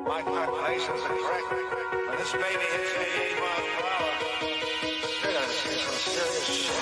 My calculations are correct. When this baby hits the 80 miles per hour, you're gonna see some serious shit.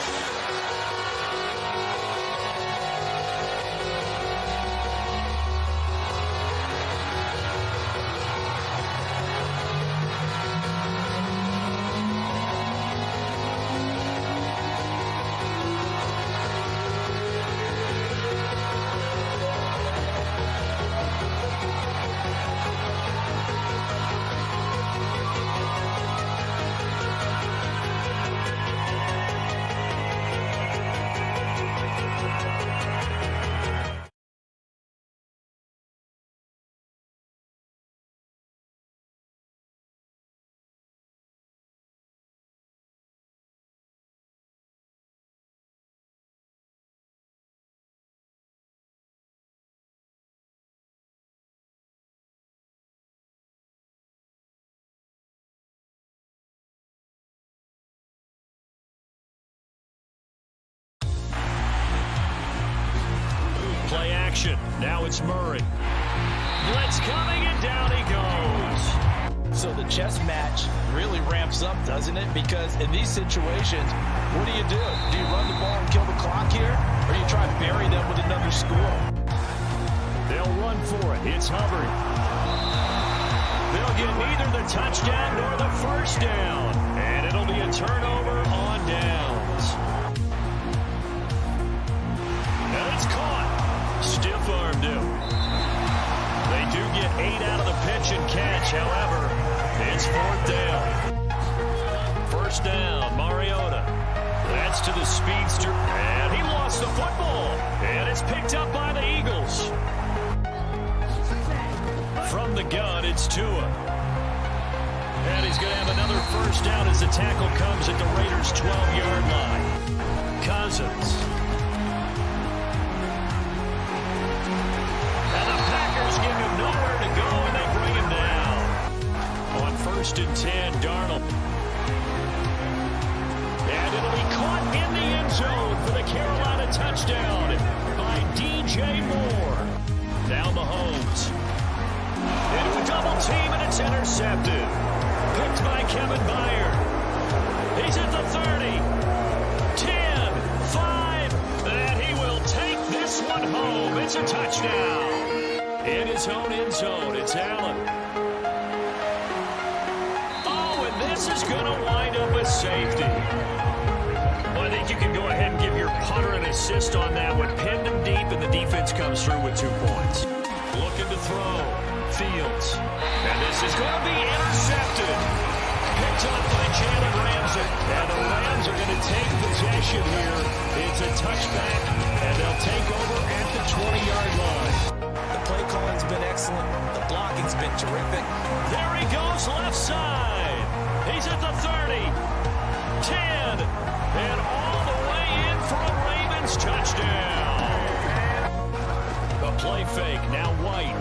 Play action. Now it's Murray. Blitz coming and down he goes. So the chess match really ramps up, doesn't it? Because in these situations, what do? Do you run the ball and kill the clock here? Or do you try to bury them with another score? They'll run for it. It's Hubbard. They'll get neither the touchdown nor the first down. And it'll be a turnover on downs. And it's caught. Stiff armed him. They do get 8 out of the pitch and catch. However, it's 4th down. First down, Mariota. That's to the speedster. And he lost the football. And it's picked up by the Eagles. From the gun, it's Tua. And he's going to have another first down as the tackle comes at the Raiders' 12-yard line. Cousins. Give him nowhere to go, and they bring him down. On 1st and 10, Darnold. And it'll be caught in the end zone for the Carolina touchdown by DJ Moore. Now Mahomes. Into a double team, and it's intercepted. Picked by Kevin Byard. He's at the 30. 10, 5, and he will take this one home. It's a touchdown. In his own end zone, it's Allen. Oh, and this is going to wind up with safety. Well, I think you can go ahead and give your punter an assist on that one. Pinned him deep, and the defense comes through with 2 points. Looking to throw. Fields. And this is going to be intercepted. Picked up by Jalen Ramsey. And the Rams are going to take possession here. It's a touchback, and they'll take over at the 20-yard line. The play calling's been excellent. The blocking's been terrific. There he goes left side. He's at the 30. 10. And all the way in for a Ravens touchdown. A play fake. Now White.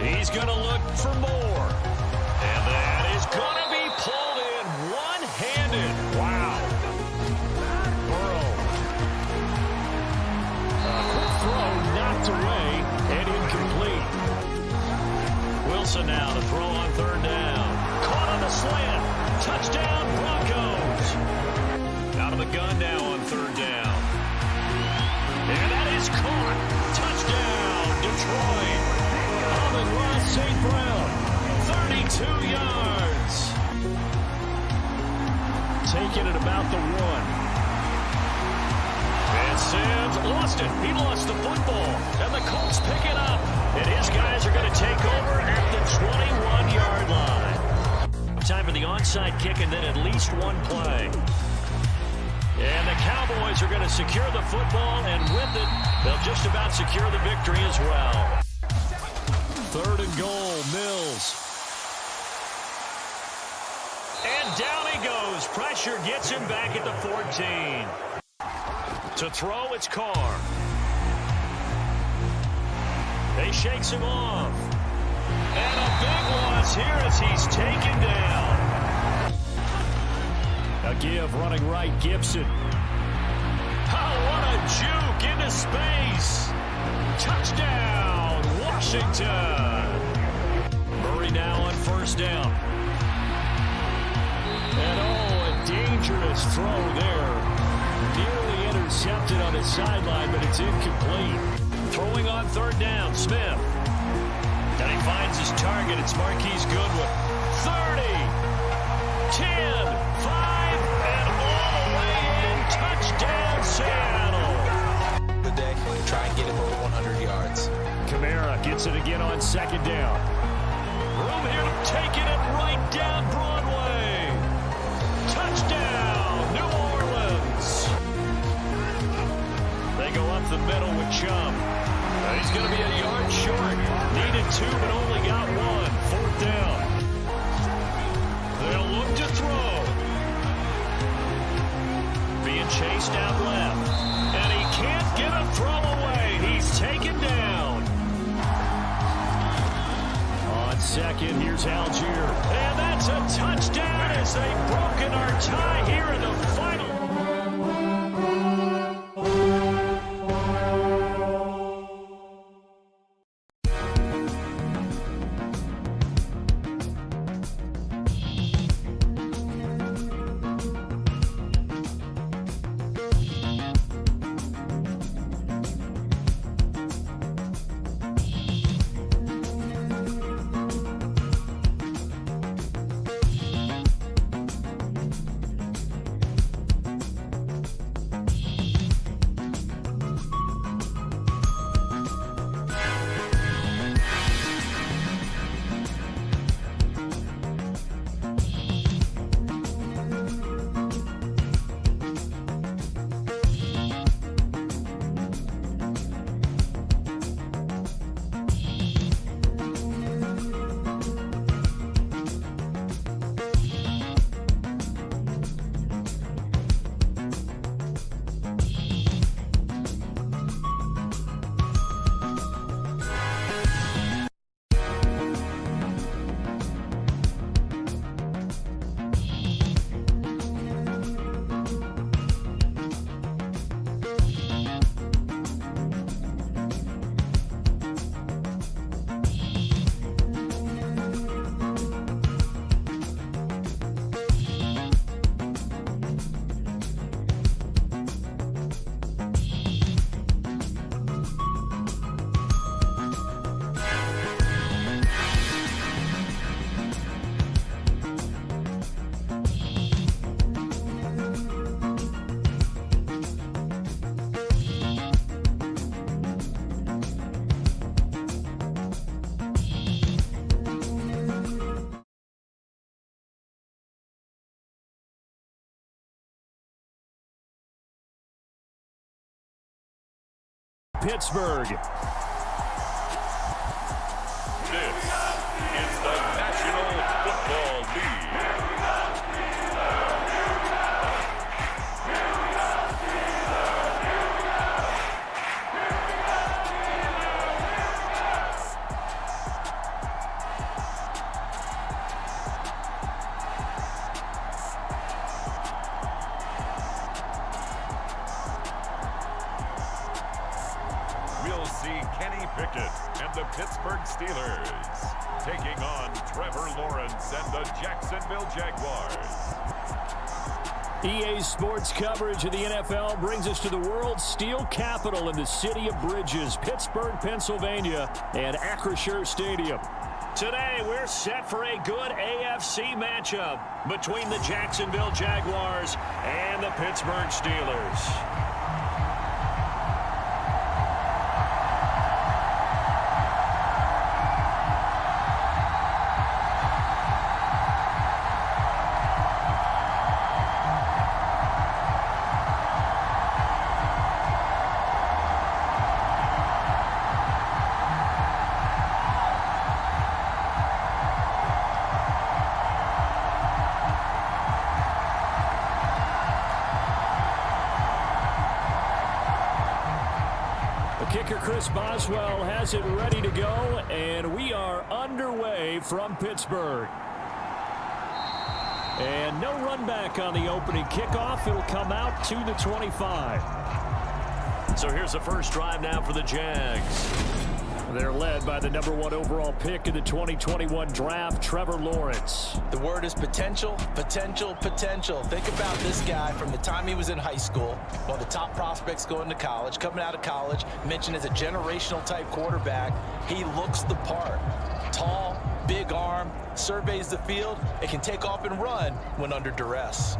He's going to look for more. And that is going to be pulled in one-handed. Wow. Burrow. Quick throw knocked away and incomplete. Wilson now to throw on 3rd down. Caught on the slant. Touchdown Broncos. Out of the gun now on 3rd down. And that is caught. Touchdown Detroit. Amon-Ra St. Brown. 32 yards. Taking it about the 1. And Sims lost it. He lost the football. And the Colts pick it up. And his guys are going to take over at the 21-yard line. Time for the onside kick and then at least one play. And the Cowboys are going to secure the football, and with it, they'll just about secure the victory as well. 3rd and goal, Mills. And down he goes. Pressure gets him back at the 14. To throw, it's Carr. He shakes him off. And a big loss here as he's taken down. A give running right, Gibson. juke into space. Touchdown, Washington. Murray now on first down. And a dangerous throw there. Nearly intercepted on the sideline, but it's incomplete. Throwing on third down, Smith. Then he finds his target. It's Marquise Goodwin. 30, 10, 5, and all the way in. Touchdown, Seattle. The day, try and get him over 100 yards. Kamara gets it again on second down. Room here to take it and right down Broadway. Touchdown, New Orleans. They go up the middle with Chubb. He's going to be a yard short. Needed 2, but only got 1. Fourth down. They'll look to throw. Being chased out left. And he can't get a throw away. He's taken down. On second, here's Algier. And that's a touchdown as they've broken our tie here in the final. Pittsburgh. This is the National Football League. We'll see Kenny Pickett and the Pittsburgh Steelers taking on Trevor Lawrence and the Jacksonville Jaguars. EA Sports coverage of the NFL brings us to the world's steel capital in the city of bridges, Pittsburgh, Pennsylvania, and Acrisure Stadium. Today, we're set for a good AFC matchup between the Jacksonville Jaguars and the Pittsburgh Steelers. Kicker Chris Boswell has it ready to go, and we are underway from Pittsburgh. And no run back on the opening kickoff. It'll come out to the 25. So here's the first drive now for the Jags. They're led by the #1 overall pick in the 2021 draft, Trevor Lawrence. The word is potential, potential, potential. Think about this guy from the time he was in high school, one of the top prospects going to college, coming out of college, mentioned as a generational type quarterback. He looks the part. Tall, big arm, surveys the field, and can take off and run when under duress.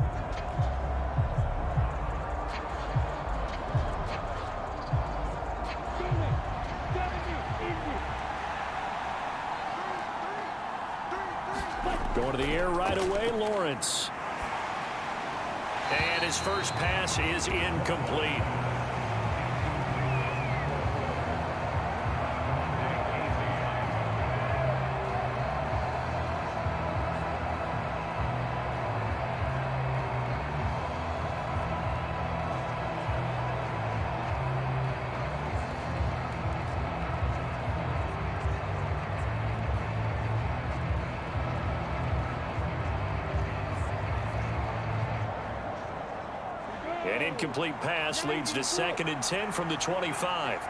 Going to the air right away, Lawrence. And his first pass is incomplete. An incomplete pass leads to 2nd and 10 from the 25.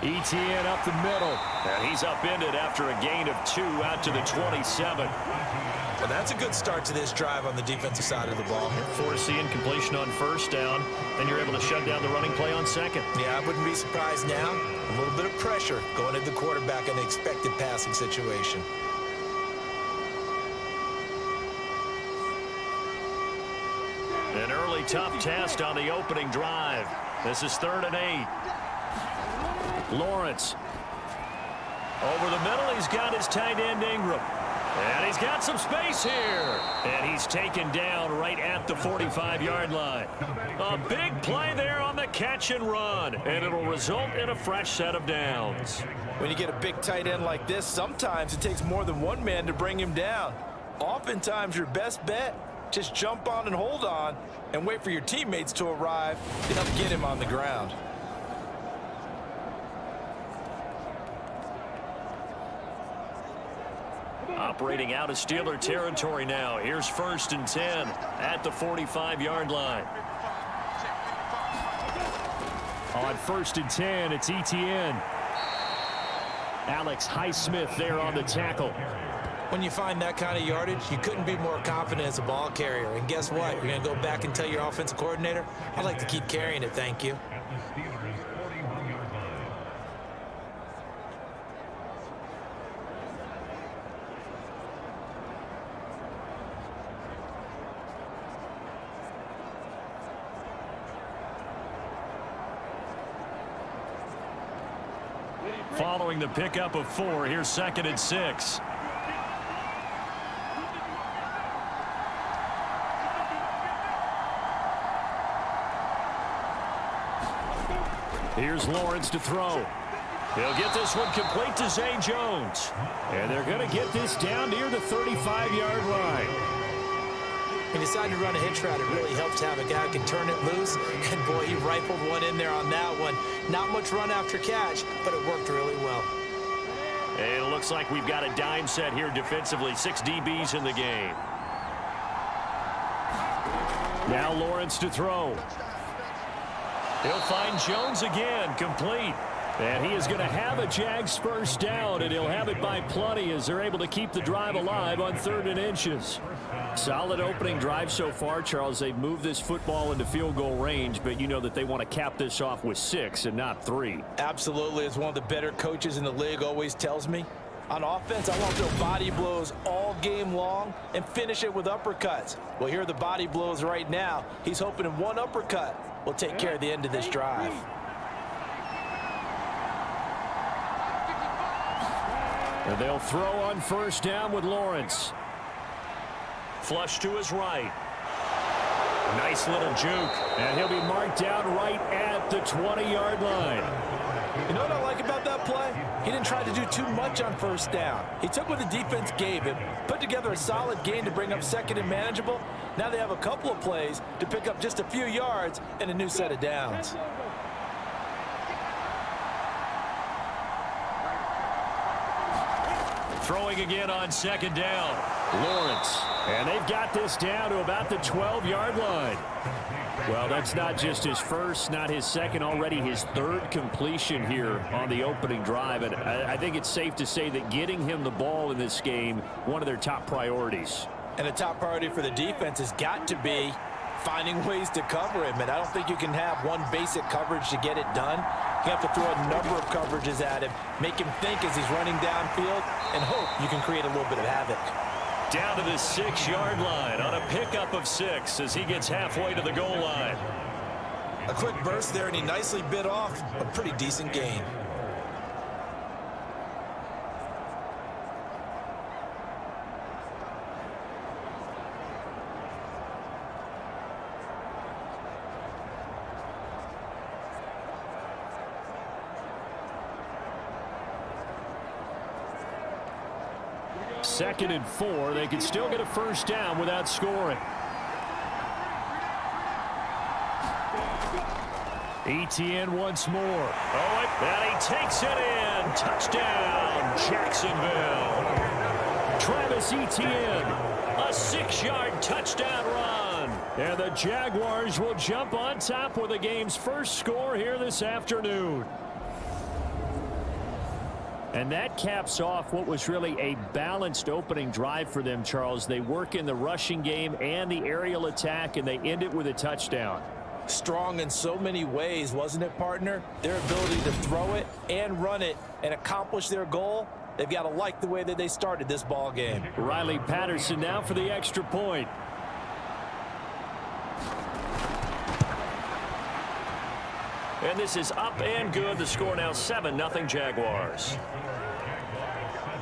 ETN up the middle. And he's upended after a gain of 2 out to the 27. Well, that's a good start to this drive on the defensive side of the ball. Force the incompletion on 1st down. Then you're able to shut down the running play on 2nd. Yeah, I wouldn't be surprised now. A little bit of pressure going at the quarterback in the expected passing situation. An early tough test on the opening drive. This is 3rd and 8. Lawrence. Over the middle, he's got his tight end Ingram. And he's got some space here. And he's taken down right at the 45-yard line. A big play there on the catch and run. And it'll result in a fresh set of downs. When you get a big tight end like this, sometimes it takes more than one man to bring him down. Oftentimes, your best bet, just jump on and hold on and wait for your teammates to arrive to help get him on the ground. Operating out of Steeler territory now. Here's 1st and 10 at the 45-yard line. On 1st and 10, it's ETN. Alex Highsmith there on the tackle. When you find that kind of yardage, you couldn't be more confident as a ball carrier. And guess what? You're going to go back and tell your offensive coordinator, I'd like to keep carrying it, thank you. Following the pickup of 4, here's 2nd and 6. Here's Lawrence to throw. He'll get this one complete to Zay Jones. And they're going to get this down near the 35-yard line. He decided to run a hitch route. It really helps to have a guy who can turn it loose. And, boy, he rifled one in there on that one. Not much run after catch, but it worked really well. And it looks like we've got a dime set here defensively. 6 DBs in the game. Now Lawrence to throw. He'll find Jones again, complete. And he is going to have a Jags first down, and he'll have it by plenty as they're able to keep the drive alive on 3rd and inches. Solid opening drive so far, Charles. They've moved this football into field goal range, but you know that they want to cap this off with 6 and not 3. Absolutely. As one of the better coaches in the league always tells me, on offense, I want to throw body blows all game long and finish it with uppercuts. Well, here are the body blows right now. He's hoping in one uppercut will take care of the end of this drive. And they'll throw on 1st down with Lawrence. Flush to his right. Nice little juke. And he'll be marked down right at the 20-yard line. You know what I like about that play? He didn't try to do too much on 1st down. He took what the defense gave him, put together a solid gain to bring up 2nd and manageable. Now they have a couple of plays to pick up just a few yards and a new set of downs. Throwing again on 2nd down. Lawrence. And they've got this down to about the 12-yard line. Well, that's not just his first, not his second, already his third completion here on the opening drive. And I think it's safe to say that getting him the ball in this game, one of their top priorities. And a top priority for the defense has got to be finding ways to cover him. And I don't think you can have one basic coverage to get it done. You have to throw a number of coverages at him, make him think as he's running downfield, and hope you can create a little bit of havoc. Down to the 6-yard line on a pickup of 6 as he gets halfway to the goal line. A quick burst there, and he nicely bit off a pretty decent gain. Second and 4. They can still get a first down without scoring. ETN once more. Oh, and he takes it in. Touchdown, Jacksonville. Travis Etienne, a 6-yard touchdown run. And the Jaguars will jump on top with the game's first score here this afternoon. And that caps off what was really a balanced opening drive for them, Charles. They work in the rushing game and the aerial attack, and they end it with a touchdown. Strong in so many ways, wasn't it, partner? Their ability to throw it and run it and accomplish their goal, they've got to like the way that they started this ball game. Riley Patterson now for the extra point. And this is up and good. The score now 7-0 Jaguars.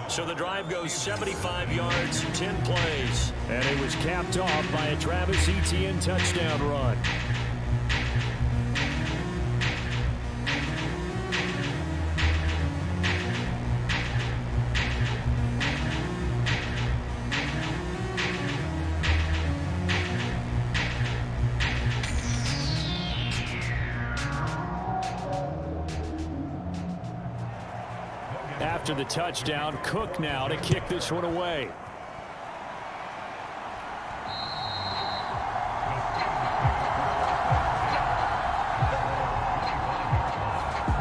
So the drive goes 75 yards, 10 plays. And it was capped off by a Travis Etienne touchdown run. After the touchdown, Cook now to kick this one away.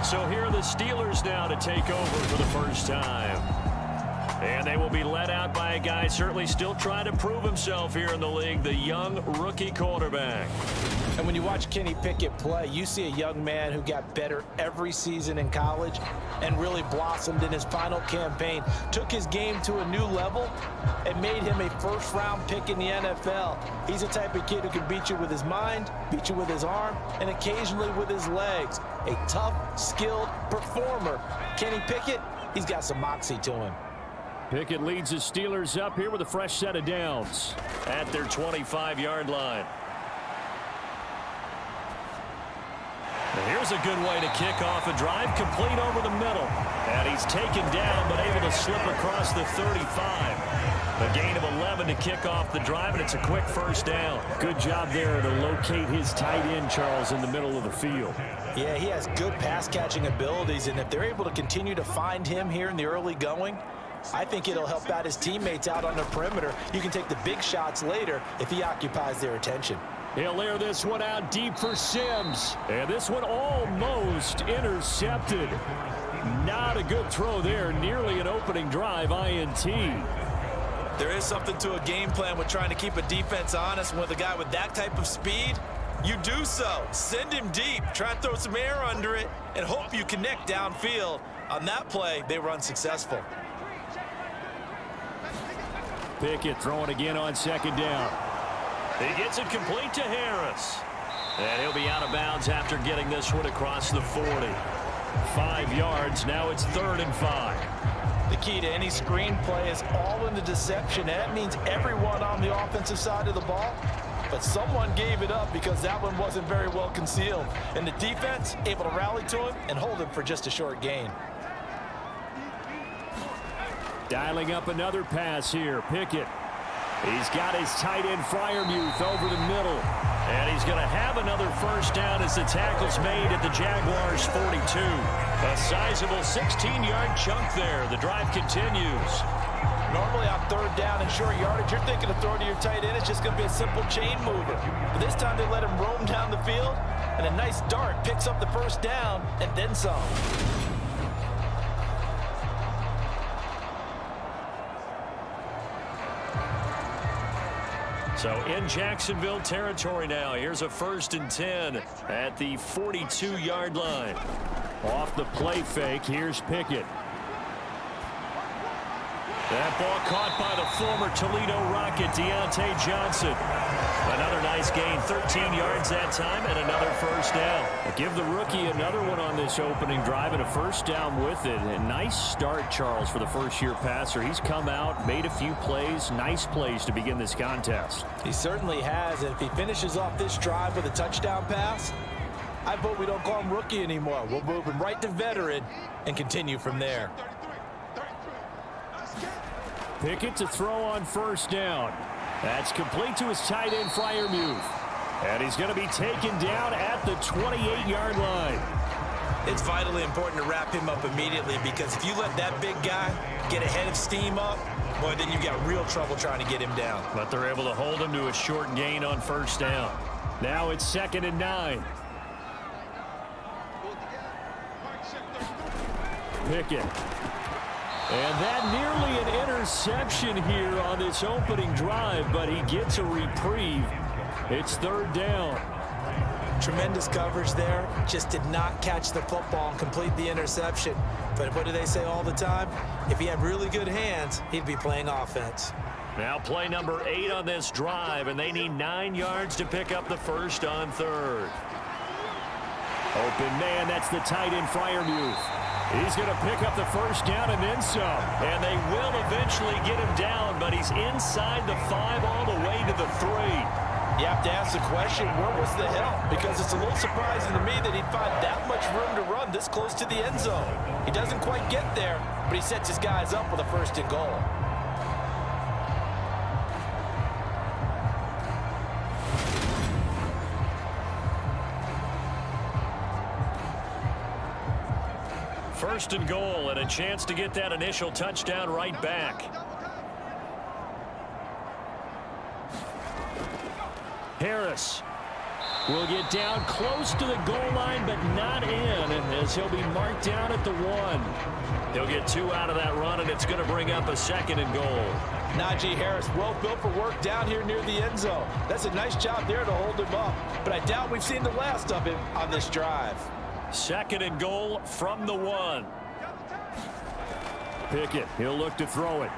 So here are the Steelers now to take over for the first time. And they will be led out by a guy certainly still trying to prove himself here in the league, the young rookie quarterback. And when you watch Kenny Pickett play, you see a young man who got better every season in college and really blossomed in his final campaign, took his game to a new level and made him a first-round pick in the NFL. He's the type of kid who can beat you with his mind, beat you with his arm, and occasionally with his legs. A tough, skilled performer. Kenny Pickett, he's got some moxie to him. Pickett leads the Steelers up here with a fresh set of downs at their 25-yard line. And here's a good way to kick off a drive, complete over the middle. And he's taken down, but able to slip across the 35. A gain of 11 to kick off the drive, and it's a quick first down. Good job there to locate his tight end, Charles, in the middle of the field. Yeah, he has good pass-catching abilities, and if they're able to continue to find him here in the early going, I think it'll help out his teammates out on the perimeter. You can take the big shots later if he occupies their attention. He'll air this one out deep for Sims. And this one almost intercepted. Not a good throw there. Nearly an opening drive INT. There is something to a game plan with trying to keep a defense honest. With a guy with that type of speed, you do so. Send him deep. Try and throw some air under it and hope you connect downfield. On that play, they were unsuccessful. Pickett throwing again on second down. He gets it complete to Harris. And he'll be out of bounds after getting this one across the 40. 5 yards. Now it's 3rd and 5. The key to any screen play is all in the deception. That means everyone on the offensive side of the ball. But someone gave it up because that one wasn't very well concealed. And the defense able to rally to him and hold him for just a short gain. Dialing up another pass here. Pickett. He's got his tight end Freiermuth over the middle. And he's going to have another first down as the tackle's made at the Jaguars 42. A sizable 16-yard chunk there. The drive continues. Normally on third down and short yardage, you're thinking of throwing to your tight end. It's just going to be a simple chain mover. But this time they let him roam down the field, and a nice dart picks up the first down and then some. So in Jacksonville territory now. Here's a 1st and 10 at the 42-yard line. Off the play fake, here's Pickett. That ball caught by the former Toledo Rocket, Deontay Johnson. Another nice gain, 13 yards that time, and another first down. Give the rookie another one on this opening drive and a first down with it. A nice start, Charles, for the first-year passer. He's come out, made a few plays, nice plays to begin this contest. He certainly has, and if he finishes off this drive with a touchdown pass, I vote we don't call him rookie anymore. We'll move him right to veteran and continue from there. Pickett to throw on first down. That's complete to his tight end, Freiermuth. And he's going to be taken down at the 28-yard line. It's vitally important to wrap him up immediately, because if you let that big guy get ahead of steam up, boy, then you've got real trouble trying to get him down. But they're able to hold him to a short gain on first down. Now it's 2nd and 9. Pickett. And that nearly an interception here on this opening drive, but he gets a reprieve. It's 3rd down. Tremendous coverage there. Just did not catch the football and complete the interception. But what do they say all the time? If he had really good hands, he'd be playing offense. Now play number 8 on this drive, and they need 9 yards to pick up the first on 3rd. Open man, that's the tight end, Freiermuth. He's going to pick up the first down and then some. And they will eventually get him down, but he's inside the 5 all the way to the 3. You have to ask the question, where was the help? Because it's a little surprising to me that he'd find that much room to run this close to the end zone. He doesn't quite get there, but he sets his guys up with a 1st and goal. First and goal, and a chance to get that initial touchdown right back. Harris will get down close to the goal line, but not in, and as he'll be marked down at the 1. He'll get 2 out of that run, and it's going to bring up a 2nd and goal. Najee Harris, well built for work down here near the end zone. That's a nice job there to hold him up, but I doubt we've seen the last of him on this drive. 2nd and goal from the 1. Pickett, he'll look to throw it.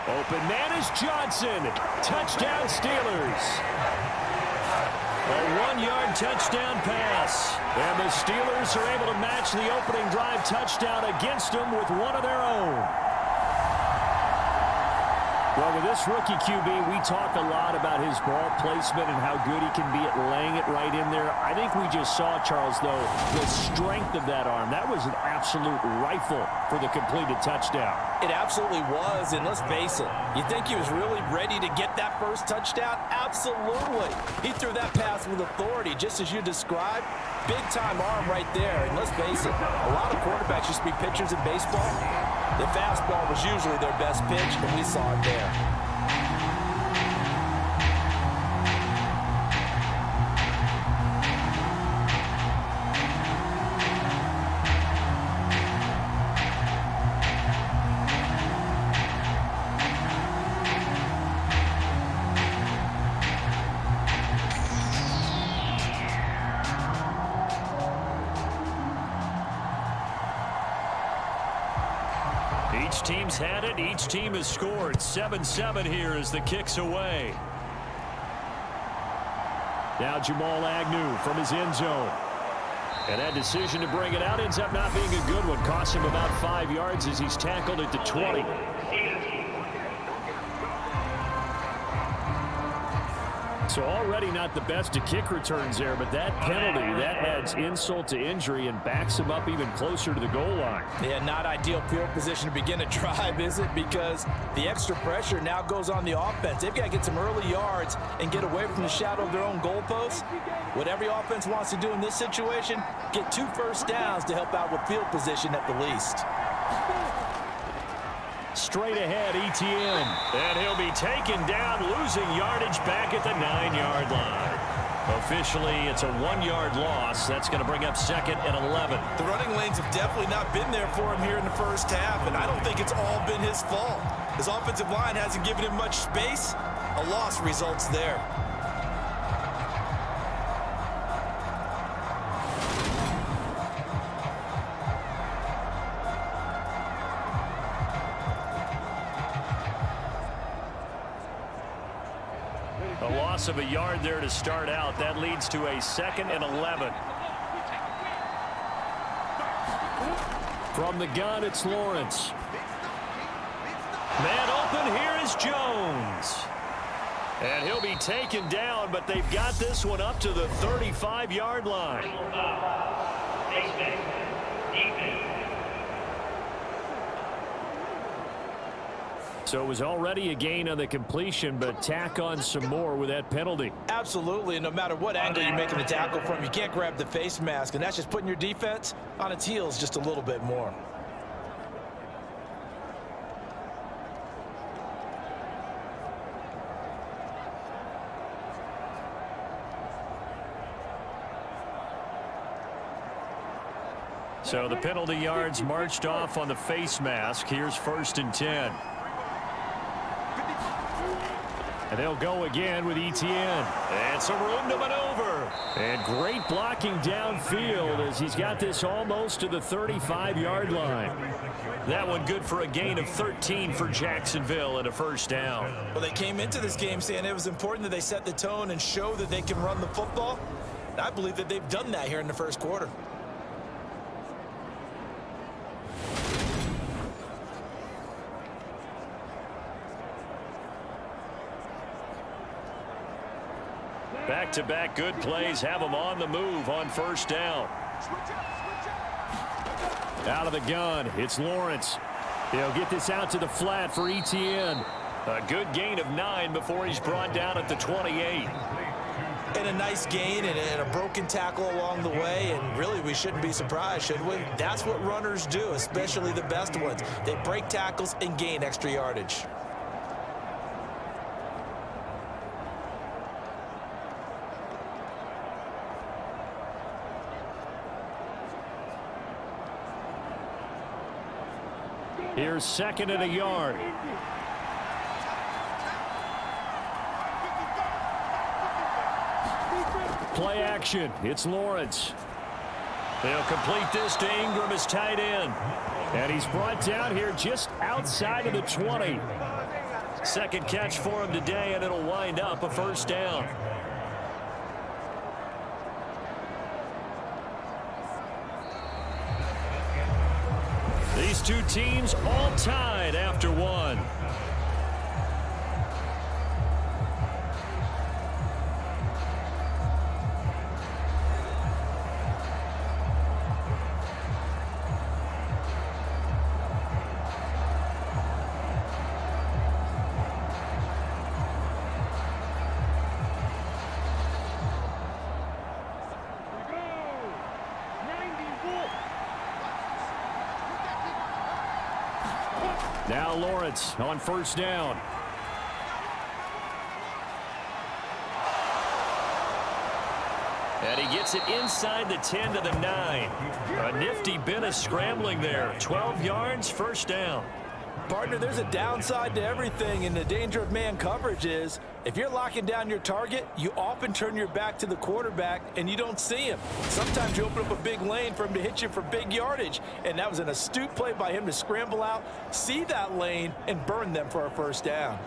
Open man is Johnson. Touchdown Steelers. A 1-yard touchdown pass. And the Steelers are able to match the opening drive touchdown against them with one of their own. Well, with this rookie QB, we talk a lot about his ball placement and how good he can be at laying it right in there. I think we just saw, Charles, though, the strength of that arm. That was an absolute rifle for the completed touchdown. It absolutely was, and let's face it, you think he was really ready to get that first touchdown? Absolutely. He threw that pass with authority, just as you described. Big-time arm right there, and let's face it, a lot of quarterbacks used to be pitchers in baseball. The fastball was usually their best pitch, and we saw it there. Each team's had it. Each team has scored. 7-7 here as the kick's away. Now Jamal Agnew from his end zone. And that decision to bring it out ends up not being a good one. Costs him about 5 yards as he's tackled at the 20. So already not the best of kick returns there, but that penalty, that adds insult to injury and backs him up even closer to the goal line. Yeah, not ideal field position to begin a drive, is it? Because the extra pressure now goes on the offense. They've got to get some early yards and get away from the shadow of their own goalposts. What every offense wants to do in this situation, get 2 first downs to help out with field position at the least. Straight ahead, ETN. And he'll be taken down, losing yardage back at the 9-yard line. Officially, it's a 1-yard loss. That's going to bring up 2nd and 11. The running lanes have definitely not been there for him here in the first half, and I don't think it's all been his fault. His offensive line hasn't given him much space. A loss results there. A loss of a yard there to start out. That leads to a 2nd and 11. From the gun, it's Lawrence. Man open, here is Jones. And he'll be taken down, but they've got this one up to the 35-yard line. So it was already a gain on the completion, but tack on some more with that penalty. Absolutely, and no matter what angle you're making the tackle from, you can't grab the face mask, and that's just putting your defense on its heels just a little bit more. So the penalty yards marched off on the face mask. Here's 1st and 10. And they'll go again with ETN. And some room to maneuver. And great blocking downfield as he's got this almost to the 35-yard line. That one good for a gain of 13 for Jacksonville and a 1st down. Well, they came into this game saying it was important that they set the tone and show that they can run the football. And I believe that they've done that here in the first quarter. Back-to-back good plays have them on the move on 1st down. Out of the gun, it's Lawrence. He'll get this out to the flat for ETN. A good gain of 9 before he's brought down at the 28. And a nice gain and a broken tackle along the way, and really we shouldn't be surprised, should we? That's what runners do, especially the best ones. They break tackles and gain extra yardage. Here's 2nd and a yard. Play action. It's Lawrence. They'll complete this to Ingram as tight end. And he's brought down here just outside of the 20. 2nd catch for him today, and it'll wind up a 1st down. These two teams all tied after one. Now Lawrence on 1st down. And he gets it inside the 10 to the 9. A nifty bit of scrambling there. 12 yards, 1st down. Partner, there's a downside to everything, and the danger of man coverage is if you're locking down your target, you often turn your back to the quarterback and you don't see him. Sometimes you open up a big lane for him to hit you for big yardage, and that was an astute play by him to scramble out, see that lane, and burn them for a 1st down.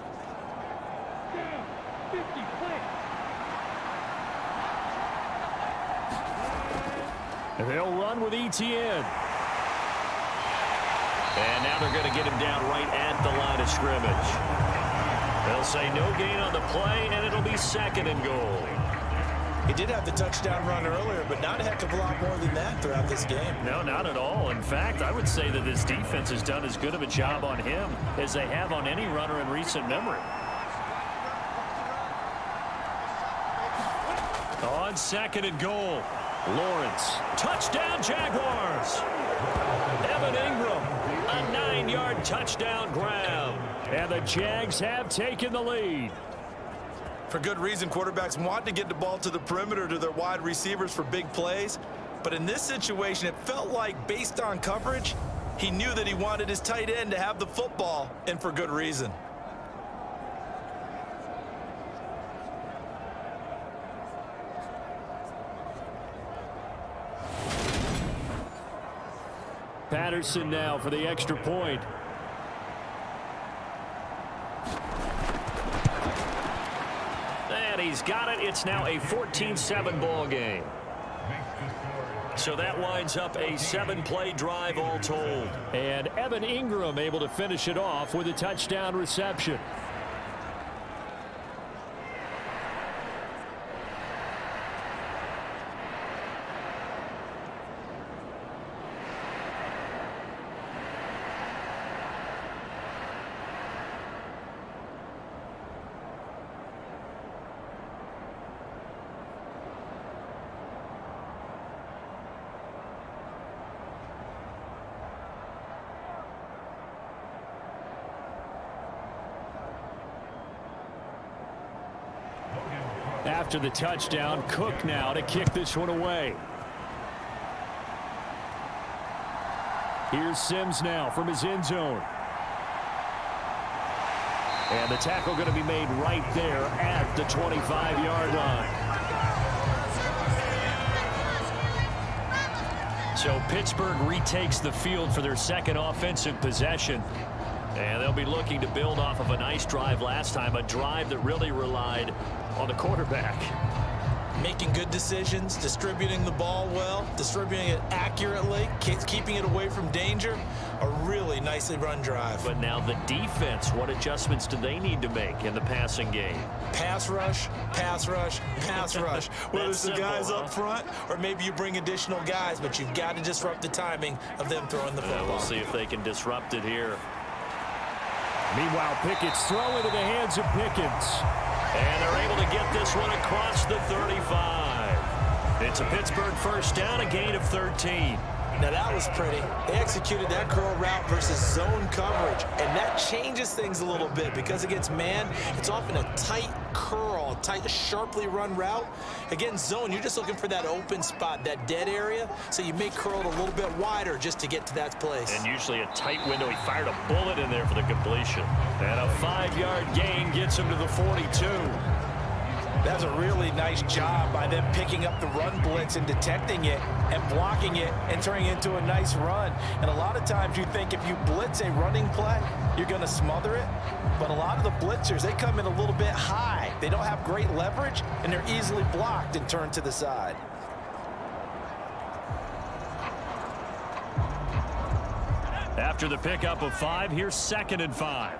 And they'll run with ETN. And now they're going to get him down right at the line of scrimmage. They'll say no gain on the play, and it'll be 2nd and goal. He did have the touchdown run earlier, but not a heck of a lot more than that throughout this game. No, not at all. In fact, I would say that this defense has done as good of a job on him as they have on any runner in recent memory. On 2nd and goal, Lawrence. Touchdown, Jaguars. Evan Ingram. A 9-yard touchdown grab. And the Jags have taken the lead. For good reason, quarterbacks want to get the ball to the perimeter to their wide receivers for big plays. But in this situation, it felt like, based on coverage, he knew that he wanted his tight end to have the football, and for good reason. Patterson now for the extra point. And he's got it. It's now a 14-7 ball game. So that winds up a 7-play drive all told. And Evan Ingram able to finish it off with a touchdown reception. After the touchdown, Cook now to kick this one away. Here's Sims now from his end zone. And the tackle going to be made right there at the 25-yard line. So Pittsburgh retakes the field for their second offensive possession. And they'll be looking to build off of a nice drive last time, a drive that really relied on the quarterback. Making good decisions, distributing the ball well, distributing it accurately, keeping it away from danger. A really nicely run drive. But now the defense, what adjustments do they need to make in the passing game? Pass rush, pass rush, pass rush. Whether it's the guys up front or maybe you bring additional guys, but you've got to disrupt the timing of them throwing the football. We'll see if they can disrupt it here. Meanwhile, Pickett's throw into the hands of Pickens. And they're able to get this one across the 35. It's a Pittsburgh first down, a gain of 13. Now that was pretty. They executed that curl route versus zone coverage, and that changes things a little bit because against man, it's often a tight curl, tight, sharply run route. Against zone, you're just looking for that open spot, that dead area, so you may curl it a little bit wider just to get to that place. And usually a tight window. He fired a bullet in there for the completion. And a 5-yard gain gets him to the 42. That's a really nice job by them picking up the run blitz and detecting it and blocking it and turning it into a nice run. And a lot of times you think if you blitz a running play, you're going to smother it. But a lot of the blitzers, they come in a little bit high. They don't have great leverage, and they're easily blocked and turned to the side. After the pickup of 5, here's 2nd and 5.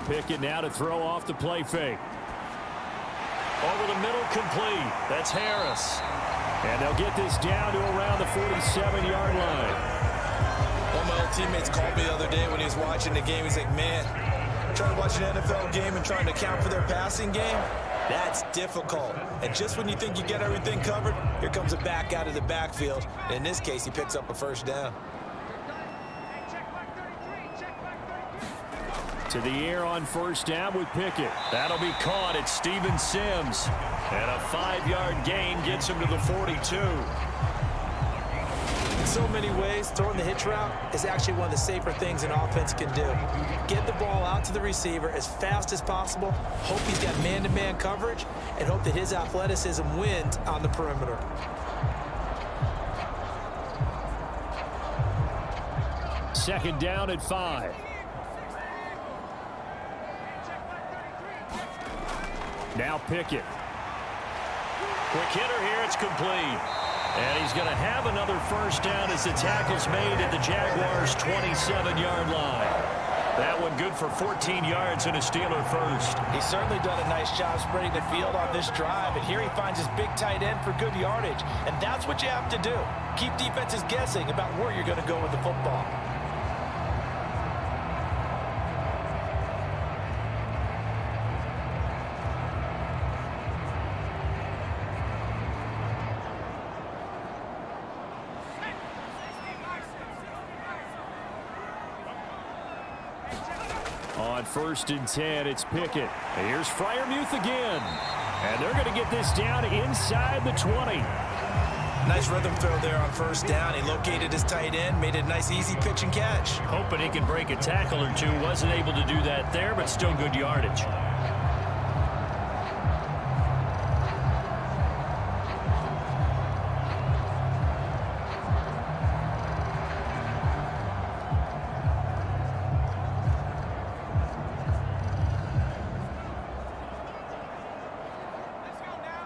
Pickett now to throw off the play fake. Over the middle, complete. That's Harris. And they'll get this down to around the 47-yard line. One of my old teammates called me the other day when he was watching the game. He's like, man, trying to watch an NFL game and trying to account for their passing game, that's difficult. And just when you think you get everything covered, here comes a back out of the backfield. And in this case, he picks up a first down. To the air on first down with Pickett. That'll be caught. It's Steven Sims. And a 5-yard gain gets him to the 42. In so many ways, throwing the hitch route is actually one of the safer things an offense can do. Get the ball out to the receiver as fast as possible, hope he's got man-to-man coverage, and hope that his athleticism wins on the perimeter. Second down at 5. Now Pickett. Quick hitter here, it's complete. And he's going to have another first down as the tackle's made at the Jaguars' 27-yard line. That one good for 14 yards and a Steeler first. He's certainly done a nice job spreading the field on this drive, and here he finds his big tight end for good yardage. And that's what you have to do. Keep defenses guessing about where you're going to go with the football. On 1st and 10, it's Pickett. And here's Freiermuth again. And they're going to get this down inside the 20. Nice rhythm throw there on 1st down. He located his tight end, made a nice easy pitch and catch. Hoping he can break a tackle or two. Wasn't able to do that there, but still good yardage.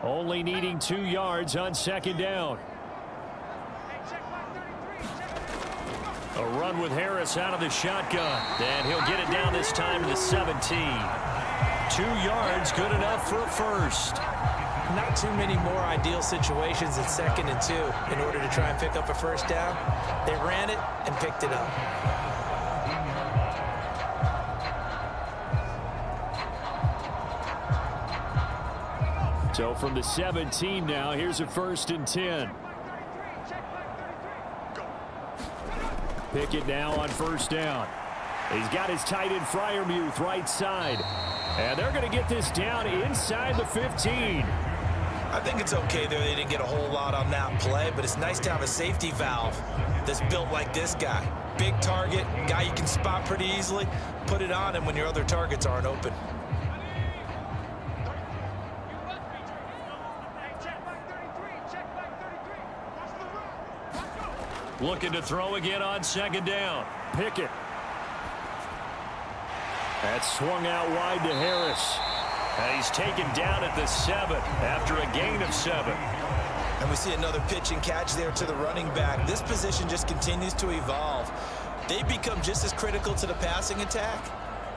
Only needing 2 yards on 2nd down. A run with Harris out of the shotgun. And he'll get it down this time to the 17. 2 yards, good enough for a first. Not too many more ideal situations at 2nd and 2 in order to try and pick up a 1st down. They ran it and picked it up. So from the 17 now, here's a 1st and 10. Pickett now on 1st down. He's got his tight end Freiermuth right side. And they're going to get this down inside the 15. I think it's okay there. They didn't get a whole lot on that play, but it's nice to have a safety valve that's built like this guy. Big target, guy you can spot pretty easily. Put it on him when your other targets aren't open. Looking to throw again on 2nd down. Pickett. That's swung out wide to Harris. And he's taken down at the 7 after a gain of 7. And we see another pitch and catch there to the running back. This position just continues to evolve. They become just as critical to the passing attack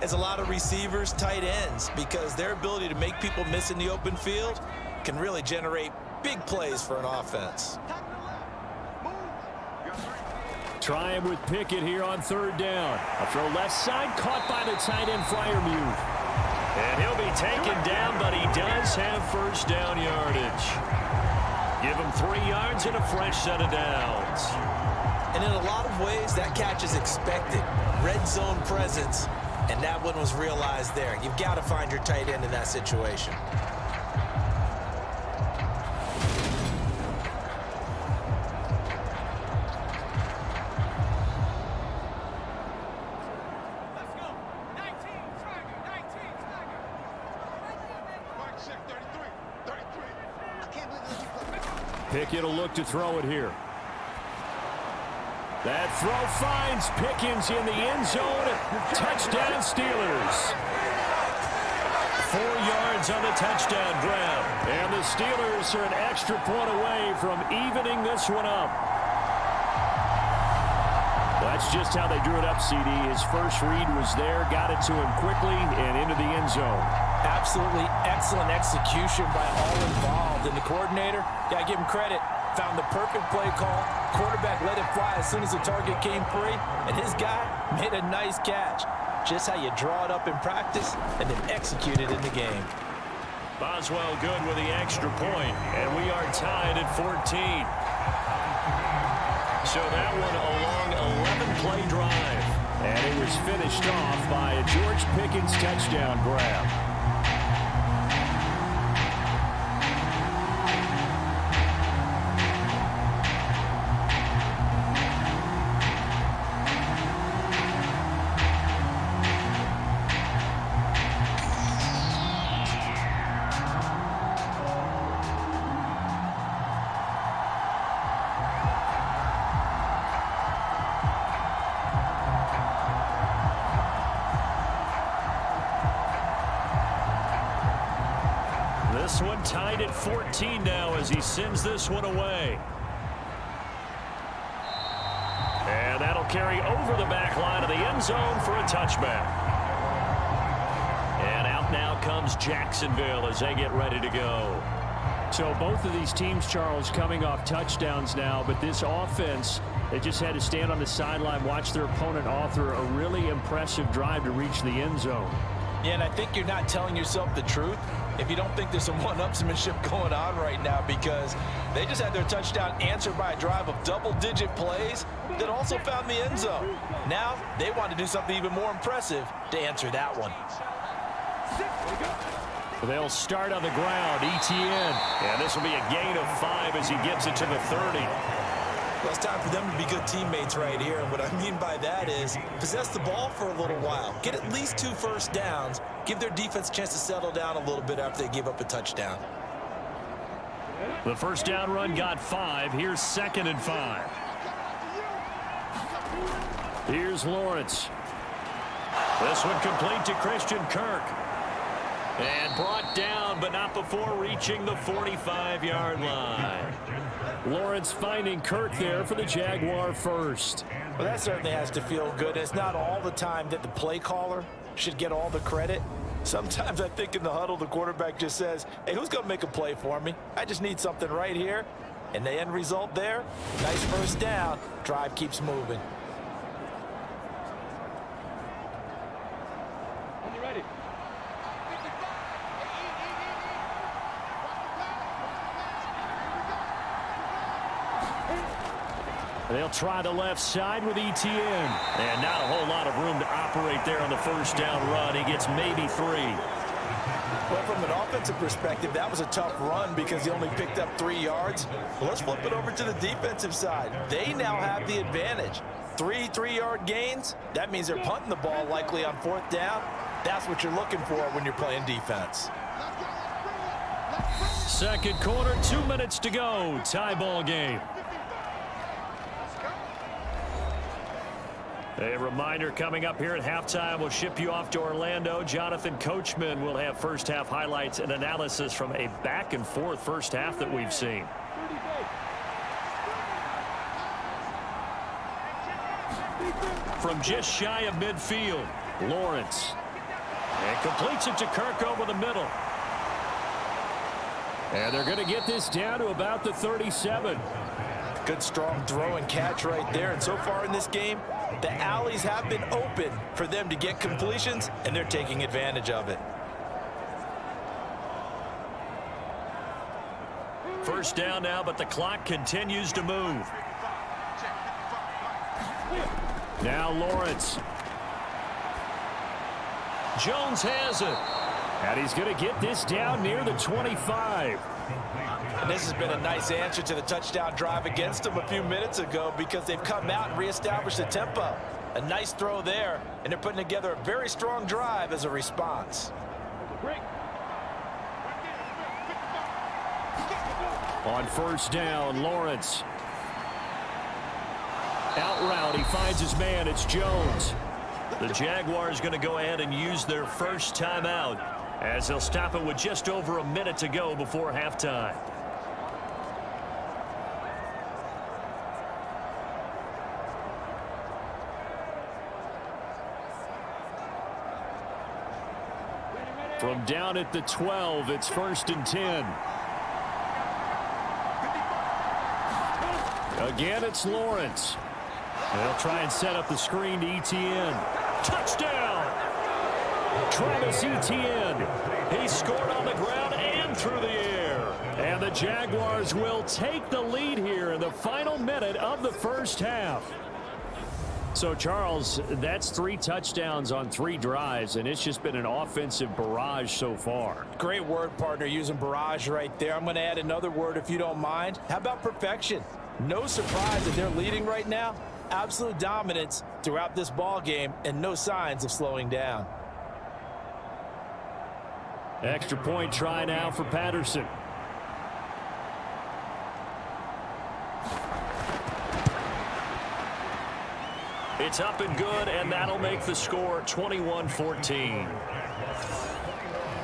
as a lot of receivers, tight ends, because their ability to make people miss in the open field can really generate big plays for an offense. Try him with Pickett here on 3rd down. A throw left side, caught by the tight end Freiermuth. And he'll be taken down, but he does have 1st down yardage. Give him 3 yards and a fresh set of downs. And in a lot of ways, that catch is expected. Red zone presence, and that one was realized there. You've got to find your tight end in that situation. Pickett will look to throw it here. That throw finds Pickens in the end zone. Touchdown Steelers. 4 yards on the touchdown grab. And the Steelers are an extra point away from evening this one up. That's just how they drew it up, CD. His first read was there, got it to him quickly, and into the end zone. Absolutely excellent execution by all involved. And the coordinator, gotta give him credit, found the perfect play call. Quarterback let it fly as soon as the target came free, and his guy made a nice catch. Just how you draw it up in practice and then execute it in the game. Boswell good with the extra point, and we are tied at 14. So that one a long 11-play drive, and it was finished off by a George Pickens touchdown grab. This one tied at 14 now as he sends this one away. And that'll carry over the back line of the end zone for a touchback. And out now comes Jacksonville as they get ready to go. So both of these teams, Charles, coming off touchdowns now, but this offense, they just had to stand on the sideline, watch their opponent author a really impressive drive to reach the end zone. Yeah, and I think you're not telling yourself the truth if you don't think there's some one-upsmanship going on right now, because they just had their touchdown answered by a drive of double-digit plays that also found the end zone. Now they want to do something even more impressive to answer that one. They'll start on the ground. ETN. And this will be a gain of 5 as he gets it to the 30. Well, it's time for them to be good teammates right here. And what I mean by that is possess the ball for a little while. Get at least 2 first downs. Give their defense a chance to settle down a little bit after they give up a touchdown. The first down run got 5. Here's 2nd and 5. Here's Lawrence. This one complete to Christian Kirk. And brought down, but not before reaching the 45-yard line. Lawrence finding Kirk there for the Jaguar first. Well, that certainly has to feel good. It's not all the time that the play caller should get all the credit. Sometimes I think in the huddle, the quarterback just says, hey, who's going to make a play for me? I just need something right here. And the end result there, nice first down. Drive keeps moving. They'll try the left side with ETN. And not a whole lot of room to operate there on the first down run. He gets maybe 3. Well, from an offensive perspective, that was a tough run because he only picked up 3 yards. Well, let's flip it over to the defensive side. They now have the advantage. 3 3-yard gains. That means they're punting the ball likely on 4th down. That's what you're looking for when you're playing defense. Second quarter, 2 minutes to go. Tie ball game. A reminder coming up here at halftime, we'll ship you off to Orlando. Jonathan Coachman will have first half highlights and analysis from a back and forth first half that we've seen. From just shy of midfield, Lawrence. And completes it to Kirk over the middle. And they're going to get this down to about the 37. Good strong throw and catch right there. And so far in this game, the alleys have been open for them to get completions, and they're taking advantage of it. First down now, but the clock continues to move. Now Lawrence. Jones has it. And he's going to get this down near the 25. And this has been a nice answer to the touchdown drive against them a few minutes ago because they've come out and reestablished the tempo. A nice throw there, and they're putting together a very strong drive as a response. On first down, Lawrence. Out route, he finds his man. It's Jones. The Jaguars going to go ahead and use their first timeout as they'll stop it with just over a minute to go before halftime. From down at the 12, it's 1st and 10. Again, it's Lawrence. They'll try and set up the screen to ETN. Touchdown! Travis Etienne. He scored on the ground and through the air. And the Jaguars will take the lead here in the final minute of the first half. So, Charles, that's 3 touchdowns on 3 drives, and it's just been an offensive barrage so far. Great word, partner, using barrage right there. I'm going to add another word if you don't mind. How about perfection? No surprise that they're leading right now. Absolute dominance throughout this ball game and no signs of slowing down. Extra point try now for Patterson. It's up and good, and that'll make the score 21-14.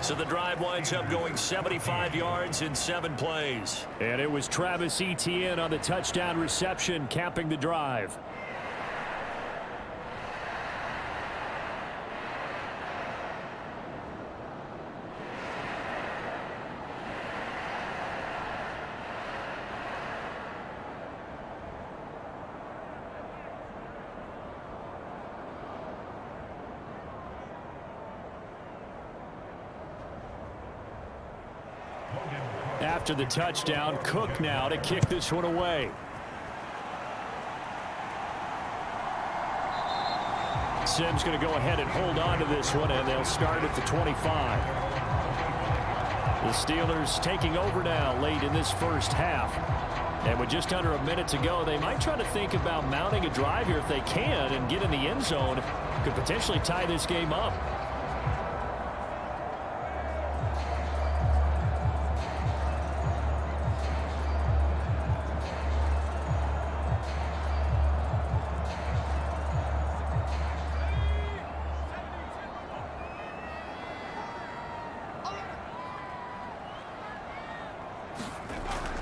So the drive winds up going 75 yards in 7 plays. And it was Travis Etienne on the touchdown reception, capping the drive. after the touchdown. Cook now to kick this one away. Sims going to go ahead and hold on to this one, and they'll start at the 25. The Steelers taking over now late in this first half. And with just under a minute to go, they might try to think about mounting a drive here if they can and get in the end zone. Could potentially tie this game up.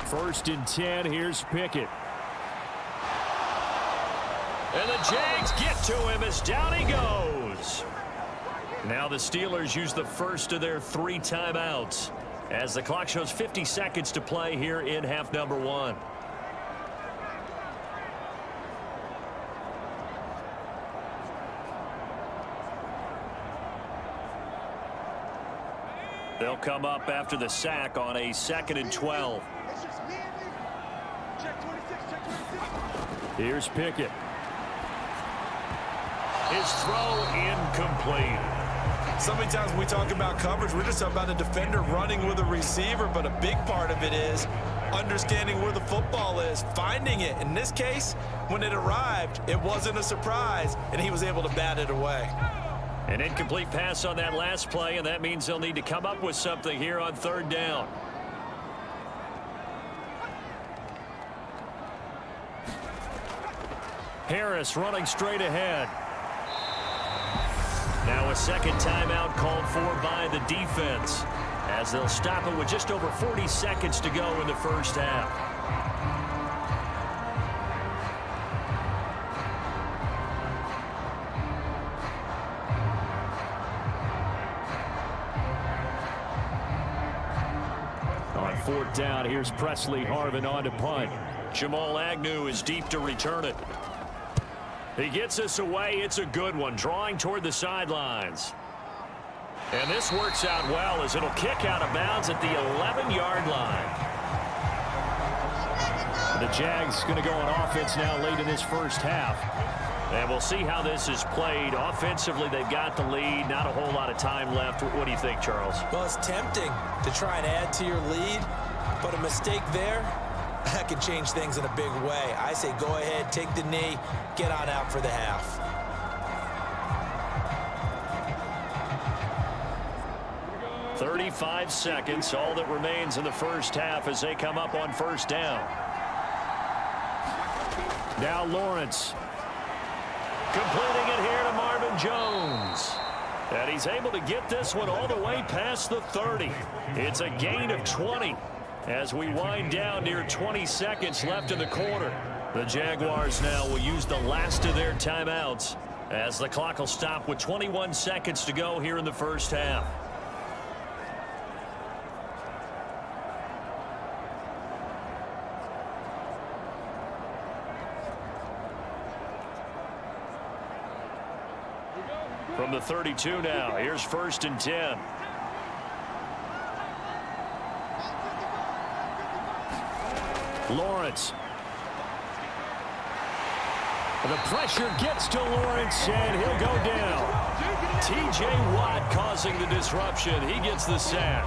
First and 10, here's Pickett. And the Jags get to him as down he goes. Now the Steelers use the first of their 3 timeouts as the clock shows 50 seconds to play here in half number 1. They'll come up after the sack on a 2nd and 12. Here's Pickett. His throw incomplete. So many times when we talk about coverage, we're just talking about a defender running with a receiver, but a big part of it is understanding where the football is, finding it. In this case, when it arrived, it wasn't a surprise, and he was able to bat it away. An incomplete pass on that last play, and that means they'll need to come up with something here on 3rd down. Harris running straight ahead. Now a 2nd timeout called for by the defense as they'll stop it with just over 40 seconds to go in the first half. On 4th down, here's Presley Harvin on to punt. Jamal Agnew is deep to return it. He gets us away. It's a good one, drawing toward the sidelines. And this works out well as it'll kick out of bounds at the 11-yard line. The Jags going to go on offense now late in this first half. And we'll see how this is played. Offensively, they've got the lead. Not a whole lot of time left. What do you think, Charles? Well, it's tempting to try and add to your lead, but a mistake there, that can change things in a big way. I say go ahead, take the knee, get on out for the half. "35 seconds, all that remains in the first half as they come up on 1st down. Now Lawrence. Completing it here to Marvin Jones. And he's able to get this one all the way past the 30. It's a gain of 20 as we wind down near 20 seconds left in the quarter. The Jaguars now will use the last of their timeouts as the clock will stop with 21 seconds to go here in the first half. From the 32 now, here's 1st and 10. Lawrence. The pressure gets to Lawrence, and he'll go down. T.J. Watt causing the disruption. He gets the sack.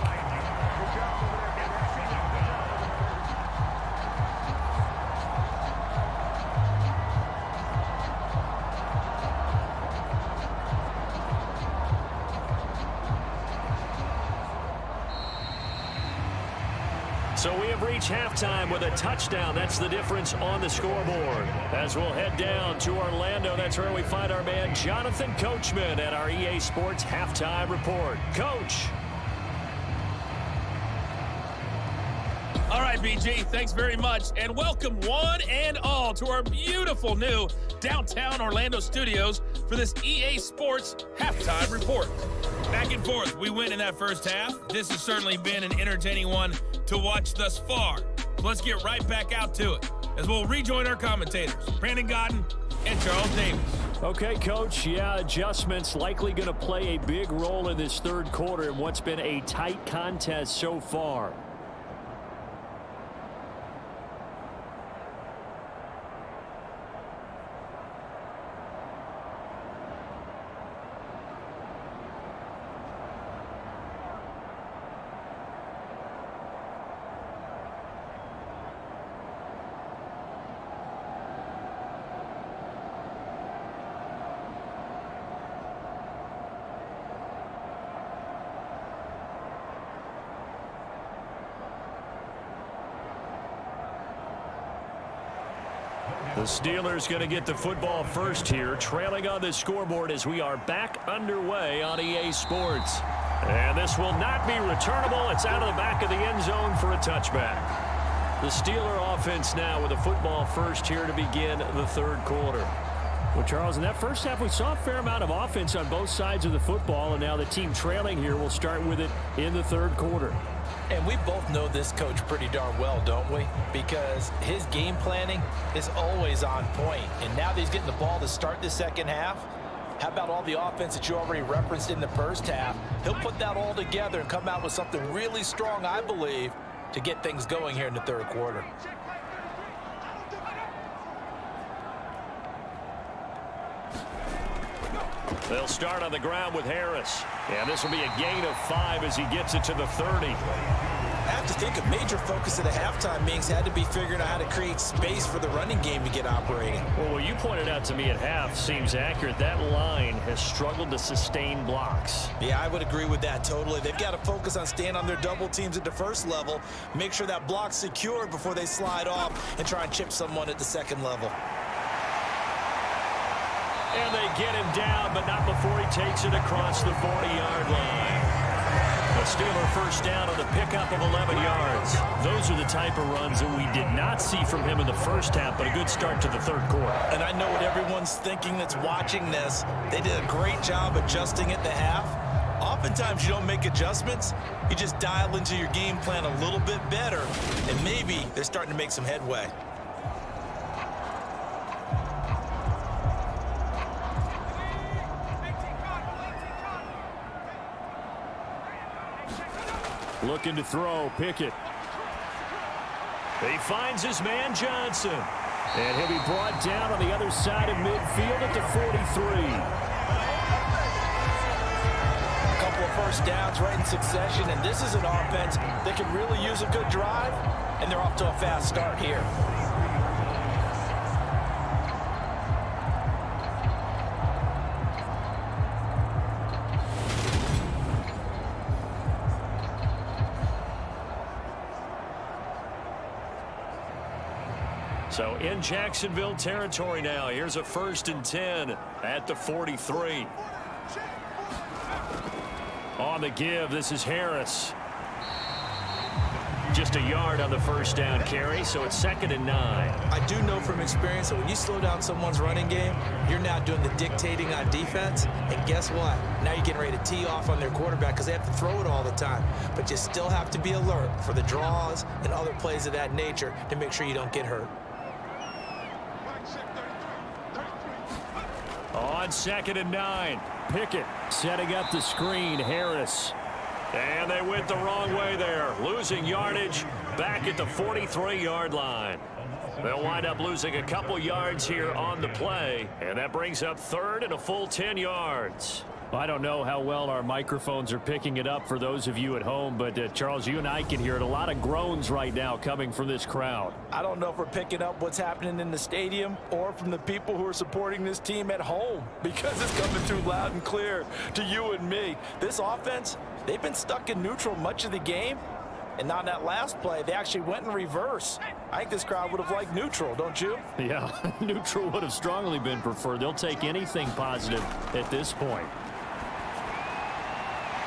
So we have reached halftime with a touchdown. That's the difference on the scoreboard. As we'll head down to Orlando, that's where we find our man Jonathan Coachman at our EA Sports Halftime Report. Coach. All right, BG, thanks very much. And welcome one and all to our beautiful new downtown Orlando studios for this EA Sports Halftime Report. Back and forth, we win in that first half. This has certainly been an entertaining one to watch thus far. So let's get right back out to it as we'll rejoin our commentators, Brandon Godden and Charles Davis. Okay, Coach, yeah, adjustments likely going to play a big role in this third quarter in what's been a tight contest so far. The Steelers going to get the football first here, trailing on the scoreboard as we are back underway on EA Sports. And this will not be returnable. It's out of the back of the end zone for a touchback. The Steeler offense now with a football first here to begin the third quarter. Well, Charles, in that first half, we saw a fair amount of offense on both sides of the football, and now the team trailing here will start with it in the third quarter. And we both know this coach pretty darn well, don't we? Because his game planning is always on point. And now that he's getting the ball to start the second half, how about all the offense that you already referenced in the first half? He'll put that all together and come out with something really strong, I believe, to get things going here in the third quarter. They'll start on the ground with Harris. And this will be a gain of 5 as he gets it to the 30. I have to think a major focus of the halftime meetings had to be figuring out how to create space for the running game to get operating. Well, what you pointed out to me at half seems accurate. That line has struggled to sustain blocks. Yeah, I would agree with that totally. They've got to focus on staying on their double teams at the first level, make sure that block's secured before they slide off and try and chip someone at the second level. And they get him down, but not before he takes it across the 40-yard line. A Steeler first down on the pickup of 11 yards. Those are the type of runs that we did not see from him in the first half, but a good start to the third quarter. And I know what everyone's thinking that's watching this. They did a great job adjusting at the half. Oftentimes you don't make adjustments. You just dial into your game plan a little bit better, and maybe they're starting to make some headway. Looking to throw, Pickett. He finds his man Johnson. And he'll be brought down on the other side of midfield at the 43. A couple of first downs right in succession, and this is an offense that can really use a good drive, and they're off to a fast start here. So in Jacksonville territory now. Here's a 1st and 10 at the 43. On the give, this is Harris. Just a yard on the first down carry, so it's 2nd and 9. I do know from experience that when you slow down someone's running game, you're now doing the dictating on defense. And guess what? Now you're getting ready to tee off on their quarterback because they have to throw it all the time. But you still have to be alert for the draws and other plays of that nature to make sure you don't get hurt. On 2nd and 9, Pickett setting up the screen, Harris. And they went the wrong way there, losing yardage back at the 43-yard line. They'll wind up losing a couple yards here on the play, and that brings up 3rd and a full 10 yards. I don't know how well our microphones are picking it up for those of you at home, but Charles, you and I can hear it. A lot of groans right now coming from this crowd. I don't know if we're picking up what's happening in the stadium or from the people who are supporting this team at home, because it's coming through loud and clear to you and me. This offense, they've been stuck in neutral much of the game, and on that last play, they actually went in reverse. I think this crowd would have liked neutral, don't you? Yeah, neutral would have strongly been preferred. They'll take anything positive at this point.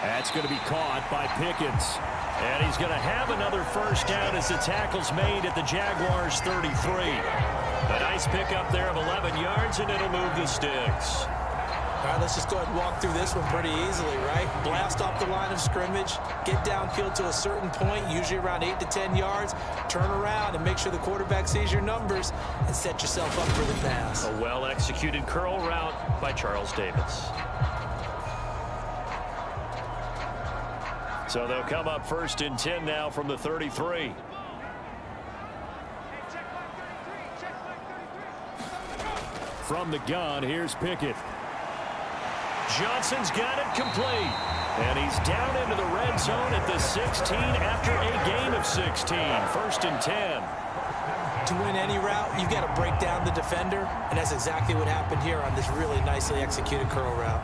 That's going to be caught by Pickens. And he's going to have another first down as the tackle's made at the Jaguars 33. A nice pickup there of 11 yards, and it'll move the sticks. All right, let's just go ahead and walk through this one pretty easily, right? Blast off the line of scrimmage, get downfield to a certain point, usually around 8 to 10 yards, turn around and make sure the quarterback sees your numbers and set yourself up for the pass. A well-executed curl route by Charles Davis. So they'll come up 1st and 10 now from the 33. From the gun, here's Pickett. Johnson's got it complete. And he's down into the red zone at the 16 after a gain of 16. 1st and 10. To win any route, you've got to break down the defender, and that's exactly what happened here on this really nicely executed curl route.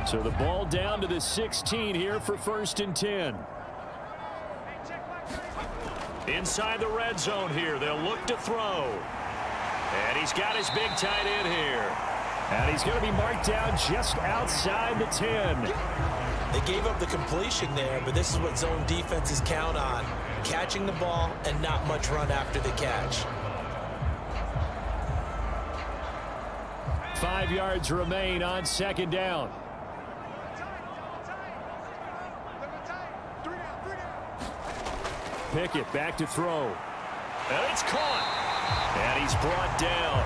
So the ball down to the 16 here for 1st and 10. Inside the red zone here. They'll look to throw. And he's got his big tight end here. And he's going to be marked down just outside the 10. They gave up the completion there, but this is what zone defenses count on. Catching the ball and not much run after the catch. 5 yards remain on 2nd down. Pickett back to throw. And it's caught. And he's brought down.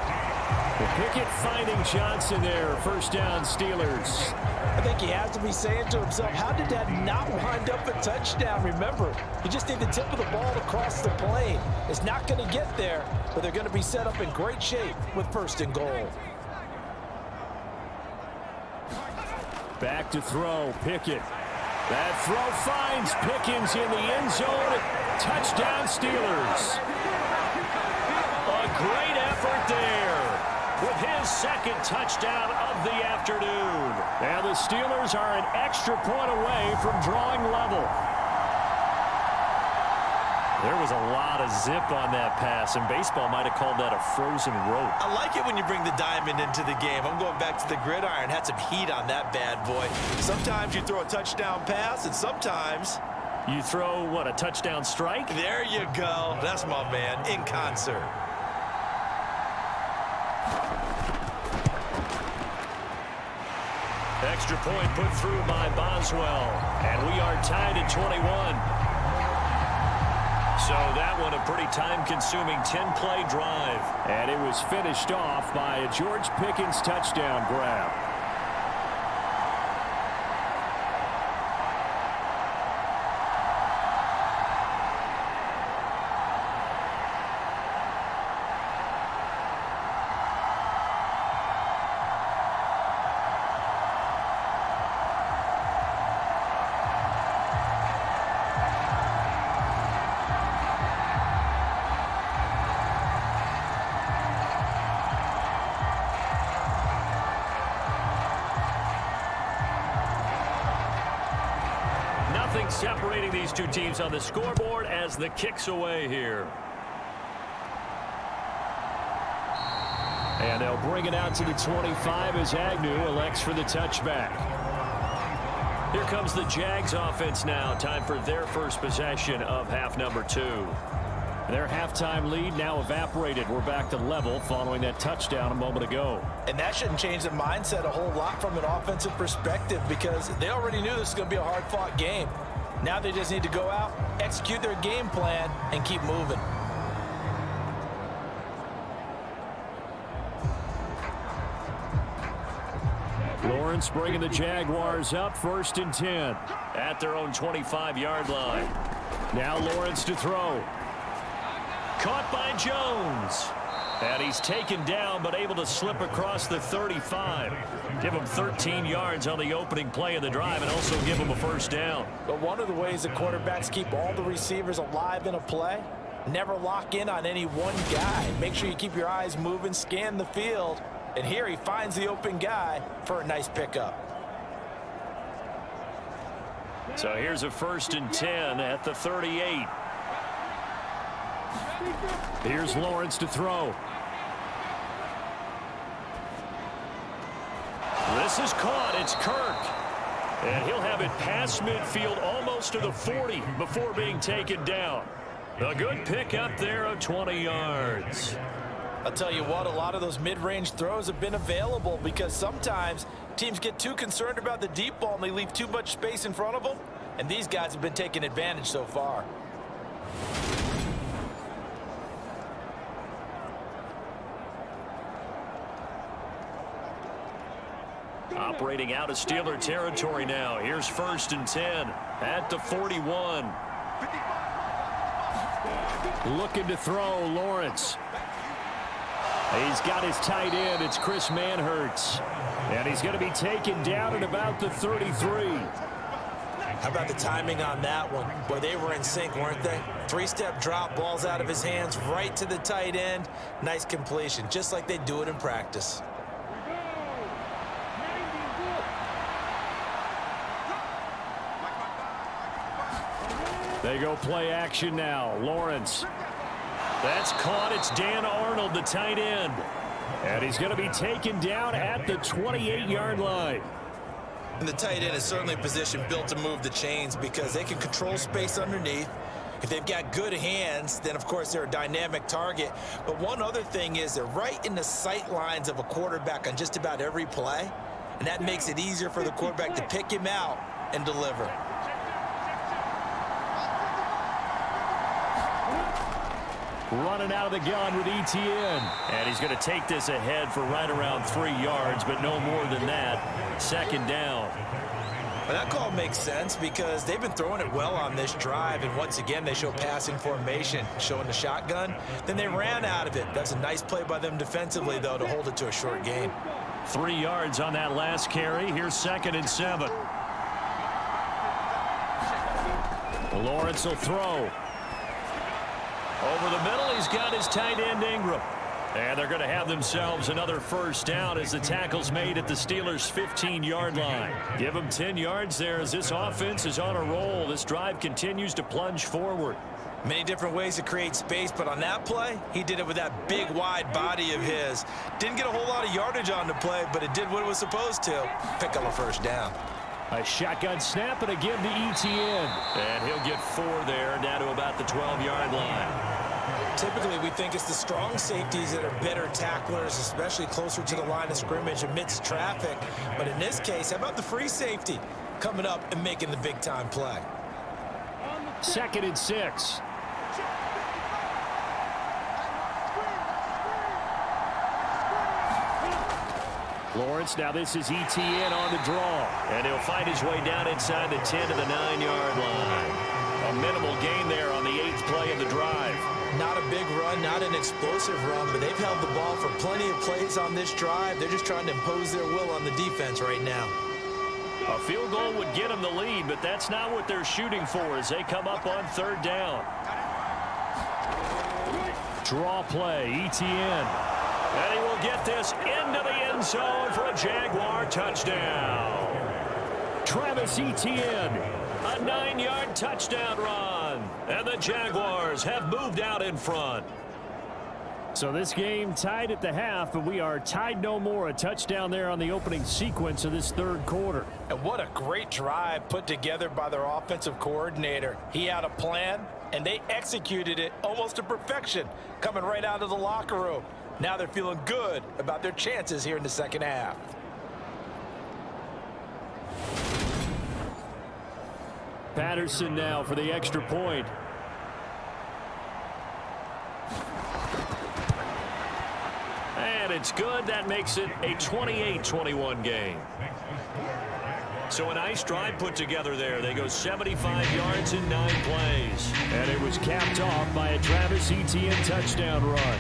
Pickett finding Johnson there. 1st down, Steelers. I think he has to be saying to himself, how did that not wind up a touchdown? Remember, you just need the tip of the ball to cross the plane. It's not going to get there, but they're going to be set up in great shape with 1st and goal. Back to throw, Pickett. That throw finds Pickens in the end zone. Touchdown, Steelers. A great effort there with his 2nd touchdown of the afternoon. And the Steelers are an extra point away from drawing level. There was a lot of zip on that pass, and baseball might have called that a frozen rope. I like it when you bring the diamond into the game. I'm going back to the gridiron. Had some heat on that bad boy. Sometimes you throw a touchdown pass, and sometimes you throw, what, a touchdown strike? There you go. That's my man, in concert. Extra point put through by Boswell. And we are tied at 21. So that one a pretty time-consuming 10-play drive. And it was finished off by a George Pickens touchdown grab. Separating these two teams on the scoreboard as the kick's away here. And they'll bring it out to the 25 as Agnew elects for the touchback. Here comes the Jags offense now. Time for their first possession of half number 2. Their halftime lead now evaporated. We're back to level following that touchdown a moment ago. And that shouldn't change the mindset a whole lot from an offensive perspective because they already knew this was going to be a hard-fought game. Now they just need to go out, execute their game plan, and keep moving. Lawrence bringing the Jaguars up 1st and 10 at their own 25-yard line. Now Lawrence to throw. Caught by Jones. And he's taken down but able to slip across the 35. Give him 13 yards on the opening play of the drive and also give him a 1st down. But one of the ways that quarterbacks keep all the receivers alive in a play, never lock in on any one guy. Make sure you keep your eyes moving, scan the field. And here he finds the open guy for a nice pickup. So here's a 1st and 10 at the 38. Here's Lawrence to throw. This is caught. It's Kirk. And he'll have it past midfield almost to the 40 before being taken down. A good pick up there of 20 yards. I'll tell you what, a lot of those mid-range throws have been available because sometimes teams get too concerned about the deep ball and they leave too much space in front of them. And these guys have been taking advantage so far. Operating out of Steeler territory now. Here's 1st and 10 at the 41. Looking to throw, Lawrence. He's got his tight end. It's Chris Manhertz. And he's going to be taken down at about the 33. How about the timing on that one? Boy, they were in sync, weren't they? 3-step drop, balls out of his hands, right to the tight end. Nice completion, just like they do it in practice. They go play action now. Lawrence. That's caught. It's Dan Arnold, the tight end. And he's going to be taken down at the 28-yard line. And the tight end is certainly a position built to move the chains because they can control space underneath. If they've got good hands, then, of course, they're a dynamic target. But one other thing is they're right in the sight lines of a quarterback on just about every play. And that makes it easier for the quarterback to pick him out and deliver. Running out of the gun with ETN. And he's going to take this ahead for right around 3 yards, but no more than that. Second down. Well, that call makes sense because they've been throwing it well on this drive, and once again they show passing formation, showing the shotgun. Then they ran out of it. That's a nice play by them defensively, though, to hold it to a short gain. 3 yards on that last carry. Here's 2nd and 7. Lawrence will throw. Over the middle, he's got his tight end Ingram. And they're going to have themselves another first down as the tackle's made at the Steelers' 15-yard line. Give them 10 yards there as this offense is on a roll. This drive continues to plunge forward. Many different ways to create space, but on that play, he did it with that big, wide body of his. Didn't get a whole lot of yardage on the play, but it did what it was supposed to. Pick up a first down. A shotgun snap and a give to ETN. And he'll get 4 there, down to about the 12-yard line. Typically, we think it's the strong safeties that are better tacklers, especially closer to the line of scrimmage amidst traffic. But in this case, how about the free safety coming up and making the big-time play? 2nd and 6. Lawrence, now this is ETN on the draw. And he'll find his way down inside the 10 to the 9-yard line. A minimal gain there on the 8th play of the drive. Not a big run, not an explosive run, but they've held the ball for plenty of plays on this drive. They're just trying to impose their will on the defense right now. A field goal would get them the lead, but that's not what they're shooting for as they come up on 3rd down. Draw play, ETN. And he will get this into the end zone for a Jaguar touchdown. Travis Etienne, a 9-yard touchdown run. And the Jaguars have moved out in front. So this game tied at the half, but we are tied no more. A touchdown there on the opening sequence of this 3rd quarter. And what a great drive put together by their offensive coordinator. He had a plan, and they executed it almost to perfection, coming right out of the locker room. Now they're feeling good about their chances here in the second half. Patterson now for the extra point. And it's good. That makes it a 28-21 game. So a nice drive put together there. They go 75 yards in 9 plays. And it was capped off by a Travis Etienne touchdown run.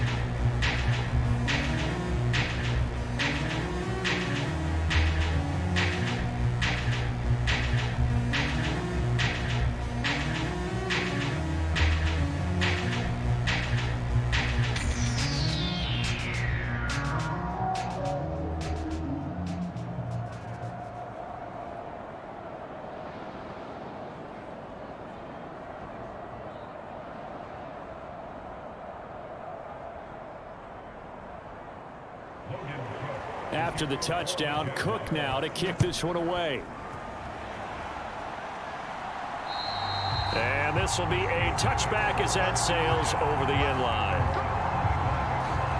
After the touchdown, Cook now to kick this one away. And this will be a touchback as that sails over the end line.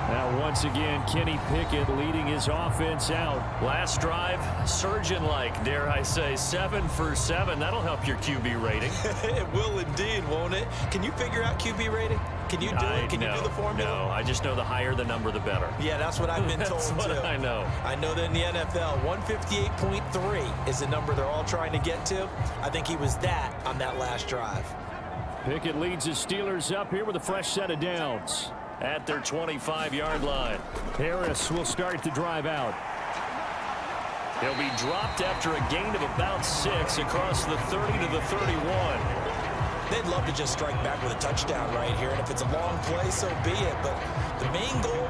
Now once again, Kenny Pickett leading his offense out. Last drive, surgeon-like, dare I say, 7 for 7. That'll help your QB rating. It will indeed, won't it? Can you figure out QB rating? Can you do it? Can you do the formula? No, I just know the higher the number, the better. Yeah, that's what I've been told, that's what too. I know. I know that in the NFL, 158.3 is the number they're all trying to get to. I think he was that on that last drive. Pickett leads the Steelers up here with a fresh set of downs at their 25-yard line. Harris will start the drive out. He'll be dropped after a gain of about 6 across the 30 to the 31. They'd love to just strike back with a touchdown right here, and if it's a long play, so be it. But the main goal,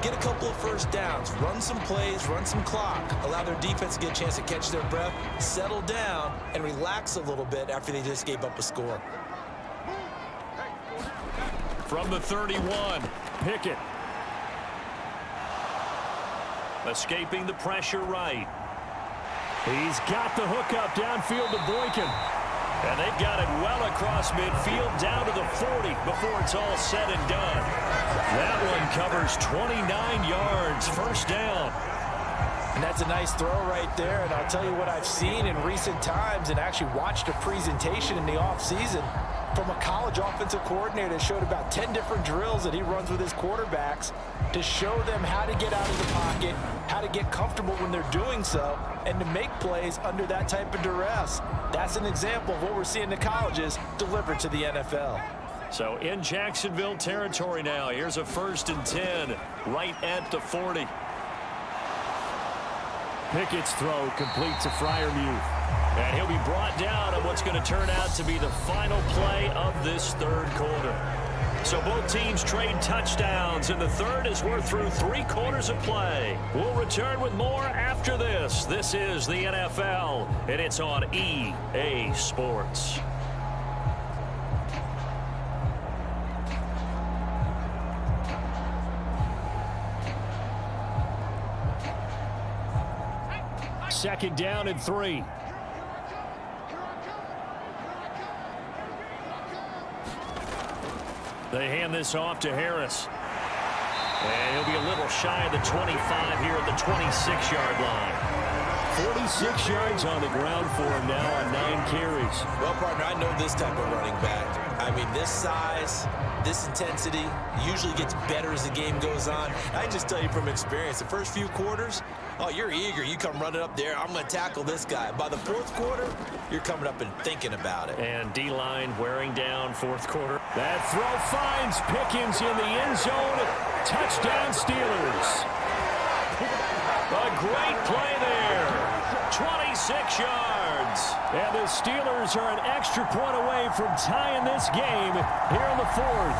get a couple of first downs, run some plays, run some clock, allow their defense to get a chance to catch their breath, settle down, and relax a little bit after they just gave up a score. From the 31, Pickett. Escaping the pressure right. He's got the hook up downfield to Boykin. And they've got it well across midfield down to the 40 before it's all said and done. That one covers 29 yards, first down. And that's a nice throw right there. And I'll tell you what I've seen in recent times and actually watched a presentation in the offseason from a college offensive coordinator that showed about 10 different drills that he runs with his quarterbacks to show them how to get out of the pocket, how to get comfortable when they're doing so, and to make plays under that type of duress. That's an example of what we're seeing in the colleges delivered to the NFL. So in Jacksonville territory now, here's a 1st and 10 right at the 40. Pickett's throw complete to Freiermuth. And he'll be brought down on what's going to turn out to be the final play of this third quarter. So both teams trade touchdowns in the third as we're through 3 quarters of play. We'll return with more after this. This is the NFL, and it's on EA Sports. Second down and 3. They hand this off to Harris. And he'll be a little shy of the 25 here at the 26-yard line. 46 yards on the ground for him now on 9 carries. Well, partner, I know this type of running back. I mean, this size, this intensity usually gets better as the game goes on. I can just tell you from experience, the first few quarters, oh, you're eager. You come running up there. I'm going to tackle this guy. By the fourth quarter, you're coming up and thinking about it. And D-line wearing down fourth quarter. That throw finds Pickens in the end zone. Touchdown Steelers. A great play there. 26 yards. And the Steelers are an extra point away from tying this game here in the fourth.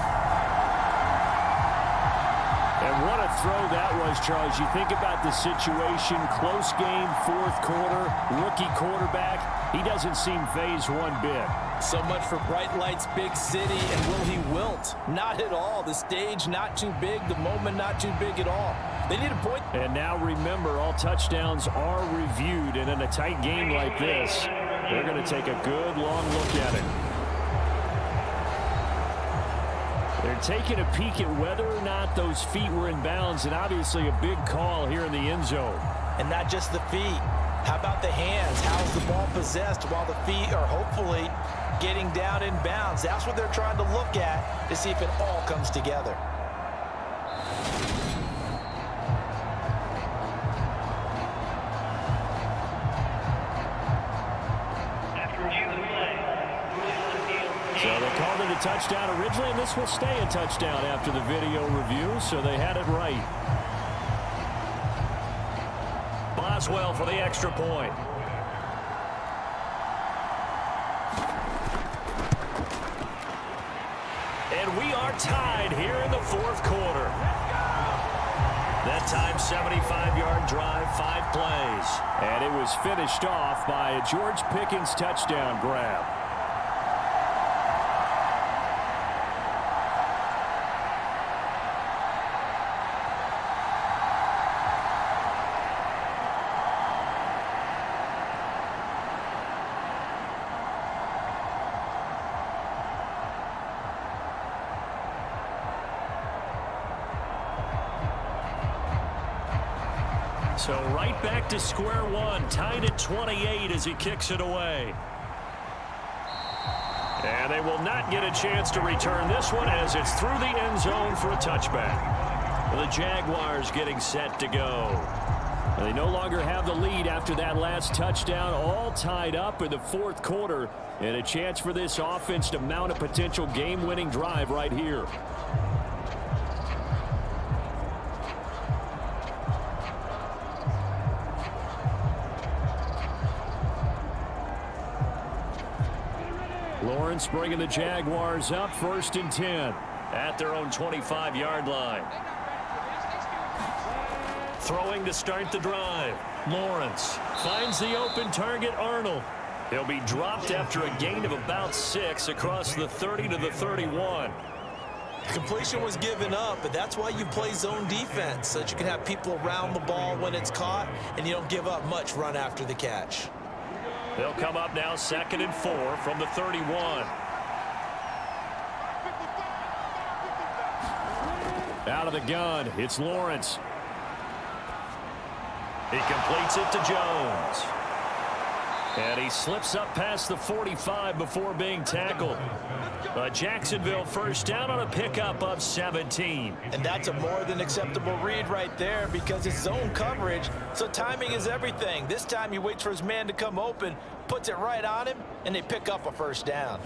And what a throw that was, Charles. You think about the situation, close game, fourth quarter, rookie quarterback. He doesn't seem phased one bit. So much for bright lights, big city, and will he wilt? Not at all. The stage not too big, the moment not too big at all. They need a point. And now remember, all touchdowns are reviewed, and in a tight game like this, they're going to take a good long look at it. They're taking a peek at whether or not those feet were in bounds, and obviously a big call here in the end zone. And not just the feet. How about the hands? How's the ball possessed while the feet are hopefully getting down in bounds? That's what they're trying to look at to see if it all comes together. So they called it a touchdown originally, and this will stay a touchdown after the video review, so they had it right. Boswell for the extra point. And we are tied here in the fourth quarter. That time, 75-yard drive, 5 plays. And it was finished off by a George Pickens touchdown grab. So right back to square one, tied at 28 as he kicks it away. And they will not get a chance to return this one as it's through the end zone for a touchback. The Jaguars getting set to go. And they no longer have the lead after that last touchdown, all tied up in the fourth quarter, and a chance for this offense to mount a potential game-winning drive right here. Lawrence bringing the Jaguars up, 1st and 10 at their own 25-yard line. Throwing to start the drive. Lawrence finds the open target, Arnold. He'll be dropped after a gain of about 6 across the 30 to the 31. The completion was given up, but that's why you play zone defense, so that you can have people around the ball when it's caught, and you don't give up much run after the catch. They'll come up now 2nd and 4 from the 31. Out of the gun, it's Lawrence. He completes it to Jones. And he slips up past the 45 before being tackled. A Jacksonville first down on a pickup of 17. And that's a more than acceptable read right there because it's zone coverage, so timing is everything. This time he waits for his man to come open, puts it right on him, and they pick up a first down.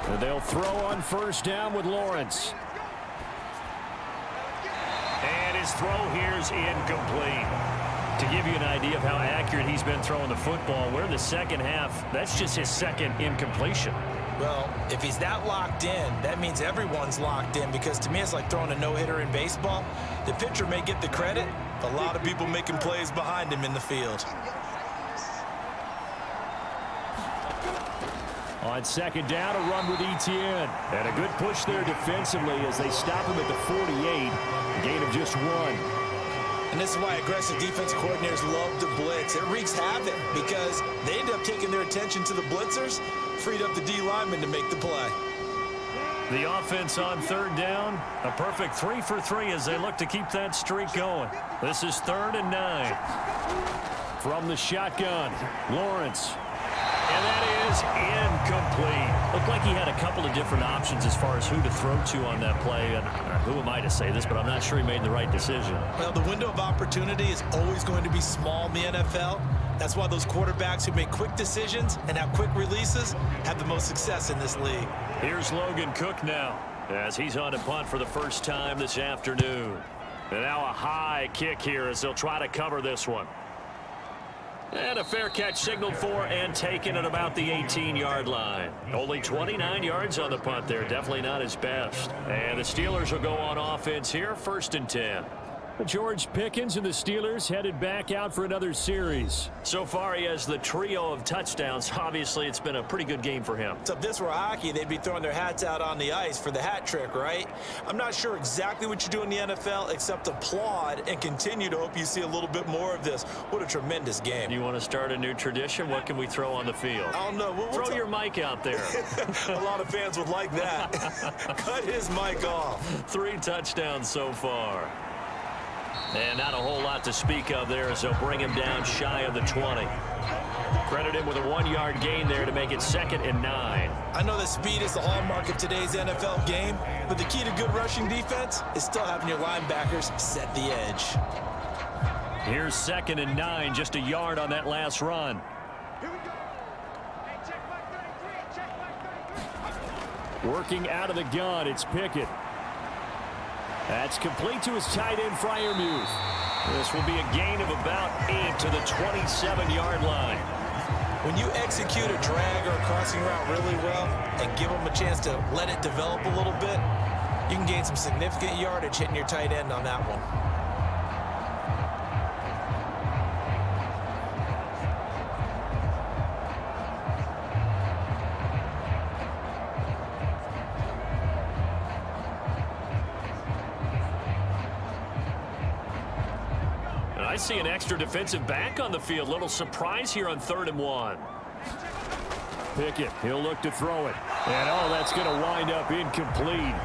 And they'll throw on first down with Lawrence. And his throw here's incomplete. To give you an idea of how accurate he's been throwing the football, we're in the second half. That's just his second incompletion. Well, if he's that locked in, that means everyone's locked in, because to me it's like throwing a no-hitter in baseball. The pitcher may get the credit, but a lot of people making plays behind him in the field. On second down, a run with Etienne. And a good push there defensively as they stop him at the 48. A gain of just 1. And this is why aggressive defensive coordinators love to blitz. It wreaks havoc because they end up taking their attention to the blitzers, freed up the D lineman to make the play. The offense on third down, a perfect 3 for 3 as they look to keep that streak going. This is 3rd and 9. From the shotgun, Lawrence. And that is incomplete. Looked like he had a couple of different options as far as who to throw to on that play. And who am I to say this, but I'm not sure he made the right decision. Well, the window of opportunity is always going to be small in the NFL. That's why those quarterbacks who make quick decisions and have quick releases have the most success in this league. Here's Logan Cook now as he's on to punt for the first time this afternoon. And now a high kick here as they'll try to cover this one. And a fair catch signaled for and taken at about the 18-yard line. Only 29 yards on the punt there. Definitely not his best. And the Steelers will go on offense here, 1st and 10. George Pickens and the Steelers headed back out for another series. So far, he has the trio of touchdowns. Obviously, it's been a pretty good game for him. So if this were hockey, they'd be throwing their hats out on the ice for the hat trick, right? I'm not sure exactly what you do in the NFL except applaud and continue to hope you see a little bit more of this. What a tremendous game. You want to start a new tradition? What can we throw on the field? I don't know. Throw your mic out there. A lot of fans would like that. Cut his mic off. 3 touchdowns so far. And not a whole lot to speak of there as they'll bring him down shy of the 20. Credit him with a 1-yard gain there to make it 2nd and 9. I know that speed is the hallmark of today's NFL game, but the key to good rushing defense is still having your linebackers set the edge. Here's 2nd and 9, just a yard on that last run. Working out of the gun, it's Pickett. That's complete to his tight end, Freiermuth. This will be a gain of about 8 to the 27-yard line. When you execute a drag or a crossing route really well and give them a chance to let it develop a little bit, you can gain some significant yardage hitting your tight end on that one. I see an extra defensive back on the field. Little surprise here on 3rd and 1. Pickett, he'll look to throw it. And, oh, that's going to wind up incomplete.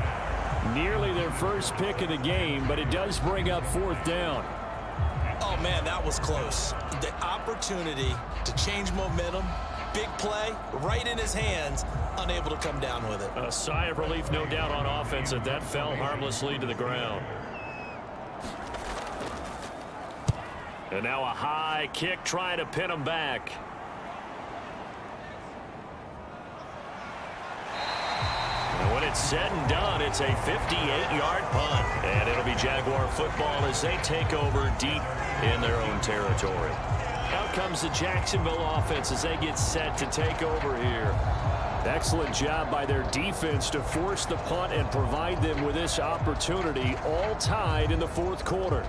Nearly their first pick of the game, but it does bring up 4th down. Oh, man, that was close. The opportunity to change momentum, big play, right in his hands, unable to come down with it. A sigh of relief, no doubt, on offense that that fell harmlessly to the ground. And now a high kick trying to pin him back. And when it's said and done, it's a 58-yard punt. And it'll be Jaguar football as they take over deep in their own territory. Out comes the Jacksonville offense as they get set to take over here. Excellent job by their defense to force the punt and provide them with this opportunity, all tied in the fourth quarter.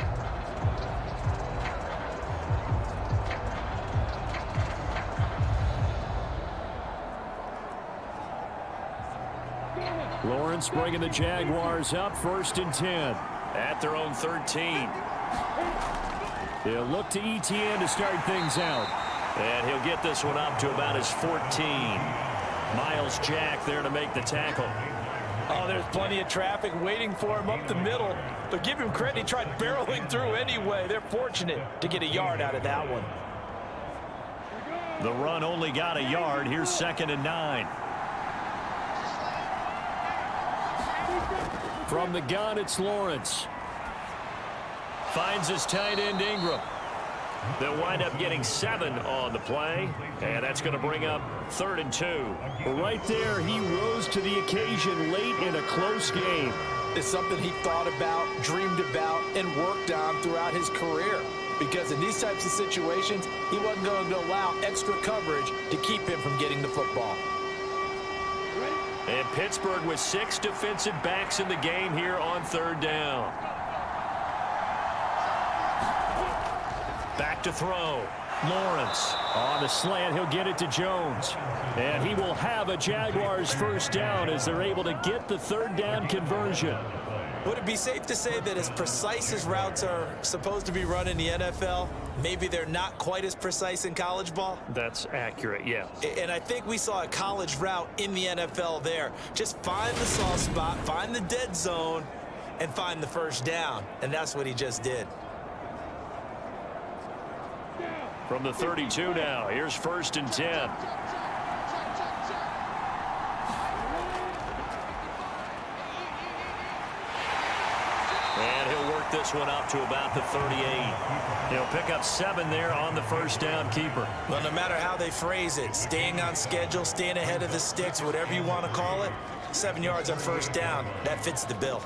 Lawrence bringing the Jaguars up, 1st and 10 at their own 13. They'll look to Etienne to start things out. And he'll get this one up to about his 14. Miles Jack there to make the tackle. Oh, there's plenty of traffic waiting for him up the middle. But give him credit, he tried barreling through anyway. They're fortunate to get a yard out of that one. The run only got a yard. Here's 2nd and 9. From the gun, it's Lawrence. Finds his tight end, Ingram. They'll wind up getting 7 on the play, and that's going to bring up 3rd and 2. Right there, he rose to the occasion late in a close game. It's something he thought about, dreamed about, and worked on throughout his career. Because in these types of situations, he wasn't going to allow extra coverage to keep him from getting the football. And Pittsburgh with 6 defensive backs in the game here on 3rd down. Back to throw. Lawrence on the slant. He'll get it to Jones. And he will have a Jaguars 1st down as they're able to get the 3rd down conversion. Would it be safe to say that as precise as routes are supposed to be run in the NFL, maybe they're not quite as precise in college ball? That's accurate, yeah. And I think we saw a college route in the NFL there. Just find the soft spot, find the dead zone, and find the 1st down. And that's what he just did. From the 32 now, here's 1st and 10. And he'll work this one up to about the 38. He'll pick up 7 there on the 1st down keeper. Well, no matter how they phrase it, staying on schedule, staying ahead of the sticks, whatever you want to call it, 7 yards on 1st down, that fits the bill.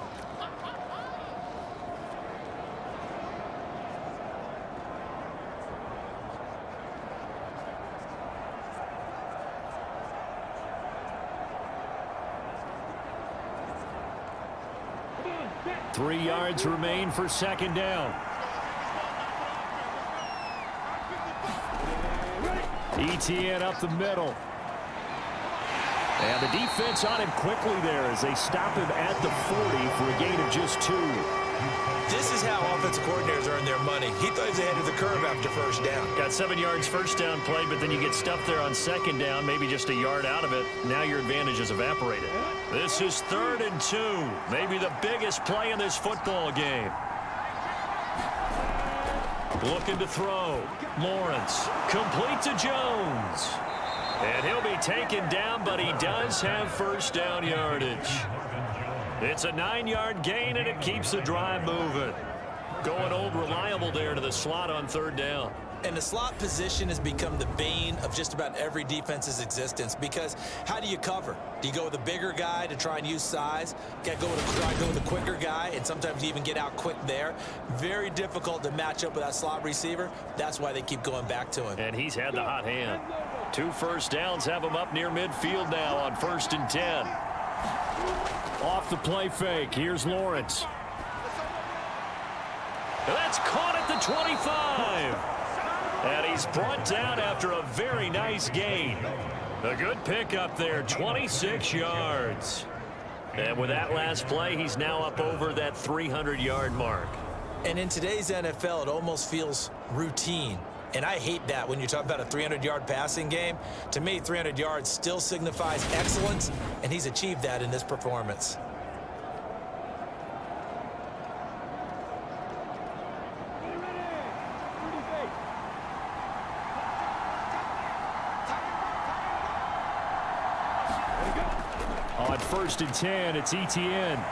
Three yards remain for 2nd down. Etienne up the middle. And the defense on him quickly there as they stop him at the 40 for a gain of just 2. This is how offensive coordinators earn their money. He thought he was ahead of the curve after 1st down. Got 7 yards 1st down play, but then you get stuffed there on 2nd down, maybe just a yard out of it. Now your advantage is evaporated. This is 3rd and 2. Maybe the biggest play in this football game. Looking to throw. Lawrence. Complete to Jones. And he'll be taken down, but he does have 1st down yardage. It's a 9-yard gain, and it keeps the drive moving. Going old reliable there to the slot on 3rd down. And the slot position has become the bane of just about every defense's existence, because how do you cover? Do you go with a bigger guy to try and use size? Got to go with a quicker guy, and sometimes you even get out quick there. Very difficult to match up with that slot receiver. That's why they keep going back to him. And he's had the hot hand. 2 1st downs have him up near midfield now on 1st and 10. Off the play fake. Here's Lawrence. That's caught at the 25. And he's brought down after a very nice gain. A good pickup there, 26 yards. And with that last play, he's now up over that 300-yard mark. And in today's NFL, it almost feels routine. And I hate that when you talk about a 300-yard passing game. To me, 300 yards still signifies excellence, and he's achieved that in this performance. On 1st and 10, it's Etienne.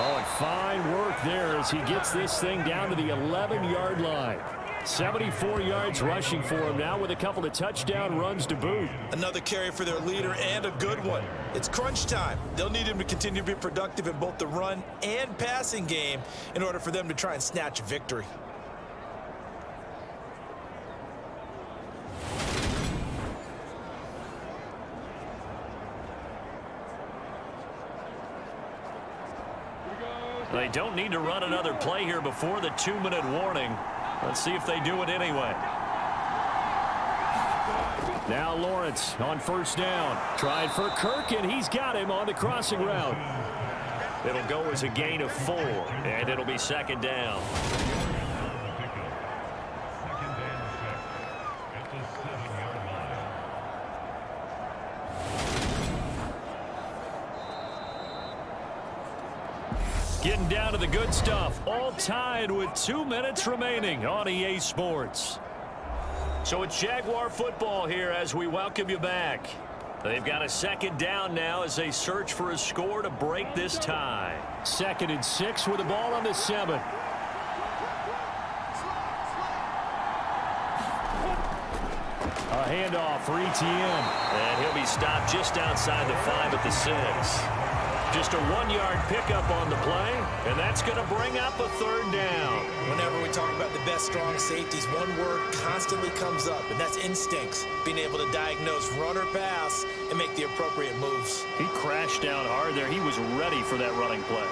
Oh, and fine work there as he gets this thing down to the 11-yard line. 74 yards rushing for him now with a couple of touchdown runs to boot. Another carry for their leader, and a good one. It's crunch time. They'll need him to continue to be productive in both the run and passing game in order for them to try and snatch a victory. they don't need to run another play here before the 2-minute warning. Let's see if they do it anyway. Now Lawrence on first down. Tried for Kirk, and he's got him on the crossing route. It'll go as a gain of 4, and it'll be 2nd down. Getting down to the good stuff, all tied with 2 minutes remaining on EA Sports. So it's Jaguar football here as we welcome you back. They've got a 2nd down now as they search for a score to break this tie. 2nd and 6 with the ball on the 7. A handoff for Etienne. And he'll be stopped just outside the 5 at the 6. Just a 1-yard pickup on the play, and that's going to bring up a 3rd down. Whenever we talk about the best strong safeties, one word constantly comes up, and that's instincts. Being able to diagnose run or pass and make the appropriate moves. He crashed down hard there. He was ready for that running play.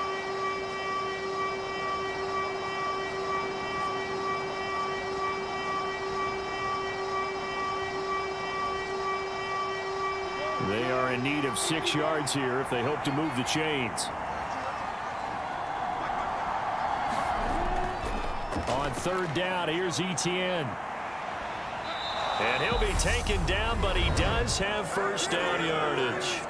They are in need of 6 yards here if they hope to move the chains. On 3rd down, here's Etienne. And he'll be taken down, but he does have 1st down yardage.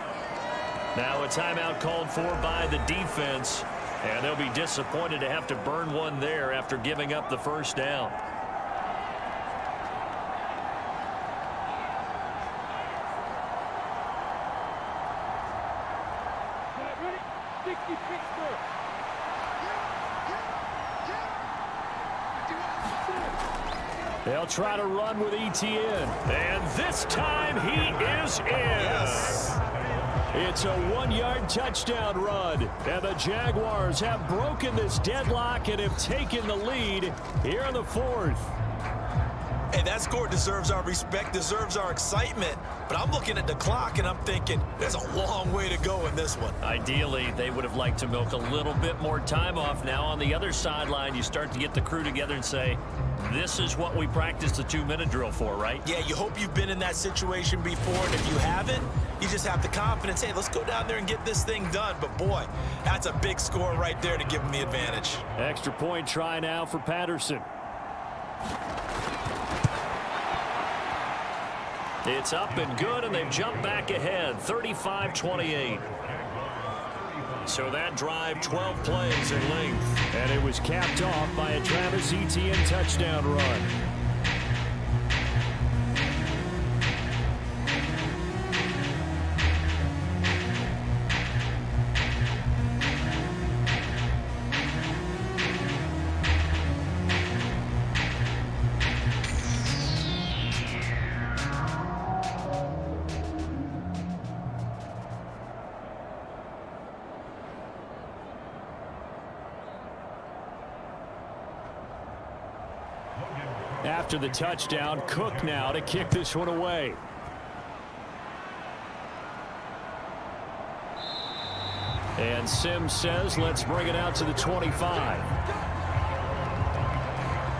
Now a timeout called for by the defense, and they'll be disappointed to have to burn one there after giving up the 1st down. They'll try to run with Etienne. And this time he is in. Yes. It's a 1-yard touchdown run. And the Jaguars have broken this deadlock and have taken the lead here in the 4th. Hey, that score deserves our respect, deserves our excitement. But I'm looking at the clock, and I'm thinking there's a long way to go in this one. Ideally, they would have liked to milk a little bit more time off. Now on the other sideline, you start to get the crew together and say, this is what we practiced the 2-minute drill for, right? Yeah, you hope you've been in that situation before, and if you haven't, you just have the confidence, hey, let's go down there and get this thing done. But, boy, that's a big score right there to give them the advantage. Extra point try now for Patterson. It's up and good, and they've jumped back ahead, 35-28. So that drive, 12 plays in length. And it was capped off by a Travis Etienne touchdown run. After the touchdown, Cook now to kick this one away. And Sims says, let's bring it out to the 25.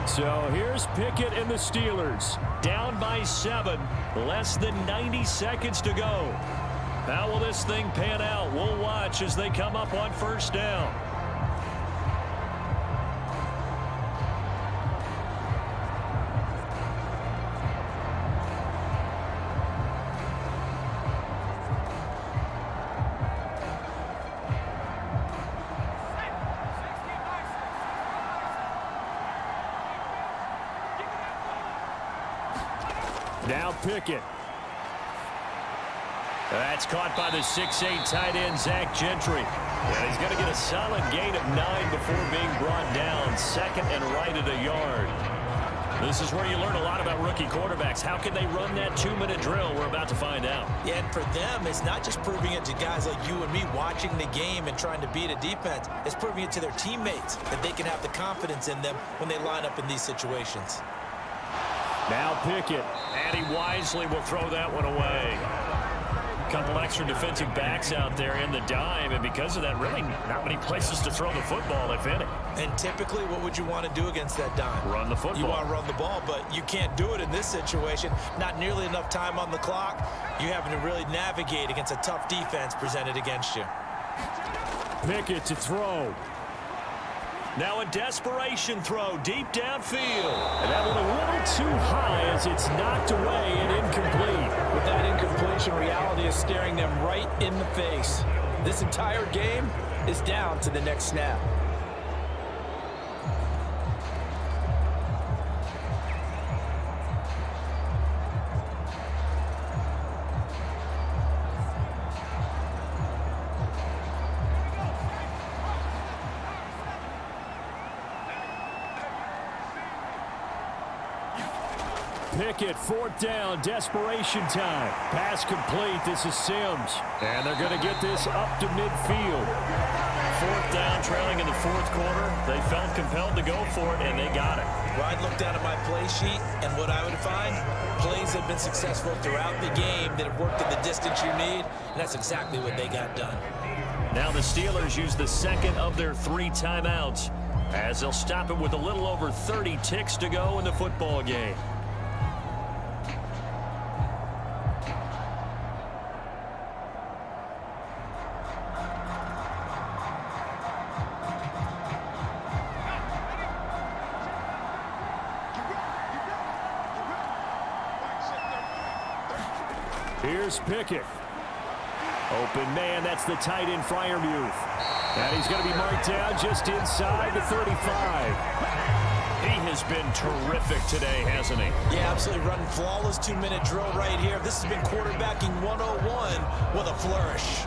So here's Pickett and the Steelers. Down by 7. Less than 90 seconds to go. How will this thing pan out? We'll watch as they come up on 1st down. Now Pickett. That's caught by the 6'8" tight end, Zach Gentry. And he's going to get a solid gain of 9 before being brought down. 2nd and right at a yard. This is where you learn a lot about rookie quarterbacks. How can they run that 2-minute drill? We're about to find out. Yeah, and for them, it's not just proving it to guys like you and me watching the game and trying to beat a defense. It's proving it to their teammates that they can have the confidence in them when they line up in these situations. Now Pickett, and he wisely will throw that one away. A couple extra defensive backs out there in the dime, and because of that, really not many places to throw the football, if any. And typically, what would you want to do against that dime? Run the football. You want to run the ball, but you can't do it in this situation. Not nearly enough time on the clock. You're having to really navigate against a tough defense presented against you. Pickett to throw. Now a desperation throw deep downfield. And that one a little too high as it's knocked away and incomplete. With that incompletion, reality is staring them right in the face. This entire game is down to the next snap. Pickett, fourth down, desperation time. Pass complete. This is Sims. And they're going to get this up to midfield. Fourth down, trailing in the fourth quarter. They felt compelled to go for it, and they got it. Well, I'd look down at my play sheet, and what I would find, plays have been successful throughout the game that have worked at the distance you need, and that's exactly what they got done. Now the Steelers use the second of their 3 timeouts as they'll stop it with a little over 30 ticks to go in the football game. Here's Pickett. Open man, that's the tight end Freiermuth. And he's going to be marked down just inside the 35. He has been terrific today, hasn't he? Yeah, absolutely running flawless 2-minute drill right here. This has been quarterbacking 101 with a flourish.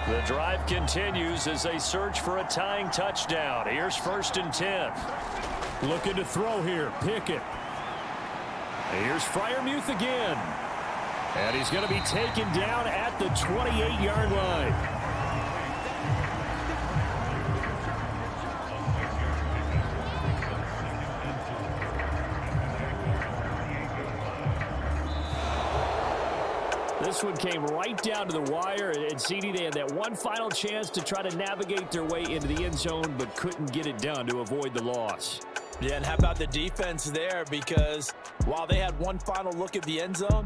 The drive continues as they search for a tying touchdown. Here's 1st and 10. Looking to throw here, Pickett. Here's Freiermuth again. And he's going to be taken down at the 28-yard line. This one came right down to the wire, and CD, they had that one final chance to try to navigate their way into the end zone, but couldn't get it done to avoid the loss. Yeah, and how about the defense there? Because while they had one final look at the end zone,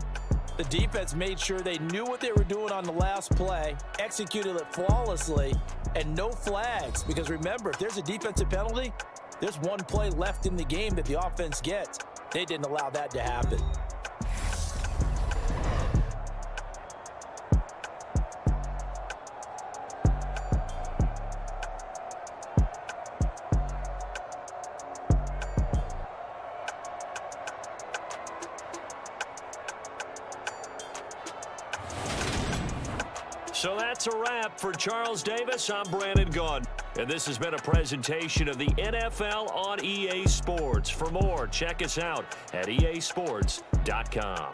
the defense made sure they knew what they were doing on the last play, executed it flawlessly, and no flags. Because remember, if there's a defensive penalty, there's one play left in the game that the offense gets. They didn't allow that to happen. So that's a wrap for Charles Davis. I'm Brandon Gaudin, and this has been a presentation of the NFL on EA Sports. For more, check us out at easports.com.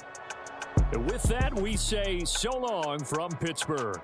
And with that, we say so long from Pittsburgh.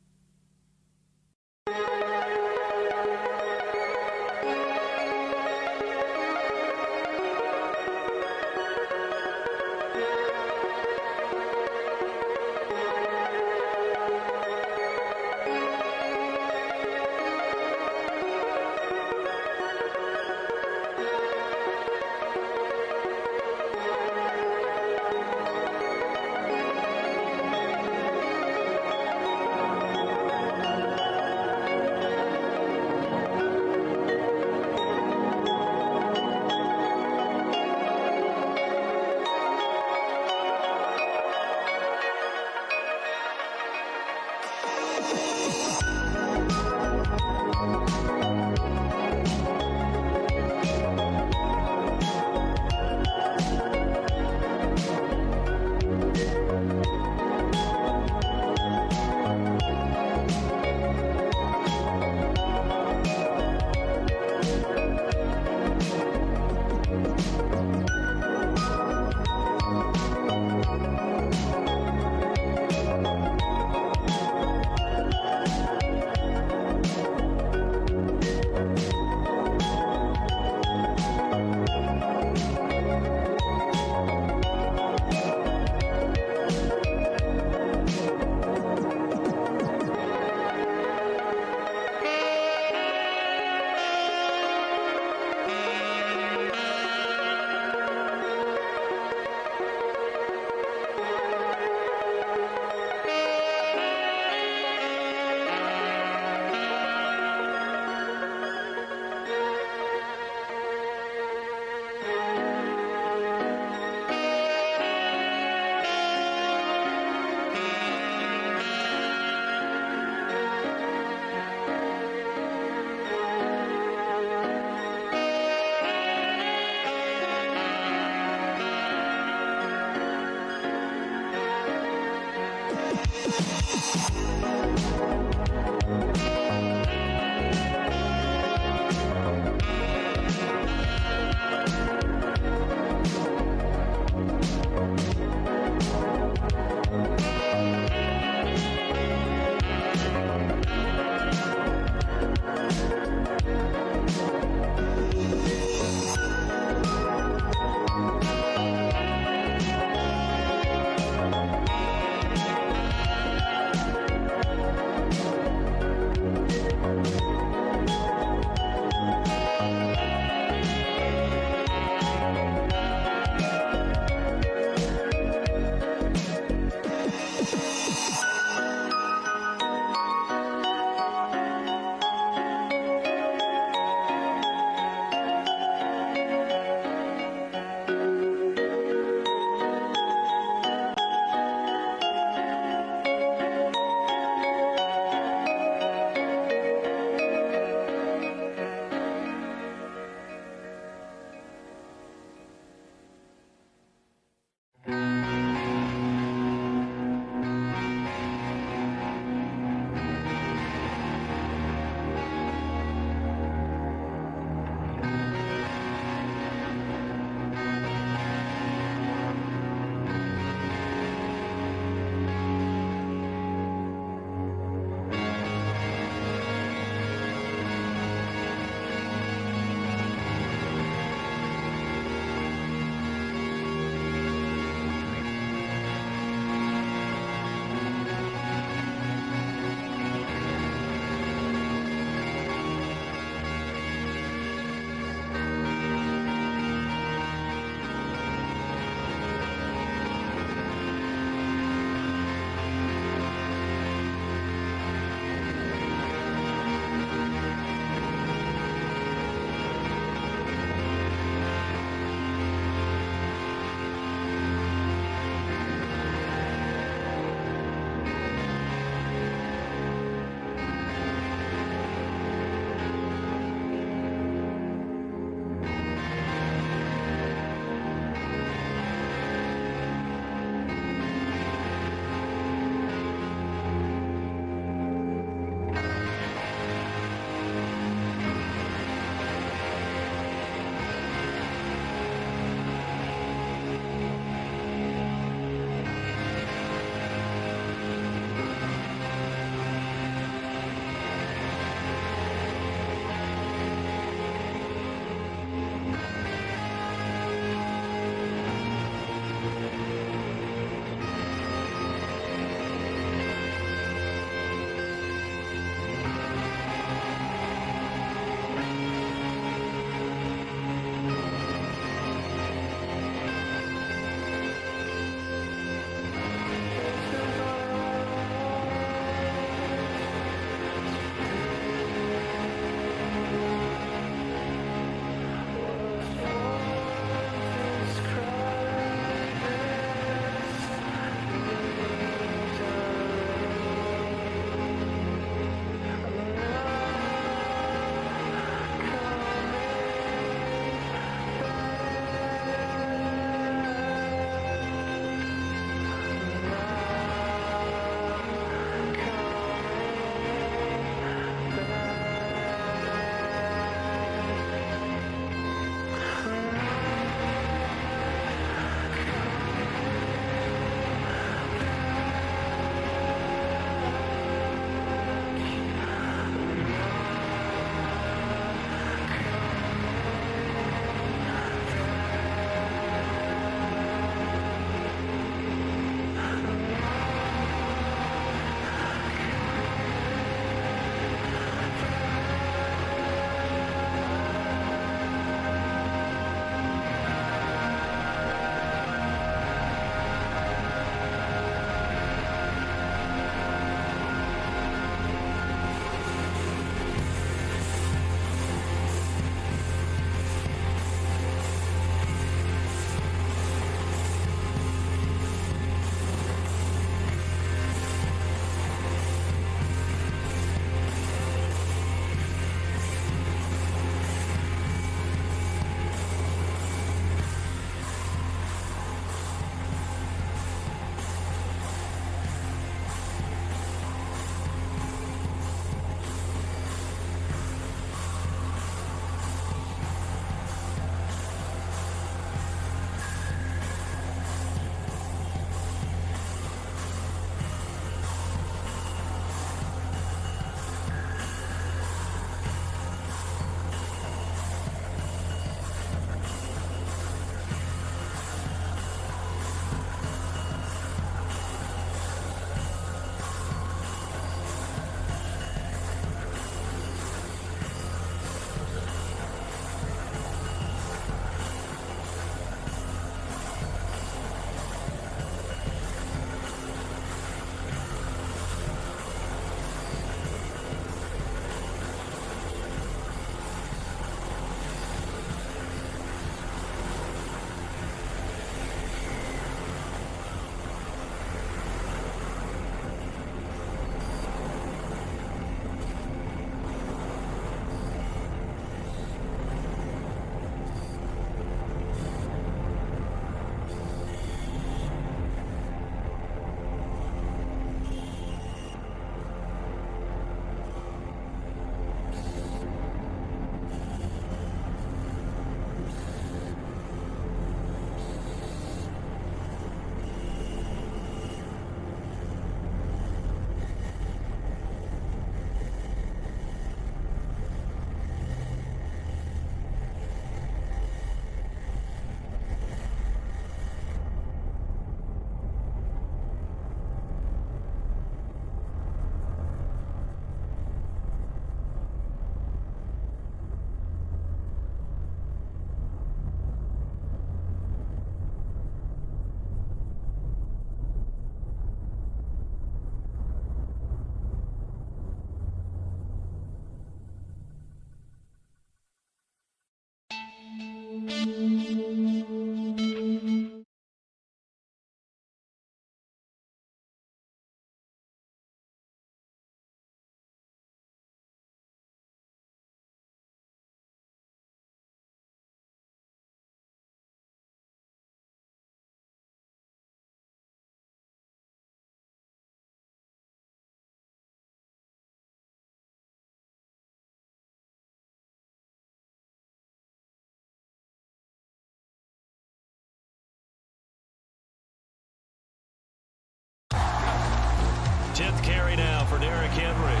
for Derrick Henry.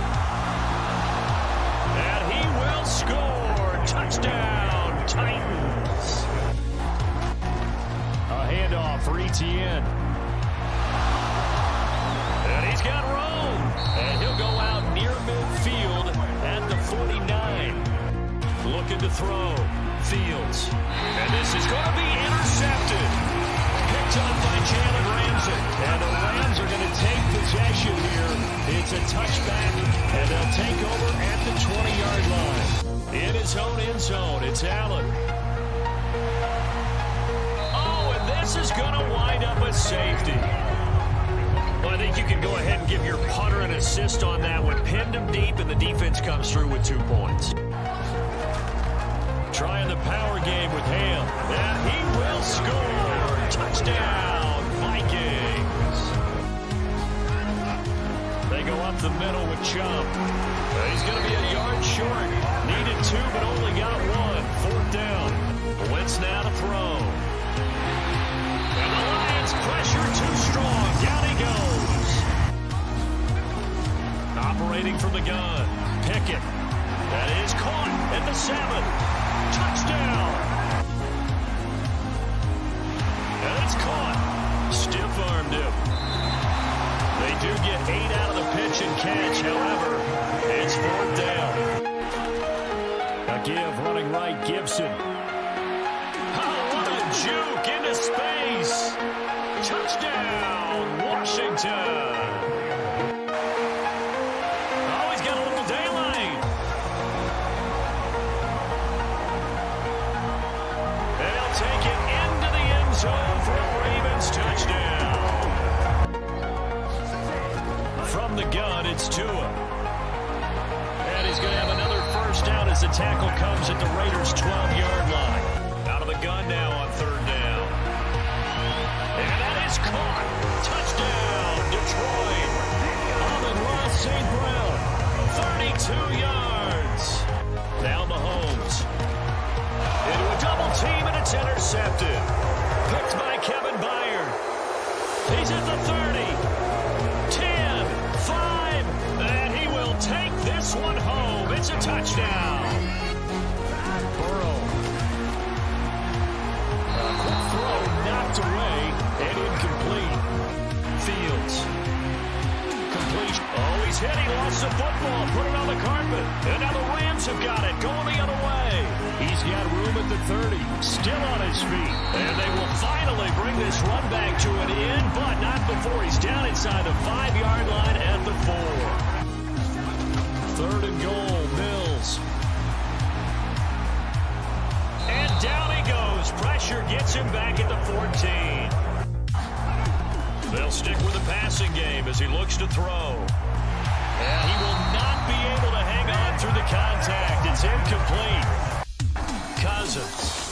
And he will score. Touchdown, Titans. A handoff for Etienne. And he's got room. And he'll go out near midfield at the 49. Looking to throw. Fields. And this is going to be intercepted. Picked up by Jalen Ramsey. And the Rams are going to take possession here. It's a touchback. And they'll take over at the 20-yard line. In his own end zone, it's Allen. Oh, and this is going to wind up a safety. Well, I think you can go ahead and give your punter an assist on that one. Pinned him deep, and the defense comes through with 2 points. Trying the power game with Hale. And he will score. Touchdown, Vikings. They go up the middle with Chump. He's going to be a yard short. Needed 2, but only got 1. 4th down. Wentz now to throw. And the Lions pressure too strong. Down he goes. Operating from the gun. Pickett. That is caught at the 7. Touchdown. And it's caught. Stiff-armed him. They do get 8 out of the pitch and catch. However, it's 4th down. A give running right, Gibson. Oh, what a juke into space. Touchdown, Washington. Oh, he's got a little daylight. They'll take it into the end zone for a Ravens touchdown. From the gun, it's Tua. And he's going to have another first down as the tackle comes at the Raiders' 12-yard line. Out of the gun now on 3rd down. And that is caught. Touchdown, Detroit. Amon-Ra St. Brown, 32 yards. Now Mahomes. Into a double team, and it's intercepted. Picked by Kevin Byard. He's at the 30. 10, 5, and he will take this one home. It's a touchdown. Burrow. A quick throw knocked away and incomplete. Fields. Completion. Oh, he's hit. He lost the football. Put it on the carpet. And now the Rams have got it. Going the other way. He's got room at the 30. Still on his feet. And they will finally bring this run back to an end, but not before he's down inside the 5-yard line at the 4. 3rd and goal, Mills. And down he goes. Pressure gets him back at the 14. They'll stick with the passing game as he looks to throw. And he will not be able to hang on through the contact. It's incomplete. Cousins.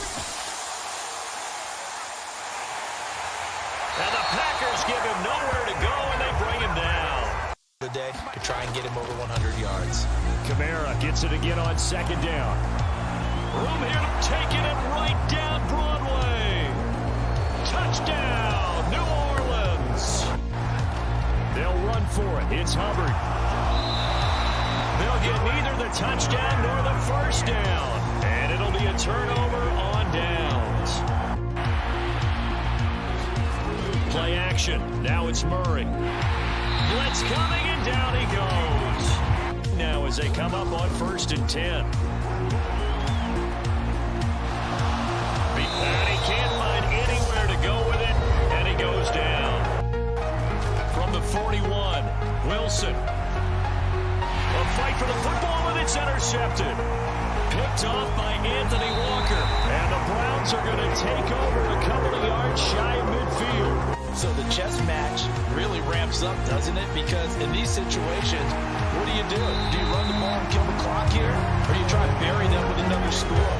And the Packers give him nowhere to go, and they bring him down. The day to try and get him over 100 yards. Kamara gets it again on 2nd down. Room here, taking it right down Broadway. Touchdown, New Orleans. They'll run for it. It's Hubbard. They'll get neither the touchdown nor the first down. And it'll be a turnover on downs. Play action. Now it's Murray. Blitz coming, and down he goes. Now as they come up on 1st and 10. And he can't find anywhere to go with it, and he goes down. From the 41, Wilson. A fight for the football, and it's intercepted. Picked off by Anthony Walker. And the Browns are going to take over a couple of yards shy of midfield. So the chess match really ramps up, doesn't it? Because in these situations, what do? Do you run the ball and kill the clock here? Or do you try to bury them with another score?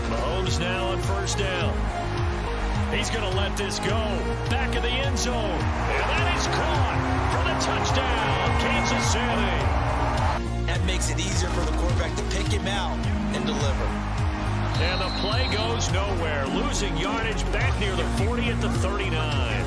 Mahomes now on 1st down. He's going to let this go. Back of the end zone. And that is caught for the touchdown, Kansas City. That makes it easier for the quarterback to pick him out and deliver. And the play goes nowhere. Losing yardage back near the 40 at the 39.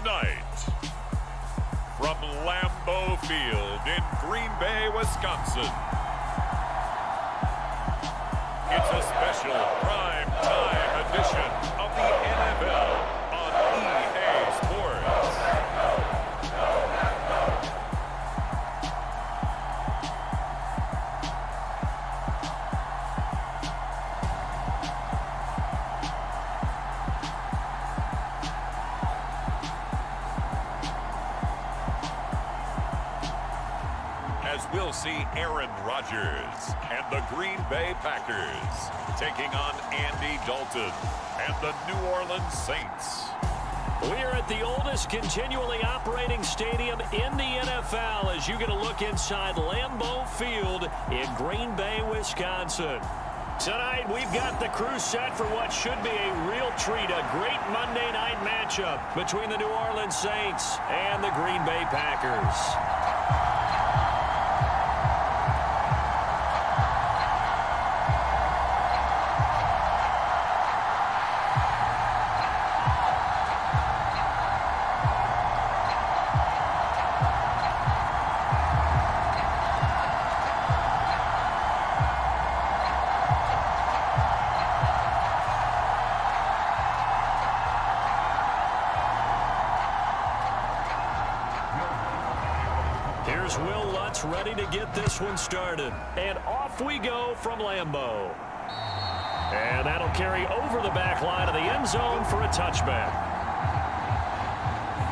tonight, from Lambeau Field in Green Bay, Wisconsin, it's a special prime time edition of the NFL on EA Sports. As we'll see Aaron Rodgers and the Green Bay Packers taking on Andy Dalton and the New Orleans Saints. We are at the oldest continually operating stadium in the NFL as you get a look inside Lambeau Field in Green Bay, Wisconsin. Tonight, we've got the crew set for what should be a real treat, a great Monday night matchup between the New Orleans Saints and the Green Bay Packers. Here's Will Lutz ready to get this one started. And off we go from Lambeau. And that'll carry over the back line of the end zone for a touchback.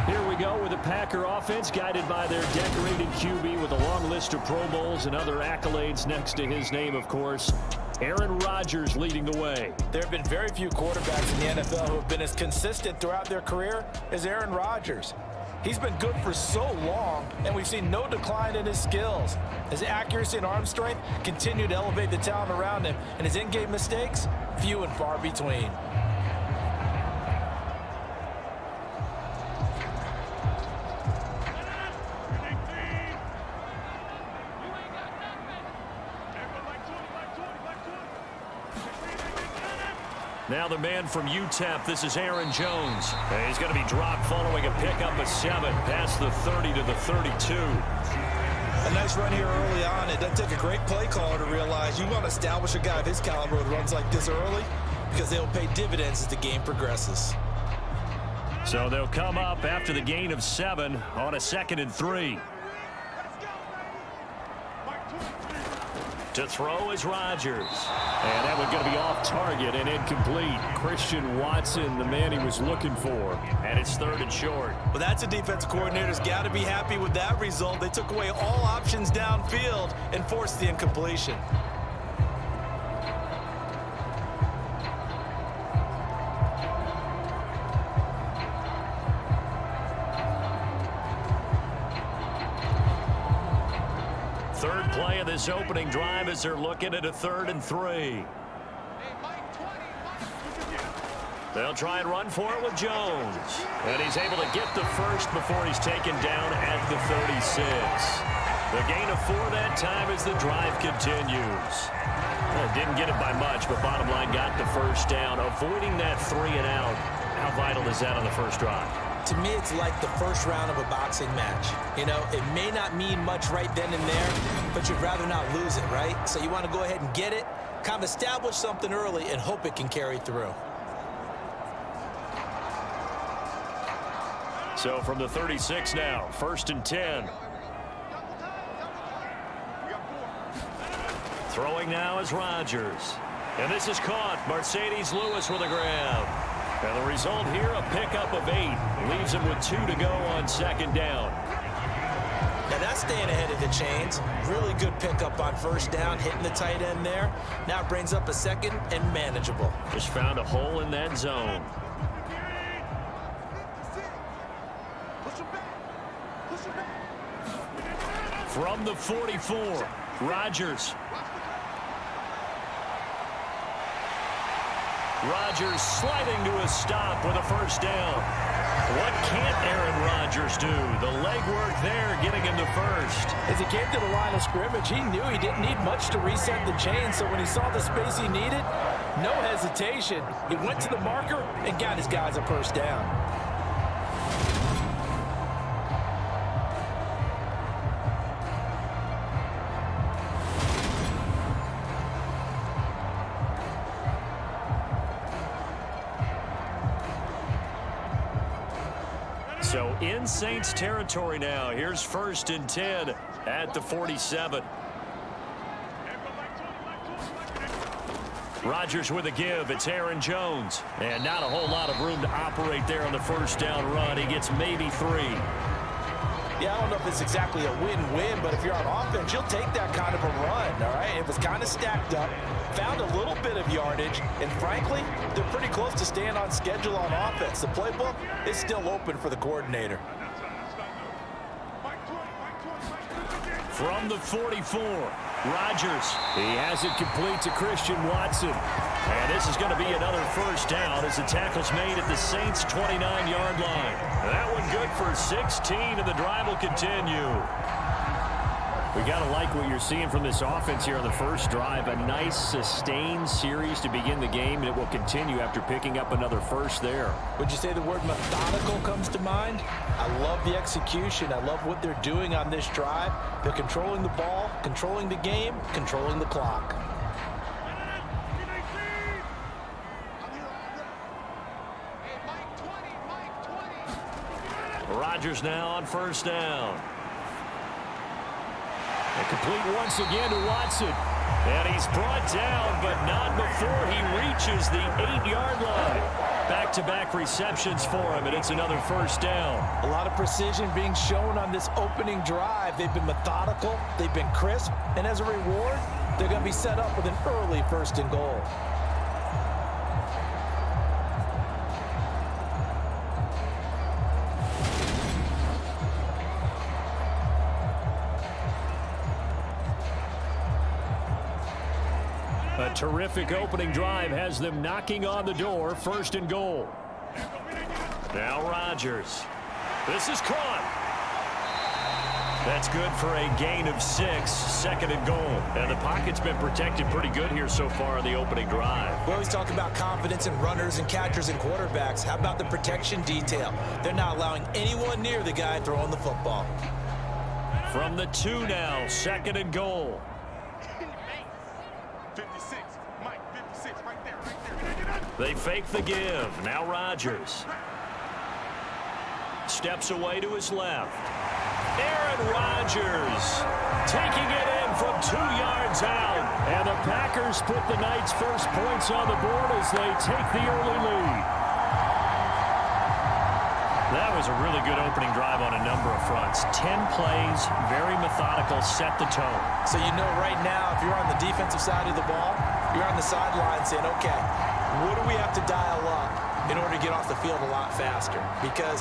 Here we go with the Packer offense guided by their decorated QB with a long list of Pro Bowls and other accolades next to his name, of course. Aaron Rodgers leading the way. There have been very few quarterbacks in the NFL who have been as consistent throughout their career as Aaron Rodgers. He's been good for so long, and we've seen no decline in his skills. His accuracy and arm strength continue to elevate the talent around him, and his in-game mistakes, few and far between. Now the man from UTEP, this is Aaron Jones. And he's going to be dropped following a pickup of 7 past the 30 to the 32. A nice run here early on. It doesn't take a great play caller to realize you want to establish a guy of his caliber who runs like this early because they'll pay dividends as the game progresses. So they'll come up after the gain of 7 on a 2nd and 3. To throw is Rodgers. And that one going to be off target and incomplete. Christian Watson, the man he was looking for. And it's 3rd and short. Well, that's a defensive coordinator's got to be happy with that result. They took away all options downfield and forced the incompletion. Third play of this opening drive as they're looking at a 3rd and 3. They'll try and run for it with Jones. And he's able to get the first before he's taken down at the 36. The gain of 4 that time as the drive continues. Didn't get it by much, but bottom line got the first down. Avoiding that 3 and out. How vital is that on the first drive? To me, it's like the first round of a boxing match. You know, it may not mean much right then and there, but you'd rather not lose it, right? So you want to go ahead and get it, kind of establish something early, and hope it can carry through. So from the 36 now, 1st and 10. Throwing now is Rodgers. And this is caught. Mercedes Lewis with a grab. And the result here, a pickup of 8. Leaves him with 2 to go on 2nd down. Now that's staying ahead of the chains. Really good pickup on 1st down, hitting the tight end there. Now it brings up a 2nd and manageable. Just found a hole in that zone. From the 44, Rodgers. Rodgers sliding to a stop with a 1st down. What can't Aaron Rodgers do? The legwork there getting him to 1st. As he came to the line of scrimmage, he knew he didn't need much to reset the chain, so when he saw the space he needed, no hesitation. He went to the marker and got his guys a 1st down. So in Saints territory now. Here's 1st and 10 at the 47. Rodgers with a give. It's Aaron Jones. And not a whole lot of room to operate there on the first down run. He gets maybe 3. Yeah, I don't know if it's exactly a win-win, but if you're on offense, you'll take that kind of a run, all right? It was kind of stacked up, found a little bit of yardage, and frankly, they're pretty close to staying on schedule on offense. The playbook is still open for the coordinator. From the 44, Rodgers. He has it complete to Christian Watson. And this is going to be another first down as the tackle's made at the Saints' 29-yard line. That one good for 16, and the drive will continue. We got to like what you're seeing from this offense here on the first drive. A nice, sustained series to begin the game, and it will continue after picking up another first there. Would you say the word methodical comes to mind? I love the execution. I love what they're doing on this drive. They're controlling the ball, controlling the game, controlling the clock. Rodgers now on first down. And complete once again to Watson. And he's brought down, but not before he reaches the 8-yard line. Back-to-back receptions for him, and it's another first down. A lot of precision being shown on this opening drive. They've been methodical, they've been crisp, and as a reward, they're going to be set up with an early 1st and goal. A terrific opening drive has them knocking on the door. 1st and goal. Now Rodgers. This is caught. That's good for a gain of 6. 2nd and goal. And the pocket's been protected pretty good here so far in the opening drive. We always talk about confidence in runners and catchers and quarterbacks. How about the protection detail? They're not allowing anyone near the guy throwing the football. From the 2 now. 2nd and goal. 56, Mike, 56, right there. They fake the give. Now Rodgers. Steps away to his left. Aaron Rodgers taking it in from 2 yards out. And the Packers put the Knights' first points on the board as they take the early lead. That was a really good opening drive on a number of fronts. 10 plays, very methodical, set the tone. So you know right now, if you're on the defensive side of the ball, you're on the sideline saying, okay, what do we have to dial up in order to get off the field a lot faster? Because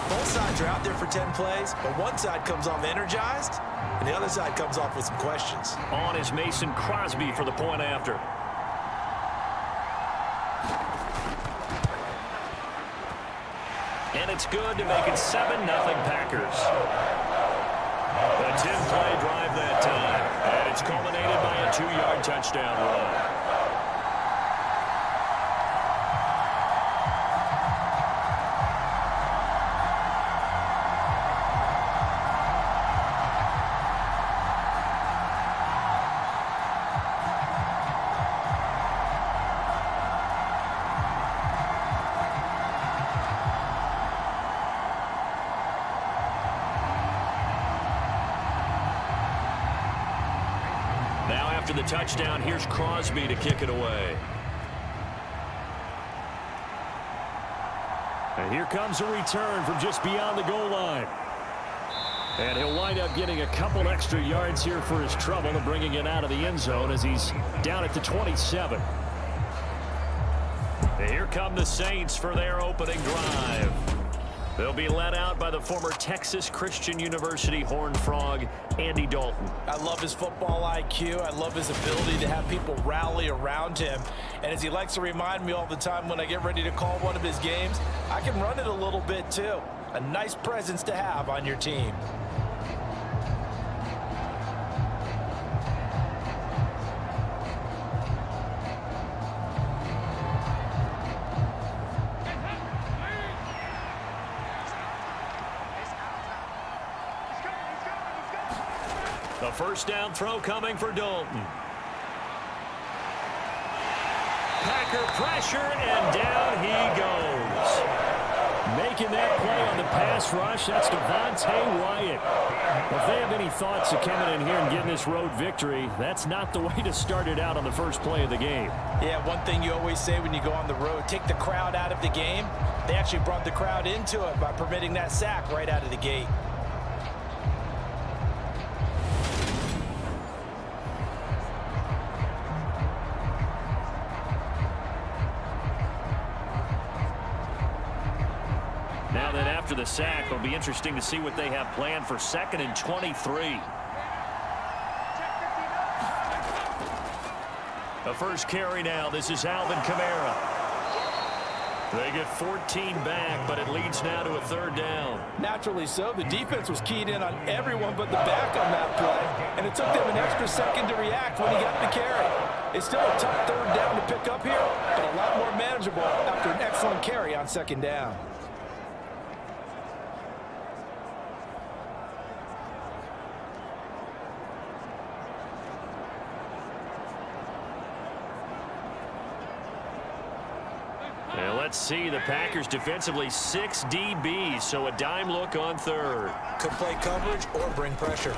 both sides are out there for 10 plays, but one side comes off energized, and the other side comes off with some questions. On is Mason Crosby for the point after. And it's good to make it 7-0 Packers. A 10-play drive that time. And it's culminated by a 2-yard touchdown run. After the touchdown, here's Crosby to kick it away. And here comes a return from just beyond the goal line. And he'll wind up getting a couple extra yards here for his trouble and bringing it out of the end zone as he's down at the 27. And here come the Saints for their opening drive. They'll be led out by the former Texas Christian University Horned Frog, Andy Dalton. I love his football IQ. I love his ability to have people rally around him. And as he likes to remind me all the time when I get ready to call one of his games, I can run it a little bit too. A nice presence to have on your team. The first down throw coming for Dalton. Packer pressure, and down he goes. Making that play on the pass rush, that's Devontae Wyatt. If they have any thoughts of coming in here and getting this road victory, that's not the way to start it out on the first play of the game. Yeah, one thing you always say when you go on the road, take the crowd out of the game. They actually brought the crowd into it by permitting that sack right out of the gate. Now that after the sack, it'll be interesting to see what they have planned for 2nd and 23. The first carry now. This is Alvin Kamara. They get 14 back, but it leads now to a 3rd down. Naturally so. The defense was keyed in on everyone but the back on that play, and it took them an extra second to react when he got the carry. It's still a tough 3rd down to pick up here, but a lot more manageable after an excellent carry on 2nd down. And let's see, the Packers defensively 6 DBs, so a dime look on 3rd. Could play coverage or bring pressure.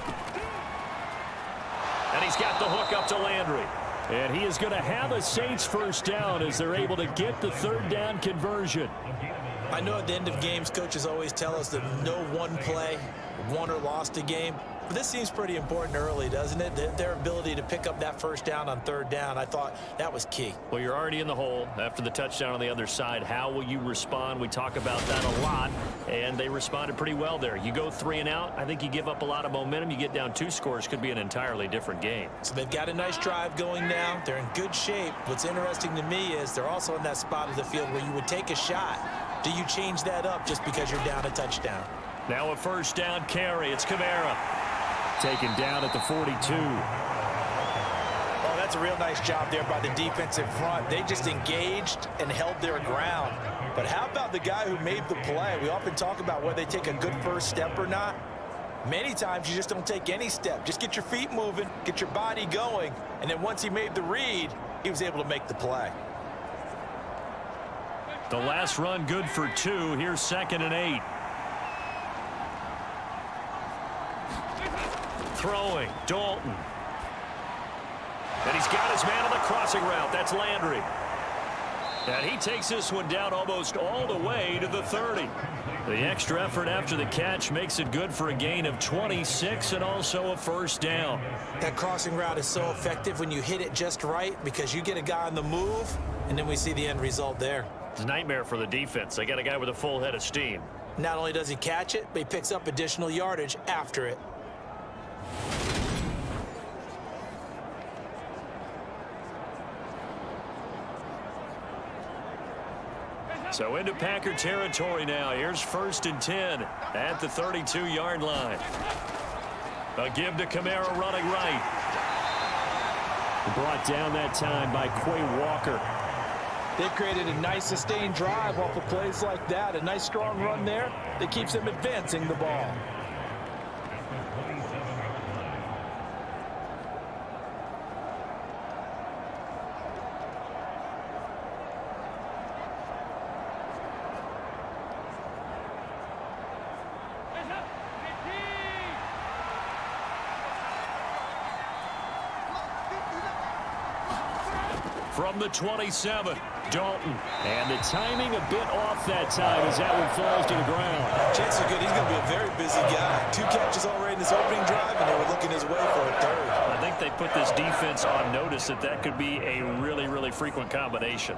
And he's got the hook up to Landry. And he is going to have a Saints 1st down as they're able to get the 3rd down conversion. I know at the end of games, coaches always tell us that no one play won or lost a game. But this seems pretty important early, doesn't it? Their ability to pick up that 1st down on 3rd down, I thought that was key. Well, you're already in the hole after the touchdown on the other side. How will you respond? We talk about that a lot, and they responded pretty well there. You go 3 and out, I think you give up a lot of momentum. You get down 2 scores, could be an entirely different game. So they've got a nice drive going now. They're in good shape. What's interesting to me is they're also in that spot of the field where you would take a shot. Do you change that up just because you're down a touchdown? Now a 1st down carry. It's Kamara. Taken down at the 42. Oh, that's a real nice job there by the defensive front. They just engaged and held their ground. But how about the guy who made the play? We often talk about whether they take a good first step or not. Many times you just don't take any step. Just get your feet moving, get your body going, and then once he made the read, he was able to make the play. The last run good for 2. Here's 2nd and 8. Throwing, Dalton. And he's got his man on the crossing route. That's Landry. And he takes this one down almost all the way to the 30. The extra effort after the catch makes it good for a gain of 26 and also a 1st down. That crossing route is so effective when you hit it just right because you get a guy on the move, and then we see the end result there. It's a nightmare for the defense. They got a guy with a full head of steam. Not only does he catch it, but he picks up additional yardage after it. So into Packer territory now. Here's 1st and 10 at the 32-yard line. A give to Kamara running right. Brought down that time by Quay Walker. They've created a nice sustained drive off of plays like that. A nice strong run there that keeps them advancing the ball. From the 27, Dalton. And the timing a bit off that time as that one falls to the ground. Chances are good he's going to be a very busy guy. 2 catches already in this opening drive, and they were looking his way for a 3rd. I think they put this defense on notice that could be a really, really frequent combination.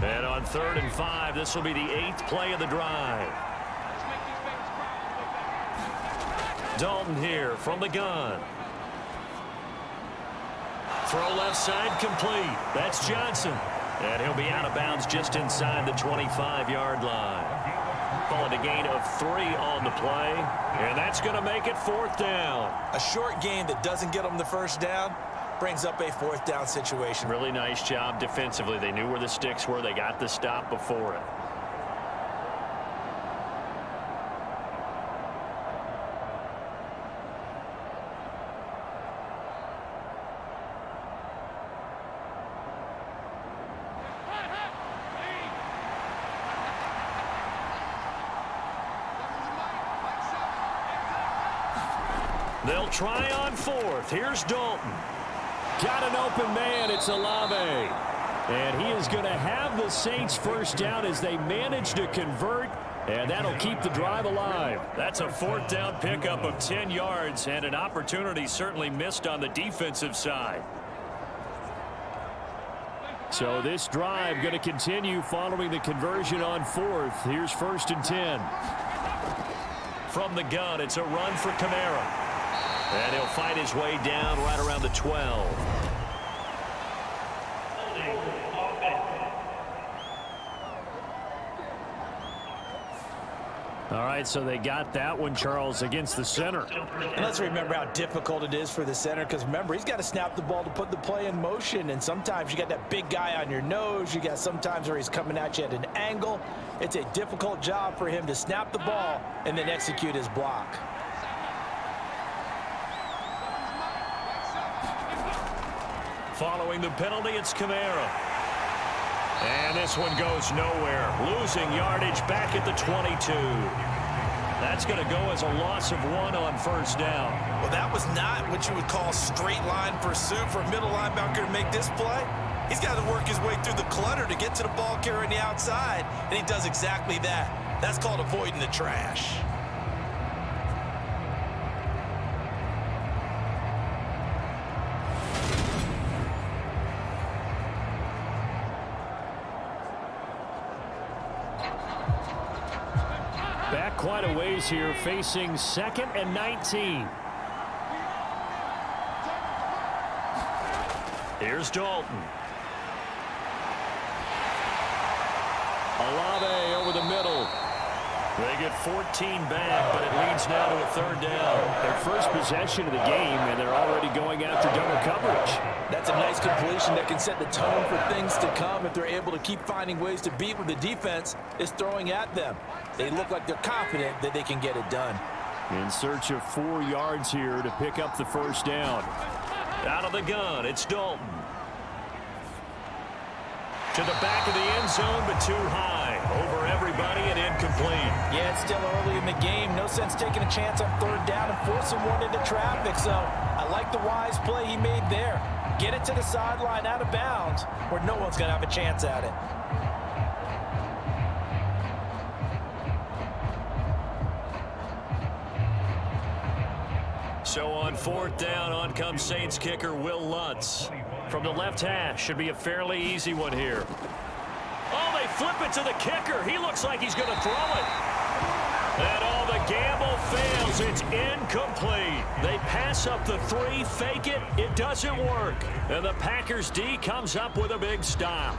And on 3rd and 5, this will be the 8th play of the drive. Dalton here from the gun. Throw left side complete. That's Johnson. And he'll be out of bounds just inside the 25-yard line. Call it a gain of 3 on the play. And that's going to make it 4th down. A short gain that doesn't get them the 1st down brings up a 4th down situation. Really nice job defensively. They knew where the sticks were. They got the stop before it. They'll try on fourth. Here's Dalton. Got an open man. It's Olave. And he is going to have the Saints first down as they manage to convert. And that'll keep the drive alive. That's a fourth down pickup of 10 yards and an opportunity certainly missed on the defensive side. So this drive going to continue following the conversion on fourth. Here's 1st and 10. From the gun, it's a run for Kamara. And he'll fight his way down right around the 12. All right, so they got that one, Charles, against the center. And let's remember how difficult it is for the center, because remember, he's got to snap the ball to put the play in motion, and sometimes you got that big guy on your nose. You got sometimes where he's coming at you at an angle. It's a difficult job for him to snap the ball and then execute his block. Following the penalty, it's Kamara. And this one goes nowhere. Losing yardage back at the 22. That's going to go as a loss of 1 on first down. Well, that was not what you would call straight line pursuit for a middle linebacker to make this play. He's got to work his way through the clutter to get to the ball carrier on the outside, and he does exactly that. That's called avoiding the trash. Back quite a ways here, facing 2nd and 19. Here's Dalton. Olave over the middle. They get 14 back, but it leads now to a 3rd down. Their first possession of the game, and they're already going after double coverage. That's a nice completion that can set the tone for things to come if they're able to keep finding ways to beat what the defense is throwing at them. They look like they're confident that they can get it done. In search of 4 yards here to pick up the first down. Out of the gun, it's Dalton. To the back of the end zone, but too high. Over everybody and incomplete. Yeah, it's still early in the game. No sense taking a chance on 3rd down and forcing one into traffic. So I like the wise play he made there. Get it to the sideline out of bounds where no one's going to have a chance at it. So on 4th down, on comes Saints kicker Will Lutz. From the left hash, should be a fairly easy one here. Oh, they flip it to the kicker. He looks like he's going to throw it. And all the gamble fails. It's incomplete. They pass up the 3, fake it. It doesn't work. And the Packers D comes up with a big stop.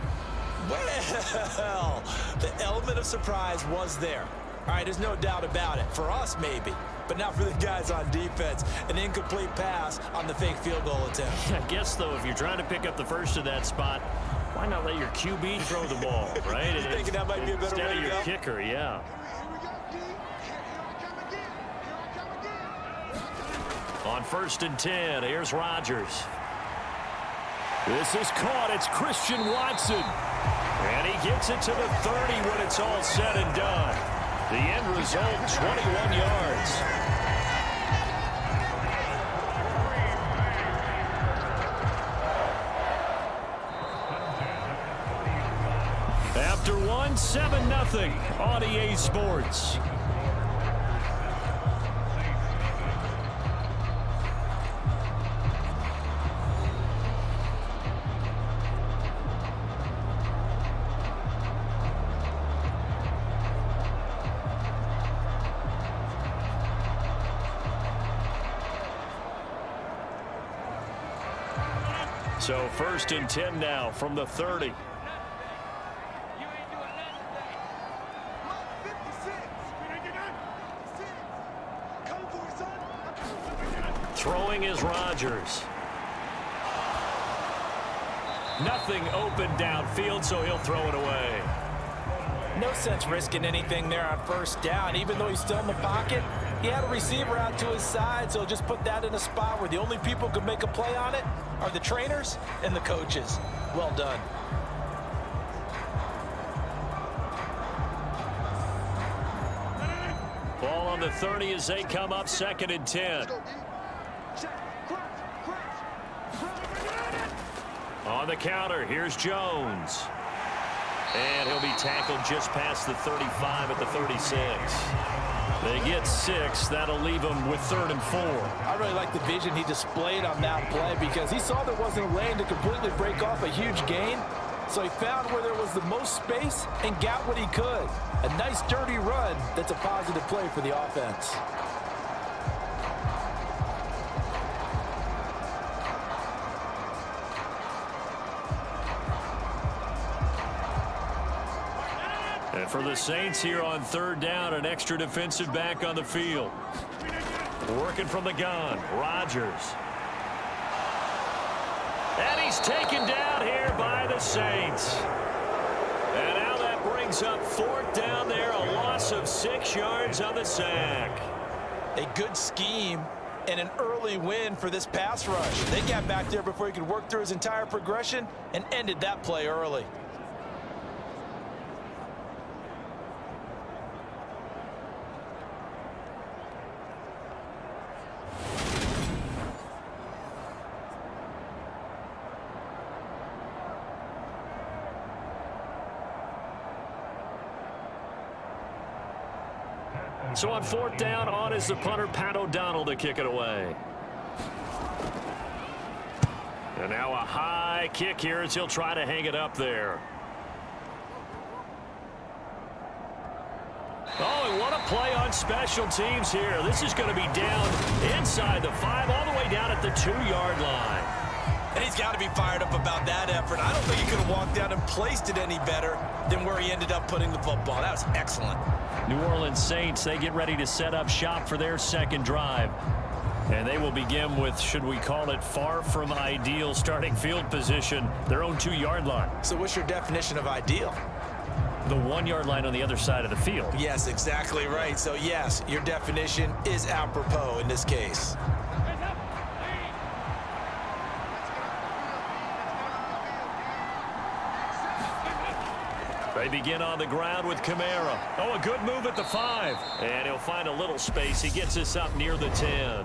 Well, the element of surprise was there. All right, there's no doubt about it. For us, maybe. But not for the guys on defense. An incomplete pass on the fake field goal attempt. I guess, though, if you're trying to pick up the first of that spot, why not let your QB throw the ball, right? You're thinking that might be a better way to go? Instead of your kicker, yeah. On 1st and 10, here's Rodgers. This is caught. It's Christian Watson. And he gets it to the 30 when it's all said and done. The end result, 21 yards. After one, 7-0 on EA Sports. So 1st and 10 now from the 30. Throwing is Rodgers. Nothing open downfield, so he'll throw it away. No sense risking anything there on 1st down. Even though he's still in the pocket, he had a receiver out to his side, so just put that in a spot where the only people who can make a play on it are the trainers and the coaches. Well done. Ball on the 30 as they come up 2nd and 10. On the counter, here's Jones. And he'll be tackled just past the 35 at the 36. They get 6. That'll leave them with 3rd and 4. I really like the vision he displayed on that play because he saw there wasn't a lane to completely break off a huge gain. So he found where there was the most space and got what he could. A nice dirty run that's a positive play for the offense. And for the Saints here on 3rd down, an extra defensive back on the field. Working from the gun, Rodgers. And he's taken down here by the Saints. And now that brings up 4th down there, a loss of 6 yards on the sack. A good scheme and an early win for this pass rush. They got back there before he could work through his entire progression and ended that play early. So on 4th down, on is the punter, Pat O'Donnell, to kick it away. And now a high kick here as he'll try to hang it up there. Oh, and what a play on special teams here. This is going to be down inside the 5, all the way down at the 2-yard line. And he's got to be fired up about that effort. I don't think he could have walked down and placed it any better than where he ended up putting the football. That was excellent. New Orleans Saints, they get ready to set up shop for their 2nd drive. And they will begin with, should we call it, far from ideal starting field position, their own 2-yard line. So what's your definition of ideal? The 1-yard line on the other side of the field. Yes, exactly right. So yes, your definition is apropos in this case. They begin on the ground with Kamara. Oh, a good move at the 5. And he'll find a little space. He gets us up near the 10.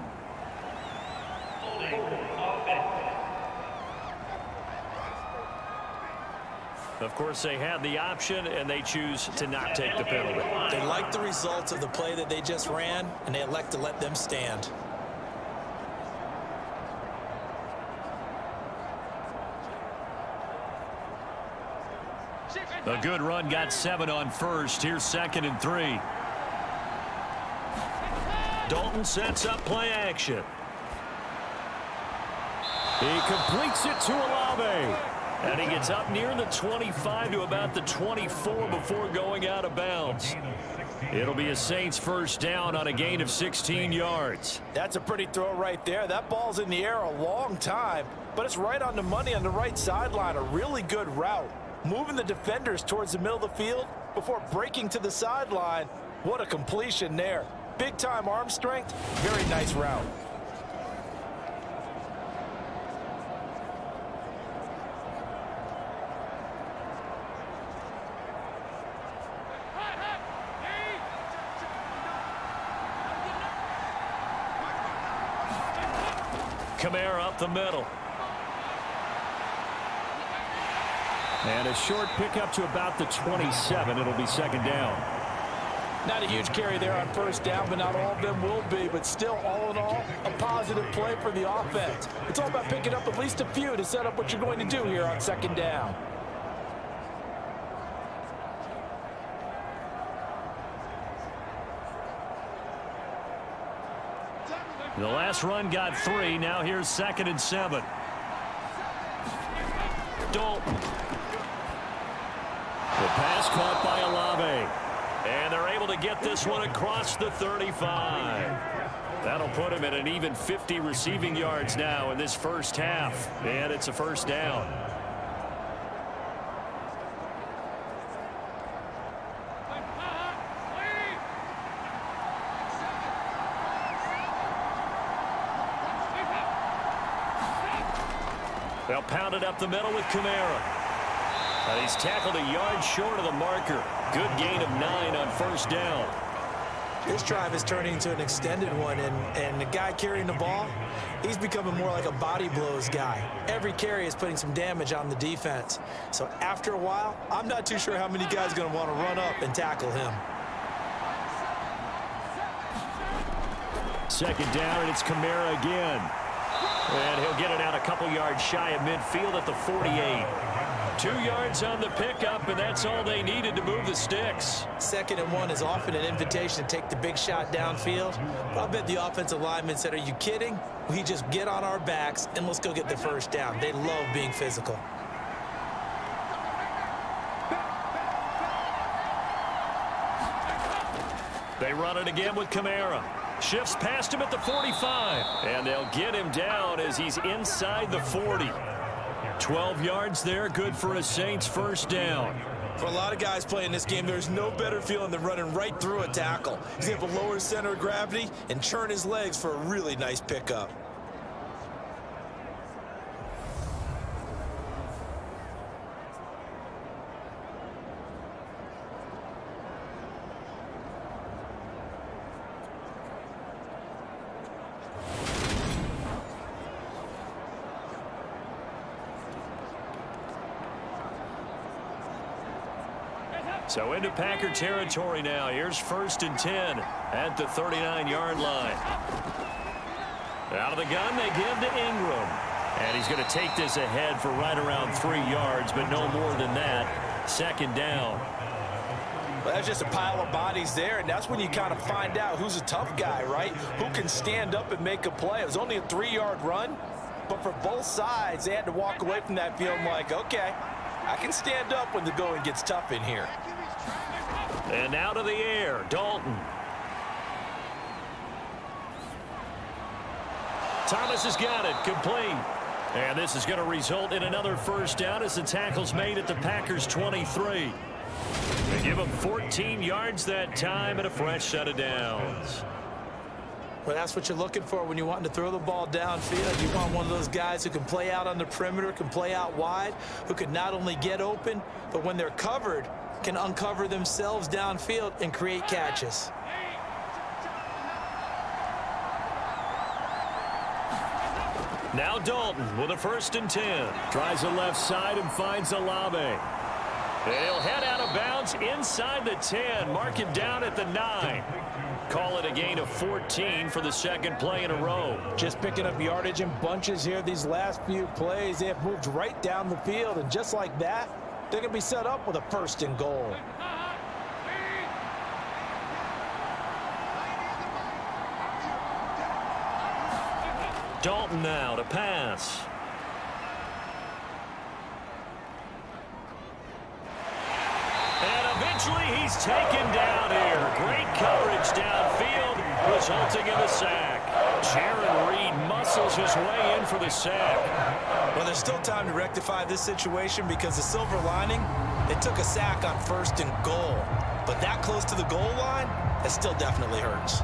Of course, they had the option, and they choose to not take the penalty. They like the results of the play that they just ran, and they elect to let them stand. A good run, got 7 on 1st. Here's 2nd and 3. Dalton sets up play action. He completes it to Olave. And he gets up near the 25 to about the 24 before going out of bounds. It'll be a Saints 1st down on a gain of 16 yards. That's a pretty throw right there. That ball's in the air a long time, but it's right on the money on the right sideline. A really good route. Moving the defenders towards the middle of the field before breaking to the sideline. What a completion there. Big-time arm strength. Very nice route. Kamara up the middle. And a short pickup to about the 27. It'll be 2nd down. Not a huge carry there on 1st down, but not all of them will be. But still, all in all, a positive play for the offense. It's all about picking up at least a few to set up what you're going to do here on 2nd down. The last run got 3. Now here's 2nd and 7. Dalton. The pass caught by Olave. And they're able to get this one across the 35. That'll put him at an even 50 receiving yards now in this 1st half. And it's a 1st down. They'll pound it up the middle with Kamara. And he's tackled a yard short of the marker. Good gain of 9 on 1st down. This drive is turning into an extended one, and the guy carrying the ball, he's becoming more like a body blows guy. Every carry is putting some damage on the defense. So after a while, I'm not too sure how many guys are going to want to run up and tackle him. Second down, and it's Kamara again. And he'll get it out a couple yards shy of midfield at the 48. 2 yards on the pickup, and that's all they needed to move the sticks. 2nd and 1 is often an invitation to take the big shot downfield. But I bet the offensive linemen said, are you kidding? We just get on our backs, and let's go get the first down. They love being physical. They run it again with Kamara. Shifts past him at the 45. And they'll get him down as he's inside the 40. 12 yards there, good for a Saints first down. For a lot of guys playing this game, there's no better feeling than running right through a tackle. He's able to lower his center of gravity and churn his legs for a really nice pickup. So into Packer territory now. Here's 1st and 10 at the 39-yard line. Out of the gun, they give to Ingram. And he's going to take this ahead for right around 3 yards, but no more than that. 2nd down. Well, that's just a pile of bodies there, and that's when you kind of find out who's a tough guy, right? Who can stand up and make a play. It was only a 3-yard run, but for both sides, they had to walk away from that feeling like, okay, I can stand up when the going gets tough in here. And out of the air, Dalton. Thomas has got it, complete. And this is going to result in another first down as the tackle's made at the Packers' 23. They give him 14 yards that time and a fresh set of downs. Well, that's what you're looking for when you want to throw the ball downfield. You want one of those guys who can play out on the perimeter, can play out wide, who can not only get open, but when they're covered, can uncover themselves downfield and create catches. Now Dalton with a 1st and 10. Tries the left side and finds Olave. He'll head out of bounds inside the 10. Mark him down at the 9. Call it a gain of 14 for the 2nd play in a row. Just picking up yardage in bunches here these last few plays. They have moved right down the field, and just like that, they're going to be set up with a 1st and goal. Dalton now to pass. And eventually he's taken down here. Great coverage downfield, resulting in the sack. Jaron Reed muscles his way in for the sack. Well, there's still time to rectify this situation because the silver lining, they took a sack on 1st and goal. But that close to the goal line, that still definitely hurts.